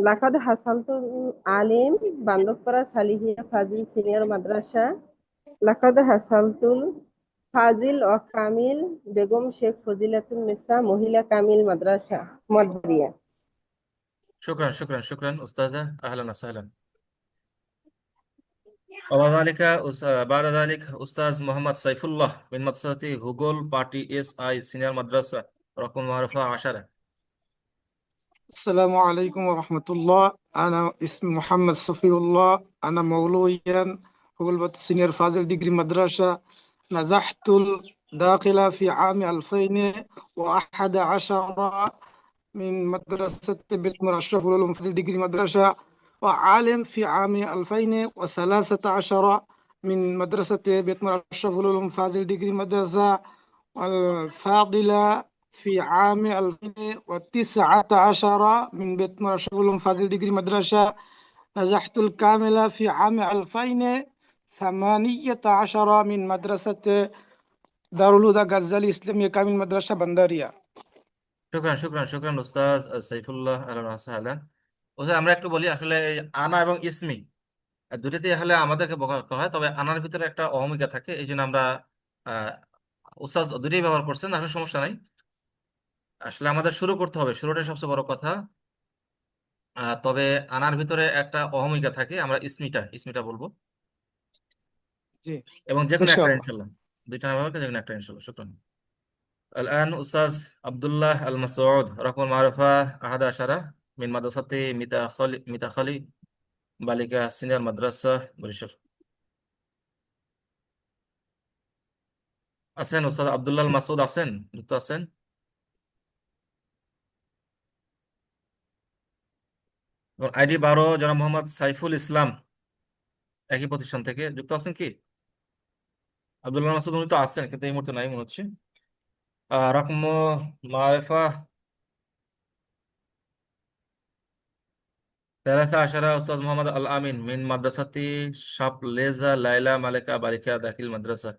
لقد حصلت عالم বান্দবপাড়া সালিহিয়া ফাজিল সিনিয়র মাদ্রাসা. لقد حصلت ফাজিল ও কামিল বেগম শেখ ফজিলাতুন নিসা মহিলা কামিল মাদ্রাসা মদবরিয়া. شكرا شكرا شكرا أستاذة، أهلا وسهلا. بعد ذلك أستاذ محمد سيف الله من مدرسة هوغول بارتي SI سينيور مدرسة رقم المعرفة 10. السلام عليكم ورحمة الله. أنا اسمي محمد صفي الله. أنا مولويا هوغول سينيور فاضل ديجري مدرسة. نجحت الداخلة في عام 2011 من مدرسة بيت أشرف العلوم فاضل ديجري مدرسة وعالم في عام 2013 من مدرسة بيت مر أشرف العلوم فاضل ديجري مدرسة الفاضلة في عام 2019 من بيت مر أشرف العلوم فاضل ديجري مدرسة نجحت الكاملة في عام 2018 من مدرسة دار الهدى غزالي إسلامية كامل مدرسة بندرية শুকরান শুকরান শুকরান উস্তাজ সাইফুল্লাহ, আহলান ওয়া সাহলান। ওস্তাদ আমরা একটু বলি, আসলে এই আনা এবং ইসমি দুটাতে আসলে আমাদেরকে বকা করা হয়, তবে আনার ভিতরে একটা অহমিকা থাকে, এই জন্য আমরা আহ উস্তাদ দুটোই ব্যবহার করছেন, আসলে সমস্যা নাই। আসলে আমাদের শুরু করতে হবে, শুরুটাই সবচেয়ে বড় কথা। তবে আনার ভিতরে একটা অহমিকা থাকে, আমরা ইসমিটা বলবো, জি এবং যে কোনো একটা ইনশাআল্লাহ। ইনশাল্লাহ, দুইটা না ব্যবহার করে যে কোনো একটা ইনশাল্লাহ। শুকরান। الآن أستاذ عبد الله المسعود، رقم المعرفة 11 من مدرسة ميتاخلي বালিকা সিনিয়র মাদ্রাসা বরিশাল। আছেন ওস্তাদ আব্দুল্লাহ আল মাসুদ, আছেন, যুক্ত আছেন? আইডি 12 জনাব মোহাম্মদ সাইফুল ইসলাম, একই প্রতিষ্ঠান থেকে, যুক্ত আছেন কি? আব্দুল্লাহ মাসুদ উনি তো আছেন, কিন্তু এই মুহূর্তে নাই মনে হচ্ছে। রকম মারিফা 13 উস্তাদ মোহাম্মদ আল আমিন মিন মাদ্রাসাতি শাপলেজা লাইলা মালিকা বালিকা দাখিল মাদ্রাসা।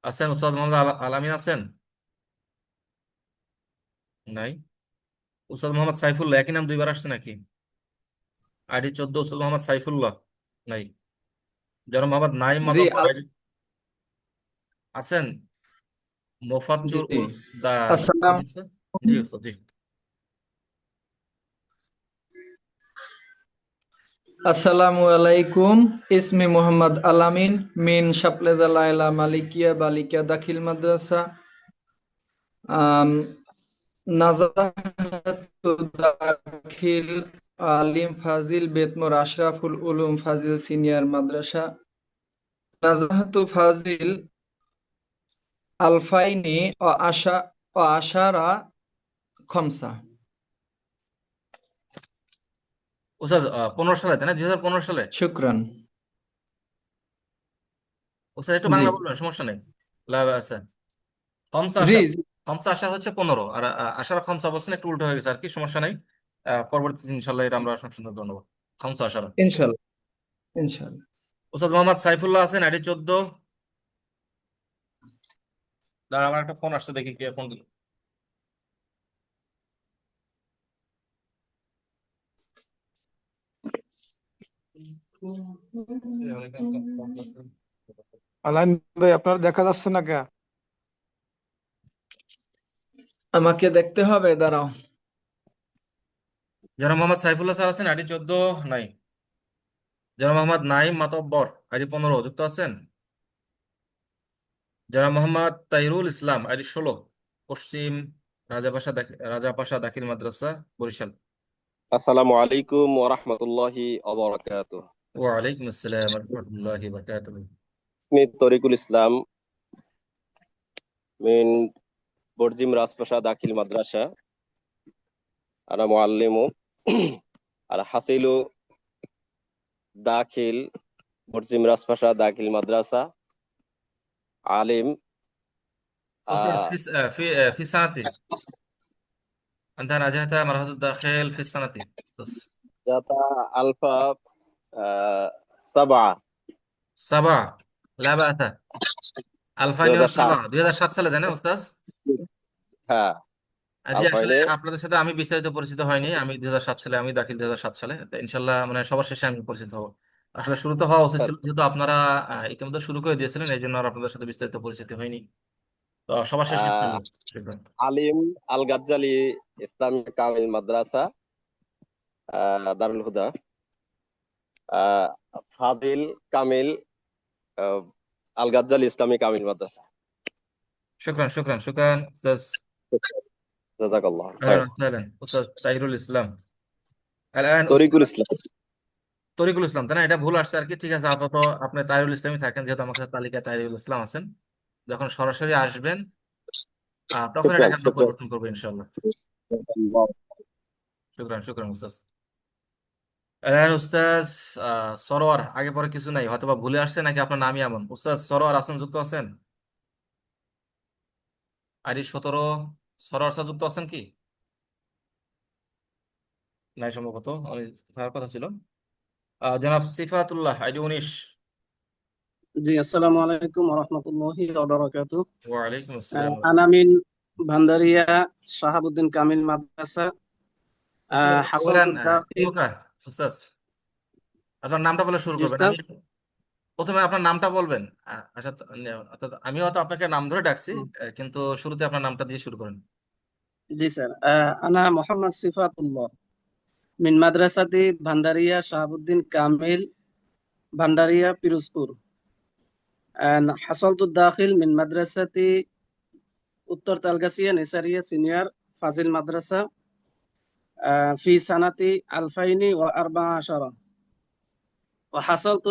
আছেন উস্তাদ মোহাম্মদ আল আমিন, আছেন? নাই। উস্তাদ মোহাম্মদ সাইফুল্লাহ, একই নাম দুইবার আসছে নাকি? আইডি 14 উস্তাদ মোহাম্মদ সাইফুল্লাহ, নাই। জনাব মোহাম্মদ নাইম জি মাতব্বর আছেন? মোফাজ্জুর জি উল দা আসসালাম জি উস্তাদ, জি। আসসালামু আলাইকুম। ইসমি মোহাম্মদ আলামিন মিন শাপলেজা লাইলা মালিকিয়া বালিকা দাখিল মাদ্রাসা নাজাহাতু দাখিল আলিম ফাজিল বেতমোর আশরাফুল উলুম ফাজিল সিনিয়র মাদ্রাসা নাজাহাতু ফাজিল আলফাইনি ও আশারা খমসা। উস্তাদ 15 সালে, তাই না? 2015 সালে। শুকরান। উস্তাদ একটু জি বাংলা বলবেন, সমস্যা নেই। লাভ আছে। খমসা জি আশার, জি খমসা আশার হচ্ছে 15, আর আশার খমসা বলছেন, একটু উল্টো হয়ে গেছে আর কি, সমস্যা নেই। পরবর্তীতে ইনশাল্লাহ এটা আমরা সংশোধন করে নেবো। খমসা আশার। ইনশাল্লাহ ইনশাল্লাহ। উস্তাদ মোহাম্মদ সাইফুল্লাহ আছেন, আইডি 14। দাঁড়া, আমার একটা ফোন আসছে, দেখি কে ফোন দিল। আলাইন ভাই আপনার দেখা যাচ্ছে না কে? আমাকে দেখতে হবে, দাঁড়াও। জনাব মোহাম্মদ সাইফুল্লাহ স্যার আছেন, আইডি 14, নাই। জনাব মোহাম্মদ নাইম মাতব্বর, আইডি 15, যুক্ত আছেন? জনাব মোহাম্মদ তাইরুল ইসলাম, আইডি 16, পশ্চিম রাজাপাশা দাখিল মাদ্রাসা বরিশাল। আসসালামু আলাইকুম ওয়া রাহমাতুল্লাহি ওয়া বারাকাতুহু। ওয়ালাইকুম আসসালাম ওয়া রাহমাতুল্লাহি ওয়া বারাকাতুহু। আমি তরিকুল ইসলাম মিন বরজিম রাজপাশা দাখিল মাদ্রাসা, আনা মুআল্লিমু আর হাসিলু দাখিল বরজিম রাজপাশা দাখিল মাদ্রাসা আলিম أستاذ في سنتي أنت نجحت مرحلة الداخل في السنة بس জাতা আলফা 7 7 لا بأس 2007 2007 সালে, তাই না উস্তাদ? হ্যাঁ জি, আসলে আলফাইনে আপনাদের সাথে আমি বিস্তারিত পরিচিত হয়নি, আমি 2007 সালে, আমি দাখিল 2007 সালে, তো ইনশাল্লাহ মানে সবার শেষে আমি পরিচিত হব। আসলে শুরুতে হওয়া উচিত ছিল, যেহেতু আপনারা ইতিমধ্যে শুরু করে দিয়েছিলেন, এই জন্য আর আপনাদের সাথে বিস্তারিত পরিচিতি হয়নি, তো সবার শেষে আমি বলবো। শুকরান। আলিম আল গাজ্জালি ইসলামিক কামিল মাদ্রাসা দারুল হুদা, ফাজিল কামিল আল গাজ্জালি ইসলামিক কামিল মাদ্রাসা। শুকরান শুকরান শুকরান উস্তাদ। জাযাকাল্লাহ أهلا খাইর। وسهلا أستاذ তাহিরুল ইসলাম। الآن তরিকুল ইসলাম। তরিকুল ইসলাম, তাই না? এটা ভুল আসছে আর কি, ঠিক আছে, আপাতত আপনি তাহিরুল ইসলামই থাকেন, যেহেতু আমার কাছে তালিকায় তাহিরুল ইসলাম আছেন। যখন সরাসরি আসবেন তখন শুকরান এটাকে আমরা শুকরান। পরিবর্তন করবো ইনশাল্লাহ। শুক্রান শুক্রান উস্তাজ। এলান উস্তাজ সরোয়ার, আগে পরে কিছু নাই, হয়তোবা ভুলে আসছে নাকি আপনার নামই এমন। উস্তাজ সরোয়ার আছেন, যুক্ত আছেন? আইডি 17 সরোয়ার স্যার যুক্ত আছেন কি? নাই সম্ভবত, আমি থাকার কথা ছিল। জনাব সিফাতুল্লাহ আইডি 19। জি আসসালামু আলাইকুম ওয়া রাহমাতুল্লাহি ওয়া বারাকাতুহু। ওয়ালাইকুম আসসালাম। আনা মিন ভান্ডারিয়া শাহাবুদ্দিন কামিল মাদ্রাসা। উস্তাজ হাসালতু দাখিল। ইমুকা, উস্তাজ আপনার নামটা বলে শুরু জি করবেন। স্যার। আমি প্রথমে আপনার নামটা বলবেন। আচ্ছা, অর্থাৎ আমি হয়তো আপনাকে নাম ধরে ডাকছি, কিন্তু শুরুতে আপনার নামটা দিয়ে শুরু করেন। জি স্যার। আনা মোহাম্মদ সিফাতুল্লাহ মিন মাদ্রাসাতি ভান্ডারিয়া শাহাবুদ্দিন কামিল ভান্ডারিয়া পিরোজপুর। হাসালতু দাখিল মিন মাদ্রাসাতি উত্তর তালগাছিয়া নিসারিয়া সিনিয়র ফাজিল মাদ্রাসা ফি সানাতি আলফাইনি ওয়া আরবা আশারা। وحصلت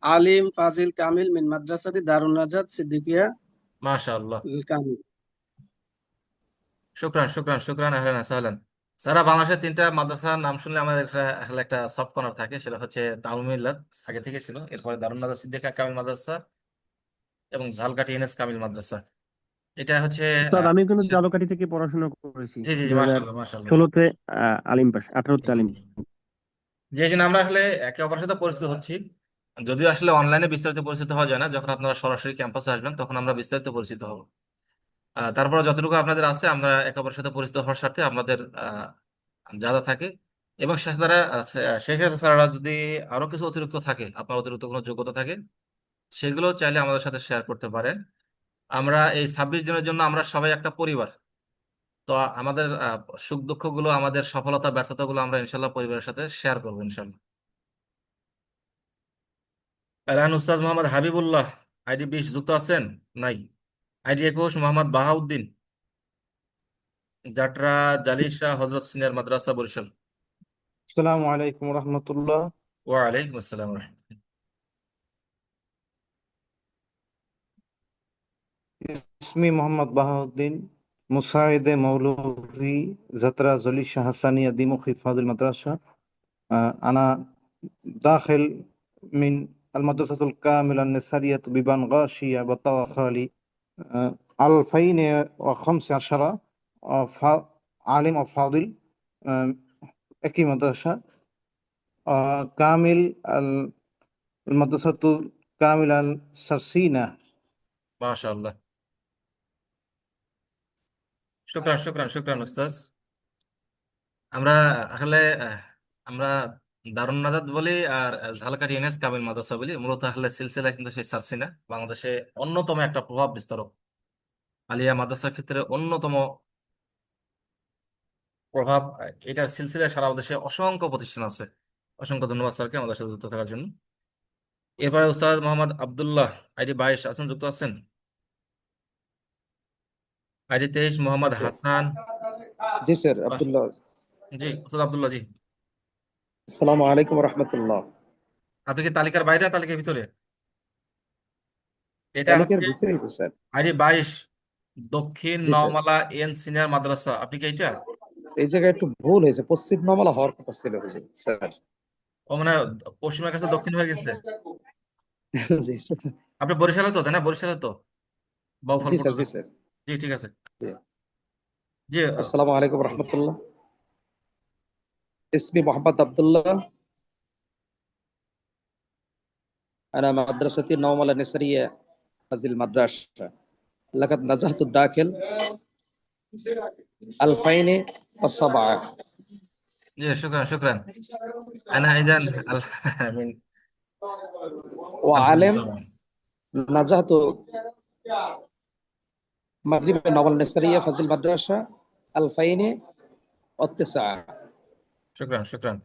আলিম ফাজিল কামিল মিন মাদ্রাসাতি দারুন নাজাত সিদ্দিকিয়া মাশাআল্লাহ, কামিল। শুকরান শুকরান শুকরান, আহলান সাহলান। সারা বাংলাদেশের 3টা মাদ্রাসার নাম শুনলে আমাদের একটা সফট কর্নার থাকে, সেটা হচ্ছে তামিম মিল্লাত আগে থেকে ছিল, এরপরে দারুন নাজাত সিদ্দিকা কামিল মাদ্রাসা এবং ঝালকাঠি এনএস কামিল মাদ্রাসা। এটা হচ্ছে উস্তাদ আমি কিন্তু জালকাঠি থেকে পড়াশোনা করেছি জি জি জি, মাশাআল্লাহ মাশাআল্লাহ। 2016-তে আলিম পাস, 18-তে আলিম। যে জন্য আমরা আসলে একে অপরের সাথে পরিচিত হচ্ছি, যদিও আসলে অনলাইনে বিস্তারিত পরিচিত হওয়া যায় না। যখন আপনারা সরাসরি ক্যাম্পাসে আসবেন তখন আমরা বিস্তারিত পরিচিত হব। তারপরে যতটুকু আপনাদের আছে আমরা একে অপরের সাথে পরিচিত হওয়ার সাথে আমাদের যা যা থাকে, এবং সেই সাথে সেই সাথে স্যাররা যদি আরো কিছু অতিরিক্ত থাকে, আপনার অতিরিক্ত কোনো যোগ্যতা থাকে, সেগুলো চাইলে আমাদের সাথে শেয়ার করতে পারেন। আমরা এই 26 দিনের জন্য আমরা সবাই একটা পরিবার। তো আমাদের সুখ দুঃখ গুলো, আমাদের সফলতা ব্যর্থতা গুলো আমরা ইনশাল্লাহ পরিবারের সাথে শেয়ার করবো ইনশাল্লাহ। এলান উস্তাজ মোহাম্মদ হাবিবুল্লাহ আইডি 20 যুক্ত আছেন? নাই। আইডি 21 মোহাম্মদ বাহাউদ্দিন, জাটরা জালিশা হজরত সিনিয়র মাদ্রাসা বরিশাল। আসসালামু আলাইকুম রহমতুল্লাহ। ওয়ালাইকুম আসসালাম ওয়া রাহমাতুল্লাহ। ইসমি মোহাম্মদ বাহাউদ্দিন মুসাইদে মৌলভি জাতরা জলিশা হাসানিয়া দিমুখী ফাজিল মাদ্রাসা। আনা দাখিল মিন المدرسة الكاملة النسرية ببان غاشية بطوى خالي 2015 عالم وفاضل একই মাদ্রাসা। كامل المدرسة كاملة سرسينة। মাশাআল্লাহ, শুকরান শুকরান শুকরান উস্তাজ। আমরা আসলে আমরা দারুন নাজাত বলি আর ঝালকাঠি এনএস কামিল মাদ্রাসা বলি, মূলত আসলে সিলসিলা কিন্তু সেই সারসিনা বাংলাদেশে অন্যতম একটা প্রভাব বিস্তারক, আলিয়া মাদ্রাসার ক্ষেত্রে অন্যতম প্রভাব। এটার সিলসিলায় সারা দেশে অসংখ্য প্রতিষ্ঠান আছে। অসংখ্য ধন্যবাদ স্যারকে আমাদের সাথে যুক্ত থাকার জন্য। এরপরে উস্তাদ মোহাম্মদ আব্দুল্লাহ আইডি 22 আছেন, যুক্ত আছেন? আইডি 23 মোহাম্মদ হাসান। জি স্যার, আব্দুল্লাহ। জি উস্তাদ আব্দুল্লাহ জি। আসসালামু আলাইকুম রহমতুল্লাহ। আপনি কি তালিকার বাইরে না তালিকার ভিতরে? এটা তালিকার হচ্ছে ভিতরেই তো স্যার। আইডি 22 দক্ষিণ জি স্যার, নওমালা এন সিনিয়র মাদ্রাসা। আপনি কি এইটা? এই জায়গায় একটু ভুল হয়েছে, পশ্চিম নমালা হওয়ার কথা ছিল হুজুর স্যার। ও মানে পশ্চিমের কাছে দক্ষিণ হয়ে গেছে। জি স্যার। আপনি বরিশালে তো, তাই না? বরিশালে তো বাউফল জি স্যার। পর্যন্ত। জি স্যার। জি ঠিক আছে। জি। জি আসসালামু আলাইকুম রহমতুল্লাহ। اسمي محمد عبد الله. أنا مدرستي النوملة النسرية هذه المدرسة. لقد نجحت الداخل 2007. জি শুকরান শুকরান। আনা আইদান من وعالم 2007। نجحت مغرب النوملة النسرية في هذه المدرسة 2009. শুকরান শুকরান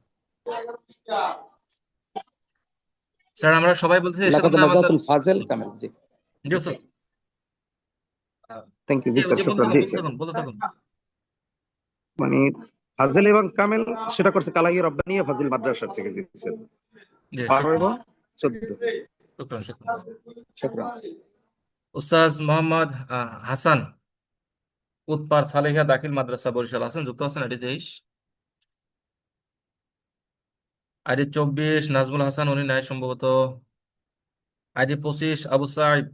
স্যার। আমরা সবাই বলছি এসে لقد মধ্যে نجحت আমাদের الفاضل كامل. জি জি স্যার। স্যার। Thank you. জি জি স্যার, জি বলতে শুকরান। থাকুন জি বলতে স্যার। থাকুন বলতে থাকুন। মানে ফাজিল এবং কামেল সেটা করছে কালাই রব্বানিয়া ফাজিল মাদ্রাসা থেকে। জি স্যার। জি 12 এবং শুকরান 14। শুকরান শুকরান। শুকরান। উস্তাজ মোহাম্মদ হাসান উৎপার সালেহা দাখিল মাদ্রাসা বরিশাল আছেন, যুক্ত আছেন? এটি 23। আইডি 24 নাজমুল হাসান, উনি নাই সম্ভবত। আইডি 25 আবু সাইদ।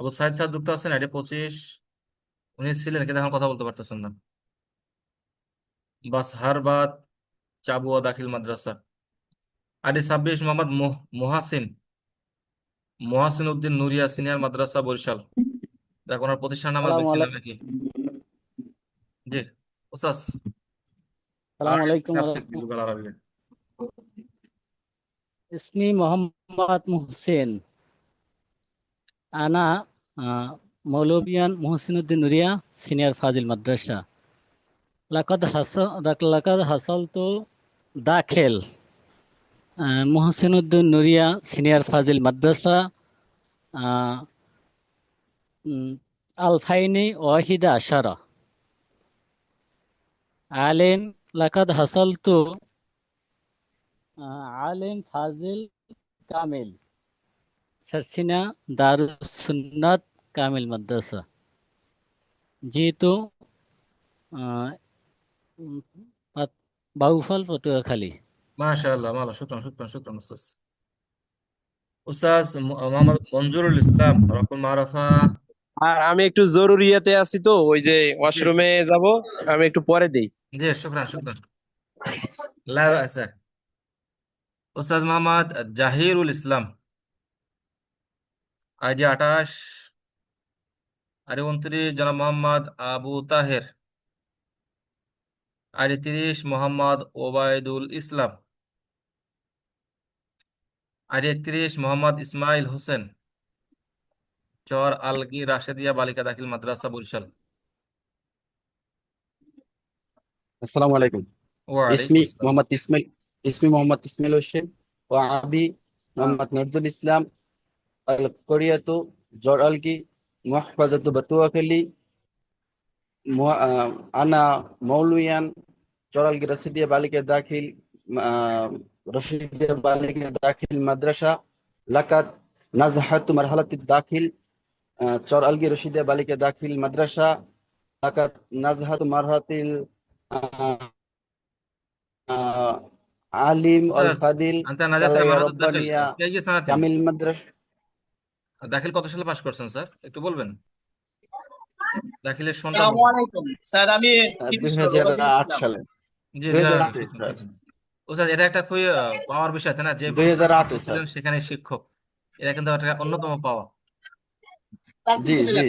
আবু সাইদ স্যার যুক্ত আছেন আইডি 25। উনি ছিলেন কিন্তু এখন কথা বলতে পারতেছেন না। বাসহারবাদ চাবুয়া দাখিল মাদ্রাসা। আইডি 26 মোহাম্মদ মুহাসিন মুহাসিন উদ্দিন নুরিয়া সিনিয়র মাদ্রাসা বরিশাল। দেখ ওনার প্রতিষ্ঠান নাম আর সালাম ব্যক্তি নাম আলাইকুম। কি? জি ওস্তাদ। সালাম আলাইকুম نفسك باللغة العربية. اسمي محمد محسن أنا مولويا محسن الدين نوريا سينيور فاضل مدرسة لقد حصلت داخل محسن الدين نوريا سينيور فاضل مدرسة 2011 عالم لقد حصلت عالم فاضل كامل سرسنا دار السنة كامل مدرسة جيتو বাউফল পটুয়াখালী। মাশাআল্লাহ মাশাআল্লাহ, শুকরান শুকরান শুকরান উস্তাদ। উস্তাদ মোহাম্মদ মঞ্জুরুল ইসলাম রকুল মারাফা। আর আমি একটু জরুরিয়াতে আছি তো, ওই যে ওয়াশরুমে যাব, আমি একটু পরে দেই। জি শুকরান শুকরান। লা বাসা। উস্তাদ মোহাম্মদ জাহিরুল ইসলাম আইডি 28। আইডি 29 জনাব মোহাম্মদ আবু তাহের। আইডি 30 মোহাম্মদ ওবায়দুল ইসলাম। আইডি 31 মোহাম্মদ ইসমাইল হোসেন চর আলগি রাশেদিয়া বালিকা দাখিল মাদ্রাসা বরিশাল। আসসালামু আলাইকুম। ওয়ালাইকুম আসসালাম। ইসমি মোহাম্মদ ইসমাইল হোসেন ও আবি মোহাম্মদ নজরুল ইসলাম আল কোরিয়াতু জর আলগি মুহফাজাতু বাতুয়াখালী আনা মৌলুয়ান চরালগি রশিদিয়া বালিকা দাখিল মাদ্রাসা লাকাত নাজহাতু মারহালাতিদ দাখিল চরালগি রশিদিয়া বালিকা দাখিল মাদ্রাসা লাকাত নাজহাতু মারহাতিল আলিম আল উস্তাদ ফাদিল আনতা নাজাত কালাইয়া মারাদুদ দাখিল রব্বানিয়া কেজি সানাতিন। কামিল মাদ্রাসা। দাখিল কত সালে পাশ করছেন স্যার একটু বলবেন? দাখিলের সনটা আসসালামু বলবেন। আলাইকুম স্যার, আমি 30 ওবায়দুল 2008 ইসলাম। সালে। জি 2008 শুকরান স্যার। শুকরান। উস্তাদ এটা একটা খুবই পাওয়ার বিষয় তাই না, যে প্রতিষ্ঠানে 2008 ছাত্র স্যার। ছিলেন সেখানে শিক্ষক, এটা কিন্তু একটা অন্যতম পাওয়া। জি জি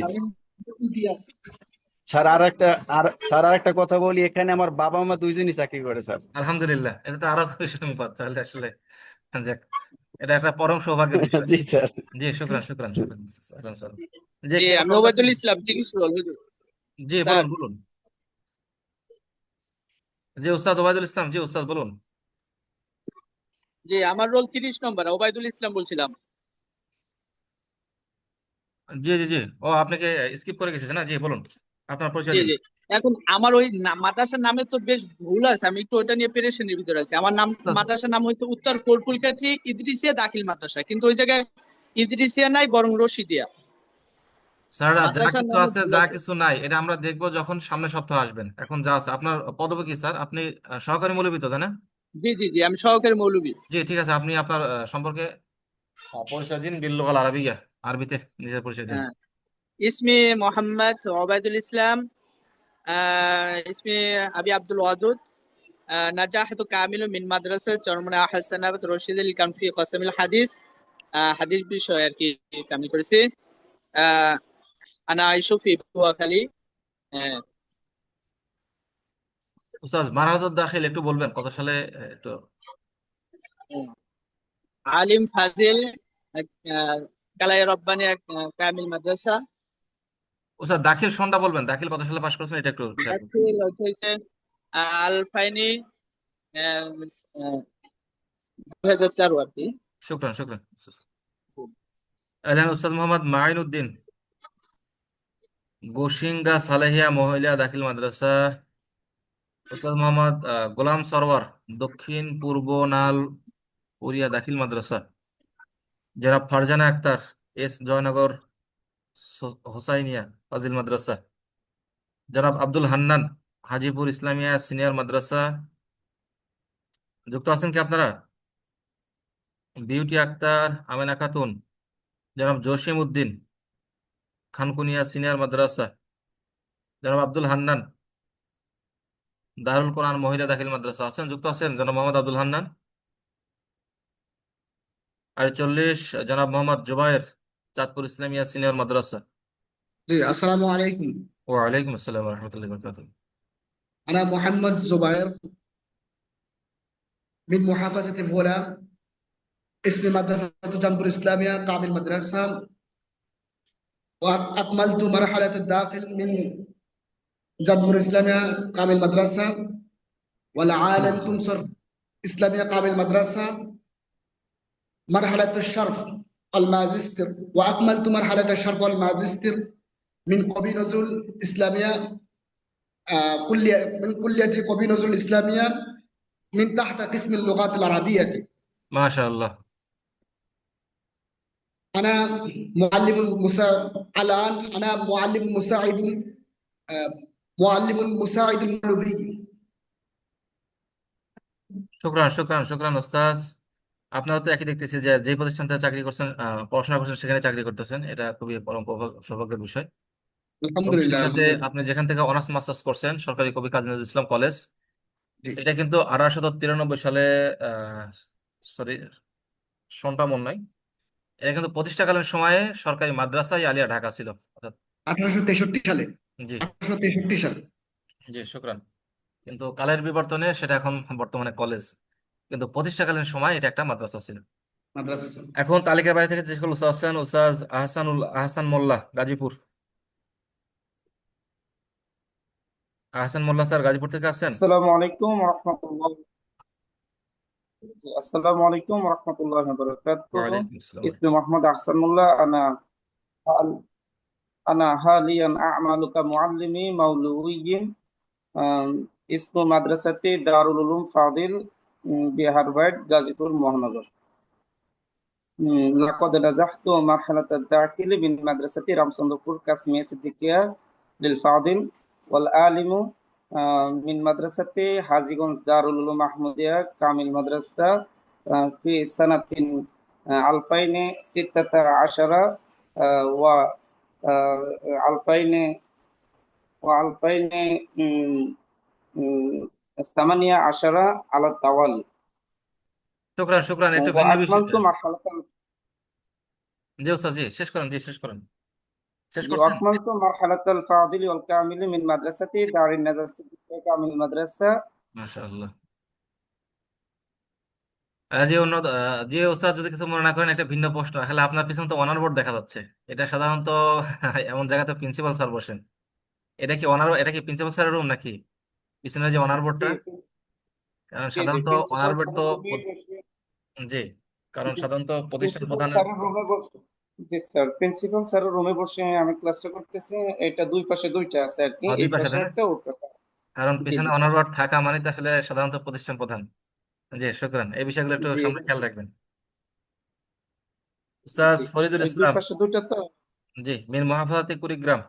স্যার, আর একটা কথা বলি, এখানে আমার বাবা মা দুইজনই চাকরি করে স্যার। আলহামদুলিল্লাহ, এটা তো আরো খুশি সংবাদ তাহলে আসলে। যাক, এটা একটা পরম সৌভাগ্যের বিষয়। জি স্যার। জি শুকরান শুকরান শুকরান শুকরান স্যার। যে জি কে আমি কথা বলতেছেন? ওবায়দুল ইসলাম 30 রোল হুজুর। জি স্যার বলুন বলুন। জি উস্তাদ ওবায়দুল ইসলাম, জি উস্তাদ বলুন। জি আমার রোল 30 নম্বর, ওবায়দুল ইসলাম বলছিলাম। জি জি জি ও আপনাকে স্কিপ করে গেছে না, জি বলুন আপনার পরিচয় জি দিন। জি এখন আমার ওই মাদ্রাসার নামে তো বেশ ভুল আছে, আমি একটু ওটা নিয়ে পেরেশানির ভিতরে আছি। আমার নাম মাদ্রাসার নাম হচ্ছে উত্তর কোরকুলকাঠি ইদ্রিসিয়া দাখিল মাদ্রাসা, কিন্তু ওই জায়গায় ইদ্রিসিয়া নাই, বরং রশিদিয়া। স্যার যা মাদ্রাসার কিছু নামে আছে ভুল যা আছে। কিছু নাই এটা আমরা দেখবো যখন সামনের সপ্তাহে আসবেন। এখন যা আছে আপনার পদবি কি স্যার? আপনি সহকারী মৌলভী তো তাই না? জি জি জি আমি সহকারী মৌলভী। জি ঠিক আছে, আপনি আপনার সম্পর্কে পরিচয় দিন বিল্লুগাল আরবিয়া, আরবিতে নিজের পরিচয় দিন। হ্যাঁ ইসমি মোহাম্মদ ওবায়দুল ইসলাম ইসমি আবি আব্দুল ওয়াদুদ নাজাহাতু কামিলু মিন মাদ্রাসা চরমনা হাসানাবাদ রশিদুল কানফি কসমিল হাদিস হাদিস বিষয় আর কি আমি করেছি। আনা আইশু ফি পটুয়াখালী। উস্তাদ মারাদুদ দাখিল একটু বলবেন কত সালে? একটু আলিম ফাজিল কালাইয়া রব্বানিয়া কামিল মাদ্রাসা। উস্তাদ দাখিল সনটা বলবেন, দাখিল কত সালে পাশ করেছেন এটা একটু শেয়ার করুন। দাখিল হচ্ছে আলফাইনি 2013 আর কি। শুকরান শুকরান। আহলান উস্তাদ মোহাম্মদ মাইন উদ্দিন গোসিঙ্গা সালেহিয়া মহিলা দাখিল মাদ্রাসা। উস্তাদ মোহাম্মদ গোলাম সরওয়ার দক্ষিণ পূর্ব নাল উরিয়া দাখিল মাদ্রাসা। জনাব ফারজানা আক্তার এস জয়নগর হোসাইনিয়া ফাজিল মাদ্রাসা। জনাব আব্দুল হান্নান হাজিপুর ইসলামিয়া সিনিয়র মাদ্রাসা, যুক্ত আছেন কি আপনারা? বিউটি আক্তার, আমেনা খাতুন, জনাব জসিম উদ্দিন, খানকুনিয়া সিনিয়র মাদ্রাসা, জনাব আব্দুল হান্নান, দারুল কোরআন মহিলা দাখিল মাদ্রাসা আছেন, যুক্ত আছেন জনাব মোহাম্মদ আব্দুল হান্নান। 48 জনাব মোহাম্মদ জুবায়ের, চাঁদপুর ইসলামিয়া সিনিয়র মাদ্রাসা। জি আসসালামু আলাইকুম। ওয়ালাইকুম আসসালাম রহমতুল্লাহ বরকাতুহ। أنا محمد زبير من محافظة الغولا. اسمي مدرسة جنب الإسلامية كامل مدرسة، وأكملت مرحلة الداخل من جنب الإسلامية كامل مدرسة، والعالم تنصر إسلامية كامل مدرسة مرحلة الشرف الماجستير، وأكملت مرحلة الشرف والماجستير من قبيل نزول إسلامية من كلية قبيل نزول الإسلامية من تحت قسم اللغات العربية. ما شاء الله. أنا معلم مساعد الآن، أنا معلم مساعد المولوي. শুকরান শুকরান শুকরান ওস্তাজ। আপনারা তো একই দেখতেছি যে যে প্রতিষ্ঠানতে চাকরি করছেন, পড়াশোনা করছেন, সেখানে চাকরি করতেছেন। এটা খুবই পরম সৌভাগ্যের বিষয়। এবং সেই আলহামদুলিল্লাহ। সাথে আপনি যেখান থেকে অনার্স মাস্টার্স করছেন সরকারি কবি কাজী নজরুল ইসলাম কলেজ, এটা কিন্তু 1893 সালে, সরি সনটা মনে নাই, এটা কিন্তু প্রতিষ্ঠাকালীন সময়ে সরকারি মাদ্রাসায় আলিয়া ঢাকা ছিল, অর্থাৎ 1863 সালে। জি 1863 সালে। জি শুকরান। কিন্তু কালের বিবর্তনে সেটা এখন বর্তমানে কলেজ, কিন্তু প্রতিষ্ঠাকালীন সময় এটা একটা মাদ্রাসা ছিল। মাদ্রাসা। এখন তালিকার বাইরে থেকে যে সকল উস্তাদ আছেন, উস্তাদ আহসান মোল্লা গাজীপুর, আহসান মোল্লা স্যার গাজীপুর থেকে আছেন। আসসালামু আলাইকুম ওয়া রাহমাতুল্লাহ। আসসালামু আলাইকুম ওয়া রাহমাতুল্লাহি ওয়া বারাকাতুহু। ওয়ালাইকুম আসসালাম। اسمي محمد أحسن الله. أنا حاليا أعمل كمعلم مولوي. اسم مدرستي دار العلوم فاضل بهارفارد غازيپور مهانگر. لقد نجحت مرحلة الداخل من مدرسة رامچندرپور قاسمية صديقية للفاضل، والعالم من مدرسة حاجيগঞ্জ دار العلوم أحمدية كامل مدرسة في سنة 2016 و 2018 على التوالي. শুকরান শুকরান। একটু ভিন্ন বিষয়। وأكملت مرحلة জি ওস্তাদ, জি শেষ করেন, শেষ করছেন। وأكملت مرحلة الفاضل والكامل من مدرسة دار النجاة الصديقية كامل مدرسة. মাশাআল্লাহ। যে ওস্তাদ যদি কিছু মনে না করেন, একটা ভিন্ন প্রশ্ন, তাহলে আপনার পিছনে তো অনার বোর্ড দেখা যাচ্ছে। এটা সাধারণত এমন জায়গাতে প্রিন্সিপাল স্যার বসেন। এটা কি প্রিন্সিপাল স্যারের রুম নাকি পিছনে যে অনার বোর্ডটা? কারণ সাধারণত অনার বোর্ড তো জি, কারণ সাধারণত প্রতিষ্ঠান প্রধানের জি স্যার, প্রিন্সিপাল স্যারের রুমে বসে আমি ক্লাসটা করতেছি। এটা দুই পাশে দুইটা আছে আর কি, দুই এই পাশে পাশে তাই না? একটা ওর পাশে। কারণ জি পিছনে জি অনার স্যার। বোর্ড থাকা মানে তাহলে সাধারণত প্রতিষ্ঠান প্রধান। জি শুকরান, এই বিষয়গুলো একটু জি সামনে খেয়াল রাখবেন। উস্তাদ জি, ফরিদুল ওই দুই ইসলাম, পাশে দুইটা তো। জি মির মুহাফাজাতে কুড়িগ্রাম।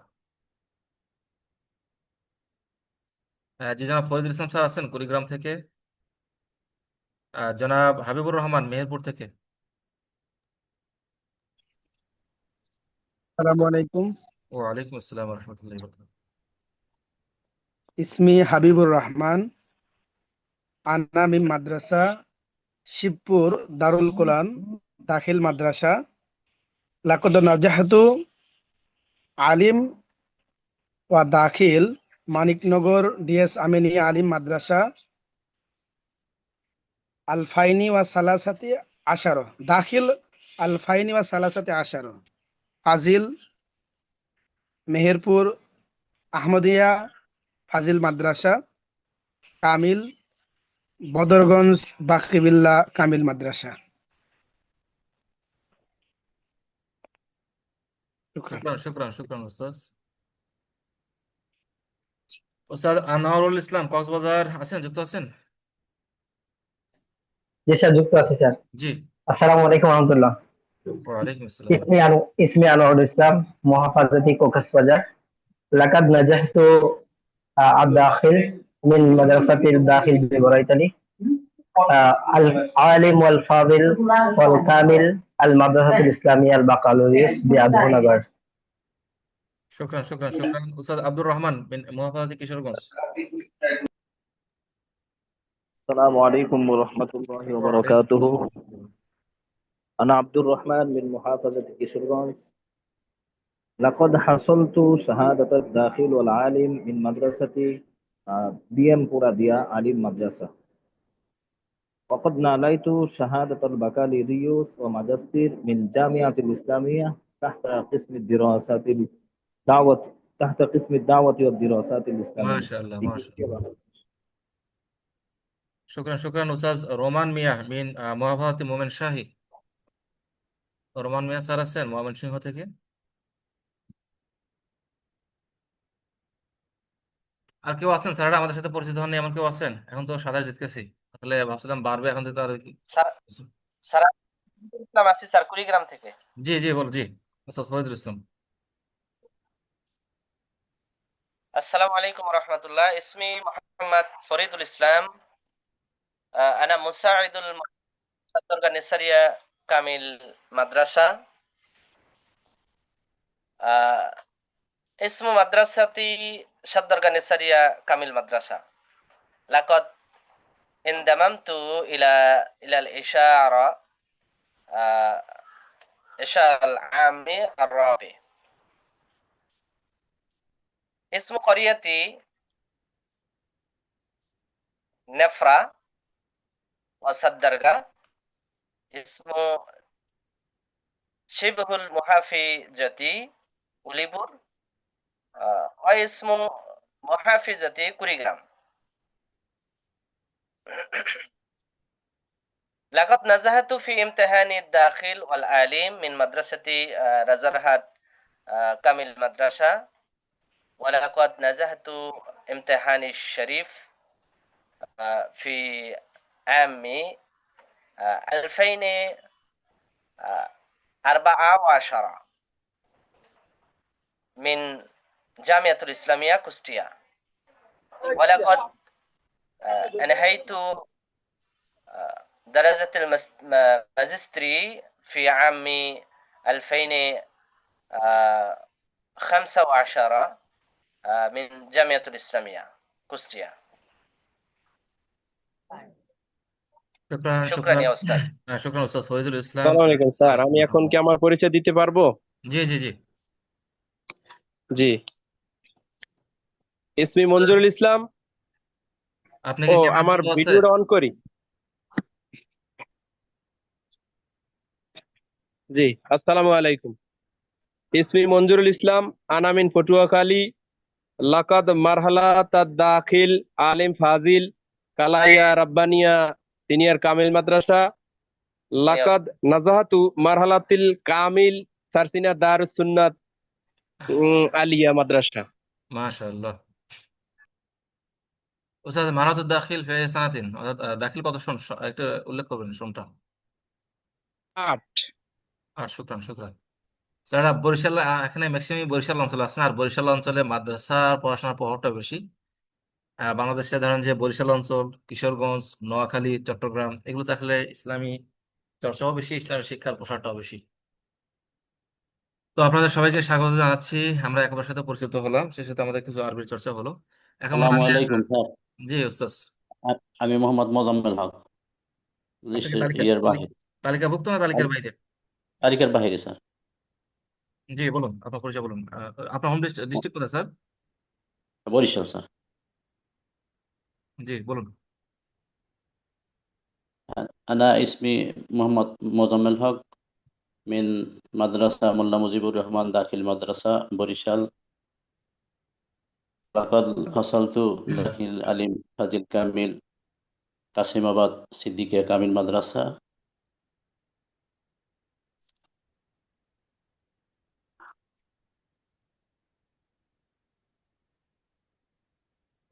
জি জনাব ফরিদুল ইসলাম স্যার আছেন কুড়িগ্রাম থেকে। জনাব হাবিবুর রহমান মেহেরপুর থেকে। আসসালামু আলাইকুম। ওয়ালাইকুম আসসালাম রহমতুল্লাহ বরকাতুহু। ইসমি হাবিবুর রহমান। আনা মিন মাদ্রাসা শিবপুর দারুল কোরআন দাখিল মাদ্রাসা। লাকদ নাজাহতু আলিম ওয়া দাখিল মানিকনগর ডিএস আমিনিয়া আলিম মাদ্রাসা আলফাইনি ওয়া সালাসাতি আশারো দাখিল আলফাইনি ওয়া সালাসাতি আশারো। ফাজিল মেহেরপুর আহমদিয়া ফাজিল মাদ্রাসা কামিল বদরগঞ্জ বাকিবিল্লা কামিল মাদ্রাসা। শুকরান উস্তাদ। উস্তাদ আনোয়ারুল ইসলাম কক্সবাজার আছেন, যুক্ত আছেন? জি স্যার, যুক্ত আছে স্যার। জি আসসালামু আলাইকুম রহমতুল্লাহ। ওয়ালাইকুম আসসালাম। ইসমি আনোয়ারুল ইসলাম, মুহাফাজাতি কক্সবাজার। লাকাদ নাজাহতু الداخل من مدرسة الداخل ببريتني العالم والفاضل والكامل المدرسة الإسلامية البكالوريوس بأبو شكرا شكرا شكرا أستاذ عبد الرحمن من محافظة كيشورغঞ্জ السلام عليكم ورحمة الله وعليكم وبركاته. السلام. أنا عبد الرحمن من محافظة كيشورغঞ্জ. لقد حصلت شهادة الداخل والعالم من مدرسة ديان بوراديا عالم مدرسة. وقد ناليت شهادة البكالوريوس وماجستير من الجامعة الإسلامية تحت قسم الدراسات والدراسات ما الإسلامية. شاء الله ما شاء الله. شكرا شكرا أستاذ رومان মিয়া من محافظة মোমেনশাহী রোমান মিয়া স্যার আছেন ময়মনসিংহ থেকে? আর কেউ আছেন স্যাররা আমাদের সাথে পরিচিত হননি এমন কেউ আছেন? এখন তো সাতাশ জিততেছি, তাহলে ভাবছিলাম বাড়বে, এখন তো আর কি। স্যার স্যার ইসলাম আছি স্যার কুড়িগ্রাম থেকে। জি জি বল জি আচ্ছা ফরিদুল ইসলাম। السلام عليكم ورحمة الله. اسمي محمد فريد الإسلام. أنا مساعد المدرسة النسرية كامل مدرسة. اسم مدرستي شدرجة النسرية كامل مدرسة. لقد انضممت إلى الإشارة إشارة العام الرابع. اسم قريتي نفرة وصدرجة. اسم شبه المحافظة وليبور واسم محافظة كوريغرام. لقد نجحت في امتحان الداخل والعالم من مدرسة رزرهات كامل مدرسة. ولقد نجحت امتحان الشريف في عام 2014 من جامعة الإسلامية كوستيا. ولقد أنهيت درجة الماجستير في عام 2015 من جامعة الإسلامية كوستيا. শুকরান شكرا শুকরান يا أستاذ. শুকরান ওস্তাদ ফরিদুল ইসলাম। আসসালামু আলাইকুম স্যার, আমি এখন কি আমার পরিচয় দিতে পারবো? জি জি জি জি, ইসমি মঞ্জুরুল ইসলাম। আপনি ও কি ক্যামেরা আমার বন্ধ আছে? ভিডিওটা অন করি। জি, আসসালামু আলাইকুম। ইসমি মঞ্জুরুল ইসলাম, আনা মিন পটুয়াখালী। লাকাদ মারহালাত দাখিল আলিম ফাজিল কালাইয়া রাব্বানিয়া সিনিয়র কামিল মাদ্রাসা। লাকাদ নাজাহাতু মারহালাতিল কামিল সারসিনা দারুস সুন্নাত আলিয়া মাদ্রাসা। মাশাআল্লাহ। ওস্তাদ মারাতুদ দাখিল ফি সানাতিন, অর্থাৎ দাখিল কত সন একটা উল্লেখ করবেন সনটা। 8। শুকরান শুকরান। স্যার বরিশাল এখানে ম্যাক্সিমাম বরিশাল অঞ্চলে আছেন, আর বরিশাল অঞ্চলে মাদ্রাসার পড়াশোনার প্রভাবটা বেশি। বাংলাদেশে ধরেন যে বরিশাল অঞ্চল, কিশোরগঞ্জ, নোয়াখালী, চট্টগ্রাম, এগুলোতে আসলে ইসলামী চর্চাও বেশি, ইসলামী শিক্ষার প্রসারটাও বেশি। তো আপনাদের সবাইকে স্বাগত জানাচ্ছি। আমরা একবার সাথে পরিচিত হলাম, সে সাথে আমাদের কিছু আরবির চর্চা হলো। এখন আসসালামু আলাইকুম স্যার। জি ওস্তাদ। আমি মোহাম্মদ মোজাম্মেল হক, আপনি কি ইয়ের বাহির, তালিকাভুক্ত না তালিকার বাইরে? তারিখের বাহিরে স্যার। জি বলুন, আপনার পরিচয় বলুন। আপনার হোম ডিস্ট্রিক্ট কোথায় স্যার? বরিশাল স্যার। জি বলুন। أنا اسمي محمد مزمل حق من مدرسة ملا مجيب الرحمن داخل مدرسة بوريشال. لقد حصلت داخل علم فاضل كامل কাসিমাবাদ সিদ্দিকিয়া কামিল মাদ্রাসা।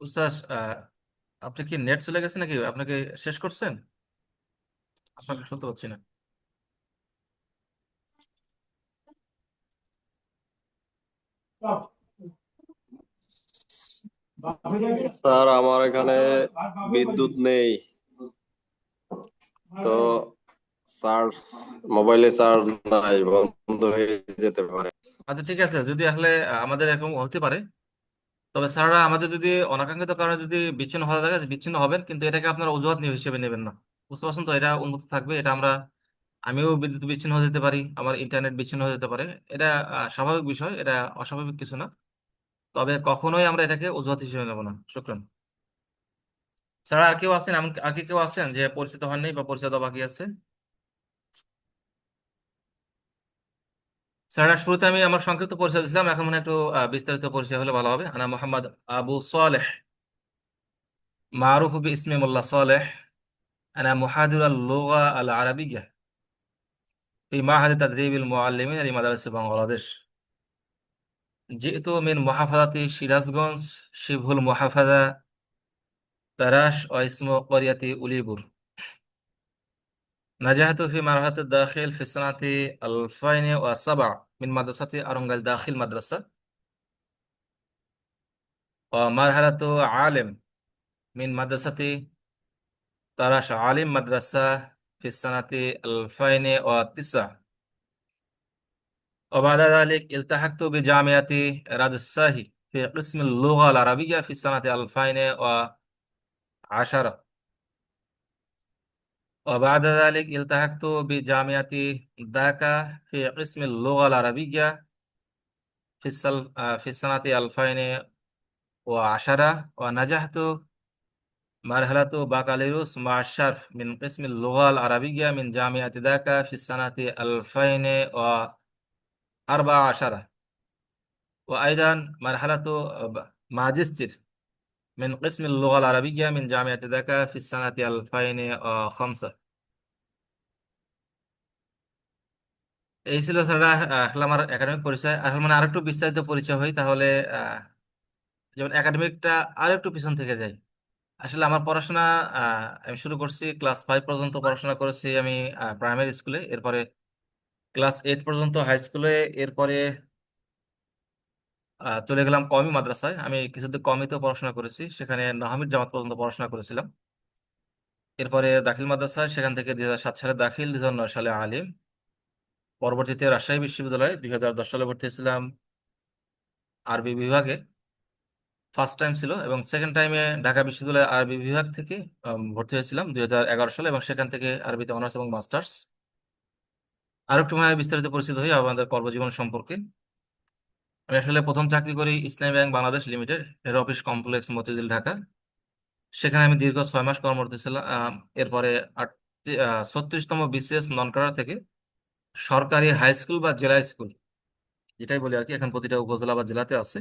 উস্তাদ আপনি কি নেট চলে গেছে নাকি? আপনাকে শেষ করছেন? আপনাকে শুনতে পাচ্ছি না। স্যার আমার এখানে বিদ্যুৎ নেই, তো চার্জ মোবাইলে চার্জ নাই, বন্ধ হয়ে যেতে পারে। আচ্ছা ঠিক আছে, যদি আসলে আমাদের এরকম হতে পারে, তবে স্যাররা আমাদের যদি অনাকাঙ্ক্ষিত কারণে যদি বিচ্ছিন্ন হয়ে থাকে বিচ্ছিন্ন হবেন, কিন্তু এটাকে আপনারা অজুহাত হিসেবে নেবেন না। বুঝতে পারছেন তো? এটা উন্মুক্ত থাকবে, এটা আমরা, আমিও বিদ্যুৎ বিচ্ছিন্ন হয়ে যেতে পারি, আমার ইন্টারনেট বিচ্ছিন্ন হয়ে যেতে পারে। এটা স্বাভাবিক বিষয়, এটা অস্বাভাবিক কিছু না। তবে কখনোই আমরা এটাকে অজুহাত হিসেবে নেব না। শুক্রান। স্যার আর কেউ আছেন, এমন আর কি কেউ আছেন যে পরিচিত হননি বা পরিচিত বাকি আছে? স্যার শুরুতে আমি আমার সংক্ষিপ্ত পরিচয় দিয়েছিলাম, এখন মনে হয় একটু বিস্তারিত পরিচয় হলে ভালো হবে। আনা মোহাম্মদ আবু সালেহ মারুফ বিসমি মোল্লা সালেহ। أنا محاضر اللغة العربية في معهد تدريب المعلمين لمدارس بنغلاديش. جئت من محافظة شيرازغنج شبه المحافظة تراش واسم قرية أوليبور. نجحت في مرحلة الداخل في سنة 2007 من مدرسة أرونغال داخل مدرسة، ومرحلة عالم من مدرسة تراش عالم مدرسة في السنة 2009. وبعد ذلك التحقت بجامعة راجستاهي في قسم اللغة العربية في سنة 2010. وبعد ذلك التحقت بجامعة ذاكا في قسم اللغة العربية في سنة 2010، ونجحت مرحلة بكالوريوس مع الشرف من قسم اللغة العربية من جامعة ذاكا في سنة 2014، وأيضا مرحلة ماجستير من قسم اللغة العربية من جامعة ذاكا في السنة 2005. এই ছিল স্যার আসলে আমার একাডেমিক পরিচয়। আসলে মানে আরেকটু বিস্তারিত পরিচয় হই তাহলে, যেমন একাডেমিকটা আরেকটু পিছন থেকে যাই। আসলে আমার পড়াশোনা, আমি শুরু করছি ক্লাস 5 পর্যন্ত পড়াশোনা করেছি আমি প্রাইমারি স্কুলে, এরপরে ক্লাস 8 পর্যন্ত হাই স্কুলে, এরপরে চলে গেলাম কওমি মাদ্রাসায়। আমি কিছুদিন কওমিতে পড়াশোনা করেছি, সেখানে নাহামিদ জামাত পর্যন্ত পড়াশোনা করেছিলাম। এরপরে দাখিল মাদ্রাসায়, সেখান থেকে 2007 সালে দাখিল, 2009 সালে আলিম। পরবর্তীতে রাজশাহী বিশ্ববিদ্যালয়ে 2010 সালে ভর্তি হয়েছিলাম আরবি বিভাগে, ফার্স্ট টাইম ছিল, এবং সেকেন্ড টাইমে ঢাকা বিশ্ববিদ্যালয়ে আরবি বিভাগ থেকে ভর্তি হয়েছিলাম 2011 সালে, এবং সেখান থেকে আরবিতে অনার্স এবং মাস্টার্স। আর একটু মানে বিস্তারিত পরিচিত হই আমাদের কর্মজীবন সম্পর্কে। আমি আসলে প্রথম চাকরি করি ইসলামী bank Bangladesh limited, head office complex Motijheel Dhaka. সেখানে আমি দীর্ঘ 6 মাস কর্মরত ছিলাম। এরপরে 36তম বিসিএস নন ক্যাডার থেকে সরকারি হাই স্কুল বা জেলা স্কুল, যেটাই বলি আর কি, এখন প্রতিটা উপজেলা বা জেলাতে আছে।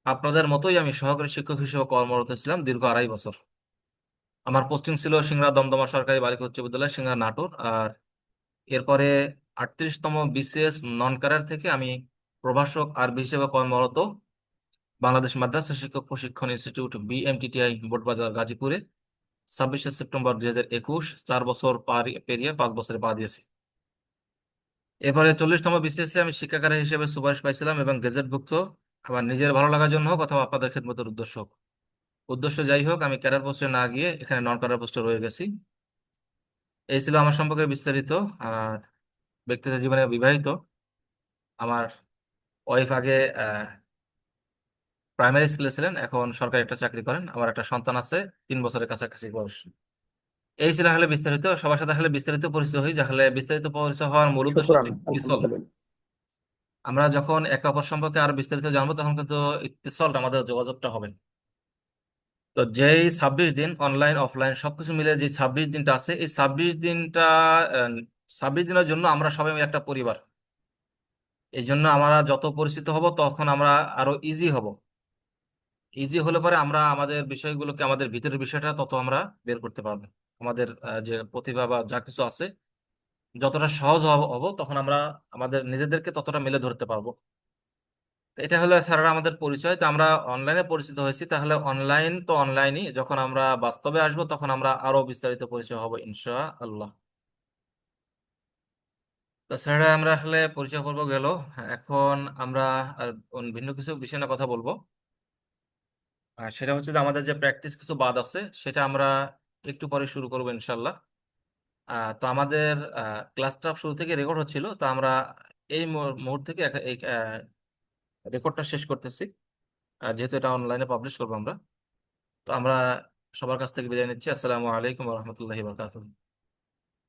আপনাদের মতোই আমি সহকারী শিক্ষক হিসেবে কর্মরত ছিলাম দীর্ঘ 2.5 বছর। আমার পোস্টিং ছিল সিংড়া দমদমা সরকারি বালিকা উচ্চ বিদ্যালয়, সিংড়া নাটোর। আর এরপরে 38তম বিসিএস নন ক্যাডার থেকে আমি প্রভাষক আরবি হিসেবে কর্মরত বাংলাদেশ মাদ্রাসা শিক্ষক প্রশিক্ষণ ইনস্টিটিউট BMTTI বোটবাজার গাজীপুরে 26শে সেপ্টেম্বর 2021, 4 বছর পেরিয়ে 5 বছরে পা দিয়েছি। এরপরে 40তম বিসিএসে আমি শিক্ষাকার হিসেবে সুপারিশ পাইছিলাম এবং গেজেটভুক্ত। আমার নিজের ভালো লাগার জন্য হোক অথবা আপনাদের খেদমতের উদ্দেশ্য হোক, উদ্দেশ্য যাই হোক, আমি ক্যাডার পোস্টে না গিয়ে এখানে নন ক্যাডার পোস্টে রয়ে গেছি। এই ছিল আমার সম্পর্কে বিস্তারিত। আর ব্যক্তিগত জীবনে বিবাহিত, আমার ওয়াইফ আগে প্রাইমারি স্কুলে ছিলেন, এখন সরকারি একটা চাকরি করেন। আমার একটা সন্তান আছে 3 বছরের কাছাকাছি বয়স। এই ছিল আসলে বিস্তারিত। সবার সাথে আসলে বিস্তারিত পরিচয় হই, আসলে বিস্তারিত পরিচয় হওয়ার মূল উদ্দেশ্য শুক্রান, হচ্ছে ইতিসল। আলহামদুলিল্লাহ। আমরা যখন একে অপর সম্পর্কে আরো বিস্তারিত জানবো, তখন কিন্তু ইতিসলটা আমাদের যোগাযোগটা হবে। তো যেই 26 দিন অনলাইন অফলাইন সবকিছু মিলে যে 26 দিনটা আছে, এই 26 দিনটা 26 দিনের জন্য আমরা সবাই মিলে একটা পরিবার। এই জন্য আমরা যত পরিচিত হব তখন আমরা আরো ইজি হব। ইজি হলে পরে আমরা আমাদের বিষয়গুলোকে, আমাদের ভিতরের বিষয়টা তত আমরা বের করতে পারবো। আমাদের যে প্রতিভা বা যা কিছু আছে, যতটা সহজ হব তখন আমরা আমাদের নিজেদেরকে ততটা মেলে ধরতে পারবো। তো এটা হলো স্যাররা আমাদের পরিচয়। তো আমরা অনলাইনে পরিচিত হয়েছি, তাহলে অনলাইন তো অনলাইনই, যখন আমরা বাস্তবে আসবো তখন আমরা আরো বিস্তারিত পরিচয় হব ইনশাআল্লাহ। তো স্যাররা আমরা আসলে পরিচয় পর্ব গেল, এখন আমরা আর ভিন্ন কিছু বিষয় নিয়ে কথা বলবো। আর সেটা হচ্ছে যে আমাদের যে প্র্যাকটিস কিছু বাদ আছে সেটা আমরা একটু পরে শুরু করবো ইনশাল্লাহ। তো আমাদের ক্লাসটা শুরু থেকে রেকর্ড হচ্ছিল, তো আমরা এই মুহূর্ত থেকে এই রেকর্ডটা শেষ করতেছি, যেহেতু এটা অনলাইনে পাবলিশ করবো আমরা। তো আমরা সবার কাছ থেকে বিদায় নিচ্ছি। আসসালামু আলাইকুম ওয়া রাহমাতুল্লাহি ওয়া বারাকাতুহু।